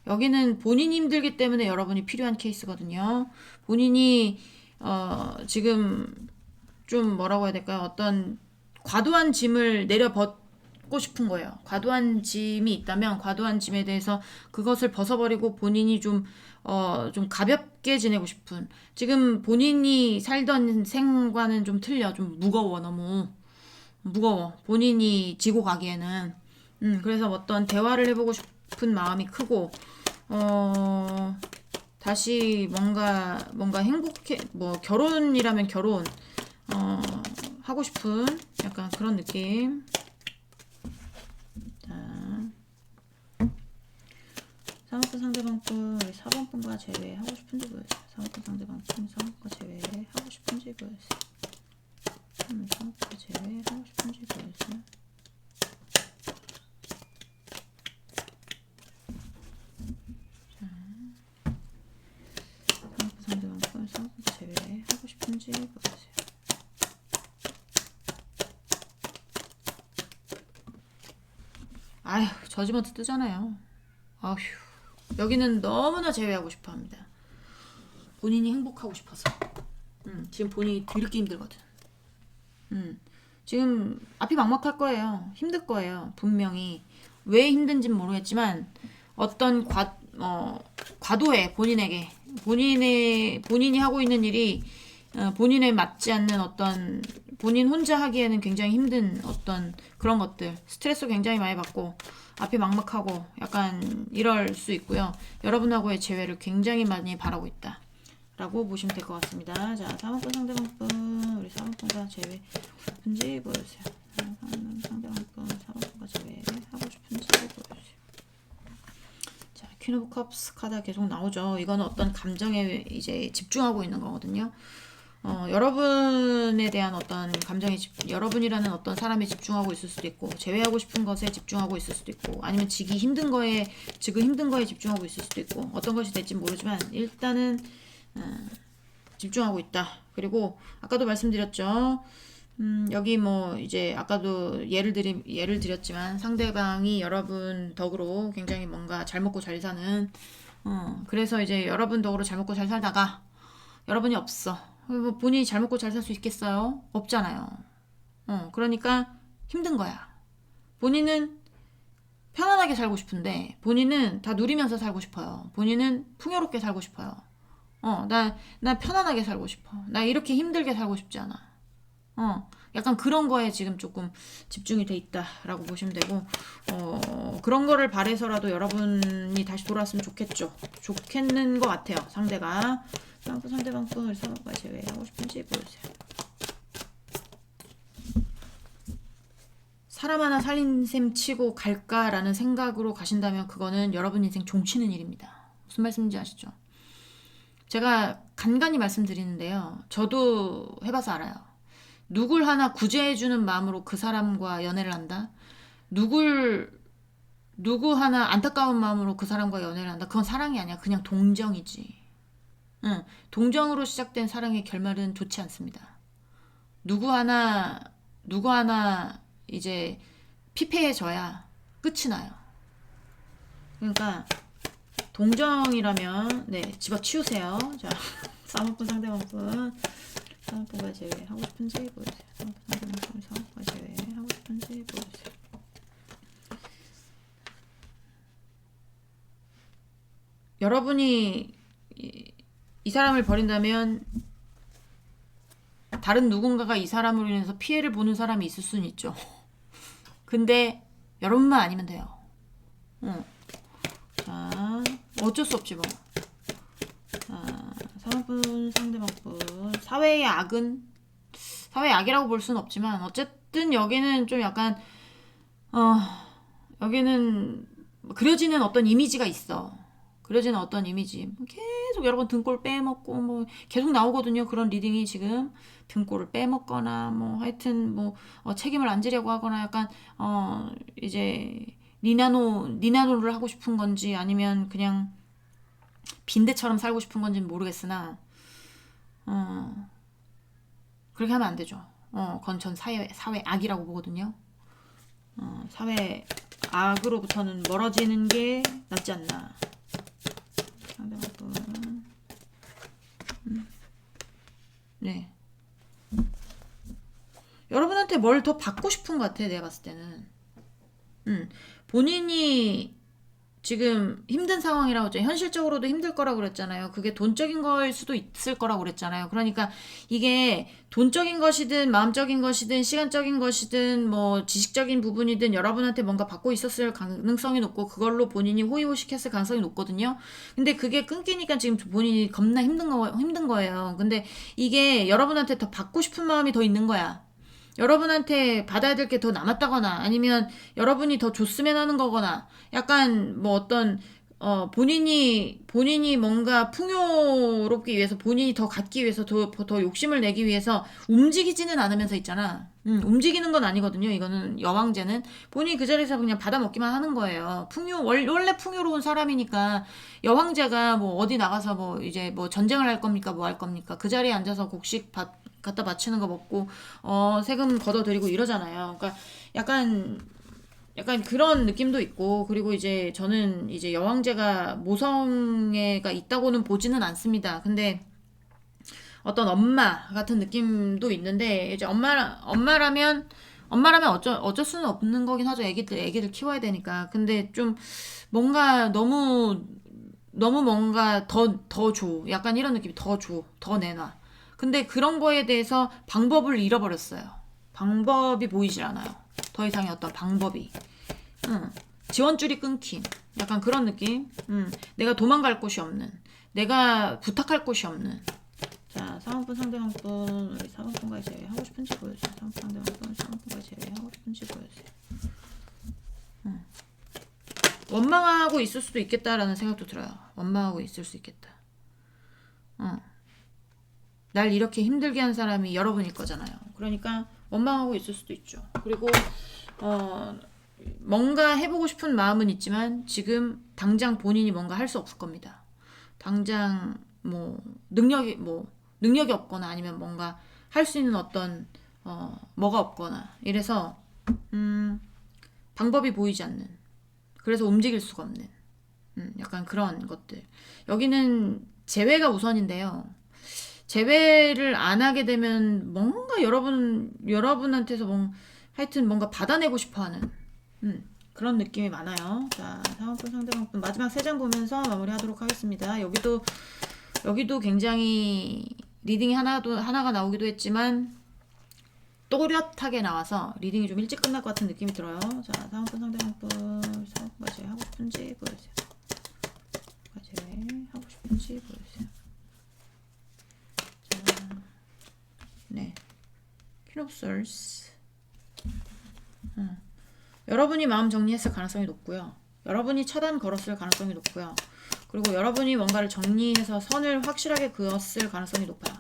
여기는 본인이 힘들기 때문에 여러분이 필요한 케이스거든요. 본인이 지금 좀 뭐라고 해야 될까요? 어떤 과도한 짐을 내려벗고 싶은 거예요. 과도한 짐이 있다면 과도한 짐에 대해서 그것을 벗어버리고 본인이 좀 가볍게 지내고 싶은. 지금 본인이 살던 생과는 좀 틀려. 좀 무거워. 너무 무거워. 본인이 지고 가기에는. 그래서 어떤 대화를 해보고 싶은 마음이 크고 다시 뭔가 행복해, 결혼이라면 결혼 하고 싶은 약간 그런 느낌. 자, 3번분 상대방분, 우리 4번분과 제외하고 싶은지 보여주세요. 4번분 상대방분, 4번분과 제외하고 싶은지 보여주세요. 4번분과 제외하고 싶은지 보여주세요. 제외하고 싶은지 보여주세요. 아휴, 저지먼트 뜨잖아요. 아휴, 여기는 너무나 제외하고 싶어 합니다. 본인이 행복하고 싶어서. 지금 본인이 더럽게 힘들거든. 지금 앞이 막막할 거예요. 힘들 거예요. 분명히. 왜 힘든지는 모르겠지만 어떤 과도해 본인에게. 본인이 하고 있는 일이 본인에 맞지 않는 어떤 본인 혼자 하기에는 굉장히 힘든 어떤 그런 것들, 스트레스 굉장히 많이 받고 앞이 막막하고 약간 이럴 수 있고요. 여러분하고의 재회를 굉장히 많이 바라고 있다 라고 보시면 될 것 같습니다. 자, 4번분 상대방분, 우리 4번분과 재회 싶은지 보여주세요. 상대방분 4번분과 재회하고 싶은지 보여주세요. 자, 퀸 오브 컵스 카드가 계속 나오죠. 이거는 어떤 감정에 이제 집중하고 있는 거거든요. 여러분에 대한 어떤 여러분이라는 어떤 사람에 집중하고 있을 수도 있고, 제외하고 싶은 것에 집중하고 있을 수도 있고, 아니면 지금 힘든 거에 집중하고 있을 수도 있고, 어떤 것이 될지 모르지만, 일단은, 집중하고 있다. 그리고, 아까도 말씀드렸죠. 여기 뭐, 이제, 아까도 예를 드렸지만, 상대방이 여러분 덕으로 굉장히 뭔가 잘 먹고 잘 사는, 그래서 이제 여러분 덕으로 잘 먹고 잘 살다가, 여러분이 없어. 뭐 본인이 잘 먹고 잘 살 수 있겠어요? 없잖아요. 그러니까 힘든 거야. 본인은 편안하게 살고 싶은데, 본인은 다 누리면서 살고 싶어요. 본인은 풍요롭게 살고 싶어요. 나 편안하게 살고 싶어. 나 이렇게 힘들게 살고 싶지 않아. 약간 그런 거에 지금 조금 집중이 돼 있다라고 보시면 되고, 그런 거를 바래서라도 여러분이 다시 돌아왔으면 좋겠는 것 같아요. 상대방 걸 상대가 제외하고 싶은지 보여주세요. 사람 하나 살린 셈 치고 갈까라는 생각으로 가신다면 그거는 여러분 인생 종치는 일입니다. 무슨 말씀인지 아시죠? 제가 간간히 말씀드리는데요. 저도 해봐서 알아요. 누굴 하나 구제해주는 마음으로 그 사람과 연애를 한다? 누구 하나 안타까운 마음으로 그 사람과 연애를 한다? 그건 사랑이 아니야. 그냥 동정이지. 동정으로 시작된 사랑의 결말은 좋지 않습니다. 누구 하나 이제 피폐해져야 끝이 나요. 그러니까 동정이라면 집어치우세요. 자, 싸움꾼 상대방꾼 상대방과 제외하고 싶은지 보여주세요. 상대방과 제외하고 싶은지 보여주세요. 여러분이 이 사람을 버린다면 다른 누군가가 이 사람으로 인해서 피해를 보는 사람이 있을 수는 있죠. 근데 여러분만 아니면 돼요. 자, 어쩔 수 없지 뭐. 상대방분, 사회의 악이라고 볼 수는 없지만 어쨌든 여기는 좀 약간 여기는 그려지는 어떤 이미지가 있어. 그려지는 어떤 이미지. 계속 여러분 등골 빼먹고 뭐 계속 나오거든요. 그런 리딩이 지금 등골을 빼먹거나 뭐 하여튼 뭐 책임을 안 지려고 하거나 약간 이제 니나노를 하고 싶은 건지 아니면 그냥 빈대처럼 살고 싶은 건지는 모르겠으나 그렇게 하면 안 되죠. 그건 전 사회 악이라고 보거든요. 사회 악으로부터는 멀어지는 게 낫지 않나. 네. 여러분한테 뭘 더 받고 싶은 것 같아, 내가 봤을 때는. 본인이 지금 힘든 상황이라고 했죠. 현실적으로도 힘들 거라고 그랬잖아요. 그게 돈적인 거일 수도 있을 거라고 그랬잖아요. 그러니까 이게 돈적인 것이든 마음적인 것이든 시간적인 것이든 뭐 지식적인 부분이든 여러분한테 뭔가 받고 있었을 가능성이 높고 그걸로 본인이 호의호식했을 가능성이 높거든요. 근데 그게 끊기니까 지금 본인이 겁나 힘든 거예요. 근데 이게 여러분한테 더 받고 싶은 마음이 더 있는 거야. 여러분한테 받아야 될 게 더 남았다거나 아니면 여러분이 더 줬으면 하는 거거나 약간 뭐 어떤 본인이 뭔가 풍요롭기 위해서 본인이 더 갖기 위해서 더 욕심을 내기 위해서 움직이지는 않으면서 있잖아. 움직이는 건 아니거든요. 이거는 여왕제는 본인이 그 자리에서 그냥 받아먹기만 하는 거예요. 원래 풍요로운 사람이니까 여왕제가 뭐 어디 나가서 뭐 이제 뭐 전쟁을 할 겁니까? 뭐 할 겁니까? 그 자리에 앉아서 곡식 갖다 바치는 거 먹고 세금 걷어들이고 이러잖아요. 그러니까 약간 그런 느낌도 있고 그리고 이제 저는 이제 여왕제가 모성애가 있다고는 보지는 않습니다. 근데 어떤 엄마 같은 느낌도 있는데 이제 엄마라면 어쩔 수는 없는 거긴 하죠. 애기들 키워야 되니까. 근데 좀 뭔가 너무 뭔가 더 줘. 약간 이런 느낌이 더 줘. 더 내놔. 근데 그런 거에 대해서 방법을 잃어버렸어요. 방법이 보이질 않아요. 더 이상의 어떤 방법이. 지원줄이 끊긴. 약간 그런 느낌. 내가 도망갈 곳이 없는. 내가 부탁할 곳이 없는. 자, 상황분, 상대방분, 우리 상황분과 제외하고 싶은지 보여주세요. 상황분, 상대방분, 상황분과 제외하고 싶은지 보여주세요. 원망하고 있을 수도 있겠다라는 생각도 들어요. 원망하고 있을 수 있겠다. 날 이렇게 힘들게 한 사람이 여러분일 거잖아요. 그러니까 원망하고 있을 수도 있죠. 그리고 뭔가 해보고 싶은 마음은 있지만 지금 당장 본인이 뭔가 할 수 없을 겁니다. 당장 능력이 없거나 아니면 뭔가 할 수 있는 어떤 뭐가 없거나 이래서 방법이 보이지 않는, 그래서 움직일 수가 없는 약간 그런 것들. 여기는 재회가 우선인데요. 재회를 안 하게 되면 뭔가 여러분한테서 하여튼 뭔가 받아내고 싶어하는 그런 느낌이 많아요. 자, 상황분 상대방분 마지막 3장 보면서 마무리하도록 하겠습니다. 여기도 굉장히 리딩이 하나가 나오기도 했지만 또렷하게 나와서 리딩이 좀 일찍 끝날 것 같은 느낌이 들어요. 자, 상황분 상대방분 상황분과 제외하고 싶은지 보여주세요. 제외하고 싶은지 보여주세요. 자, 네, King of Swords. 여러분이 마음 정리했을 가능성이 높고요. 여러분이 차단 걸었을 가능성이 높고요. 그리고 여러분이 뭔가를 정리해서 선을 확실하게 그었을 가능성이 높아요.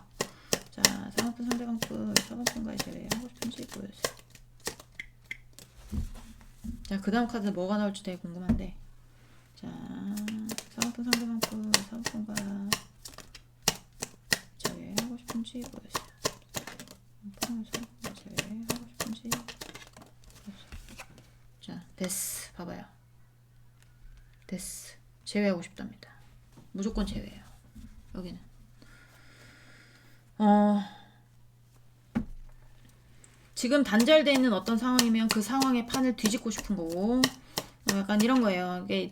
자, 상황분 상대방분 4번분과의 제외하고 싶은지 보여주세요. 자, 그 다음 카드 뭐가 나올지 되게 궁금한데, 자, 상황분 상대방분 4번분과 제외하고 싶은지 보여주세요. 제외하고 싶은지 보여주세요. 자, 데스 봐봐요. 데스 제외하고 싶답니다. 무조건 제외해요. 여기는 지금 단절되어 있는 어떤 상황이면 그 상황의 판을 뒤집고 싶은 거고, 약간 이런 거예요. 이게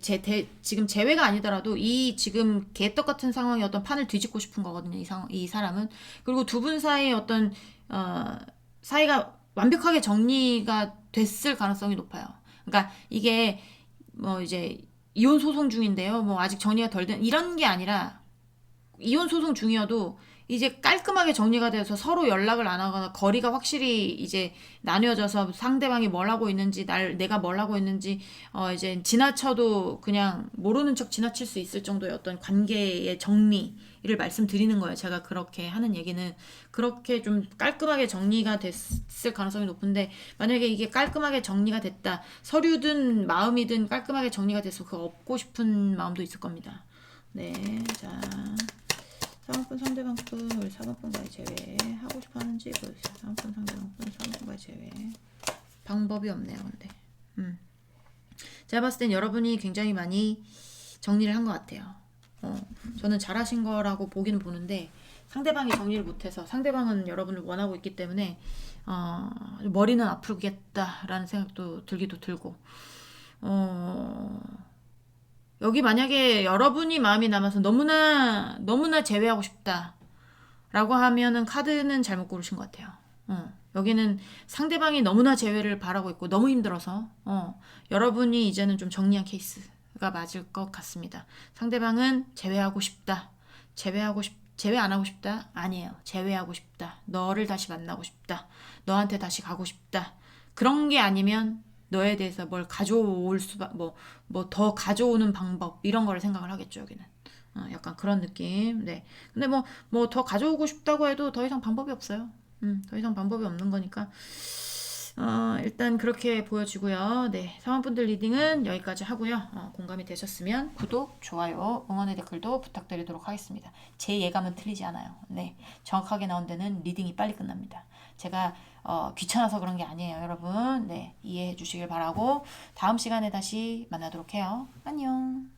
지금 재회가 아니더라도 이 지금 개떡 같은 상황의 어떤 판을 뒤집고 싶은 거거든요. 이 사람은. 그리고 두 분 사이의 어떤 사이가 완벽하게 정리가 됐을 가능성이 높아요. 그러니까 이게 이제 이혼 소송 중인데요. 아직 정리가 덜 된 이런 게 아니라, 이혼 소송 중이어도 이제 깔끔하게 정리가 돼서 서로 연락을 안 하거나 거리가 확실히 이제 나뉘어져서 상대방이 뭘 하고 있는지 내가 뭘 하고 있는지 이제 지나쳐도 그냥 모르는 척 지나칠 수 있을 정도의 어떤 관계의 정리를 말씀드리는 거예요. 제가 그렇게 하는 얘기는 그렇게 좀 깔끔하게 정리가 됐을 가능성이 높은데, 만약에 이게 깔끔하게 정리가 됐다, 서류든 마음이든 깔끔하게 정리가 돼서 그거 얻고 싶은 마음도 있을 겁니다. 네, 자, 3번분 상대방분 우리 4번분과의 제외 하고 싶어 하는지 보여주세요. 3번분 상대방분 4번분과의 제외. 방법이 없네요. 근데 제가 봤을 땐 여러분이 굉장히 많이 정리를 한 것 같아요. 저는 잘하신 거라고 보기는 보는데, 상대방이 정리를 못해서, 상대방은 여러분을 원하고 있기 때문에 머리는 아프겠다라는 생각도 들기도 들고, 여기 만약에 여러분이 마음이 남아서 너무나 제외하고 싶다라고 하면은 카드는 잘못 고르신 것 같아요. 여기는 상대방이 너무나 제외를 바라고 있고 너무 힘들어서 여러분이 이제는 좀 정리한 케이스가 맞을 것 같습니다. 상대방은 제외하고 싶다. 제외 안 하고 싶다? 아니에요. 제외하고 싶다. 너를 다시 만나고 싶다. 너한테 다시 가고 싶다. 그런 게 아니면 너에 대해서 뭘 가져올 더 가져오는 방법, 이런 거를 생각을 하겠죠, 여기는. 약간 그런 느낌. 네. 근데 더 가져오고 싶다고 해도 더 이상 방법이 없어요. 더 이상 방법이 없는 거니까. 일단 그렇게 보여지고요. 네. 사원분들 리딩은 여기까지 하고요. 공감이 되셨으면 구독, 좋아요, 응원의 댓글도 부탁드리도록 하겠습니다. 제 예감은 틀리지 않아요. 네. 정확하게 나온 데는 리딩이 빨리 끝납니다. 제가 귀찮아서 그런 게 아니에요, 여러분. 네, 이해해 주시길 바라고 다음 시간에 다시 만나도록 해요. 안녕.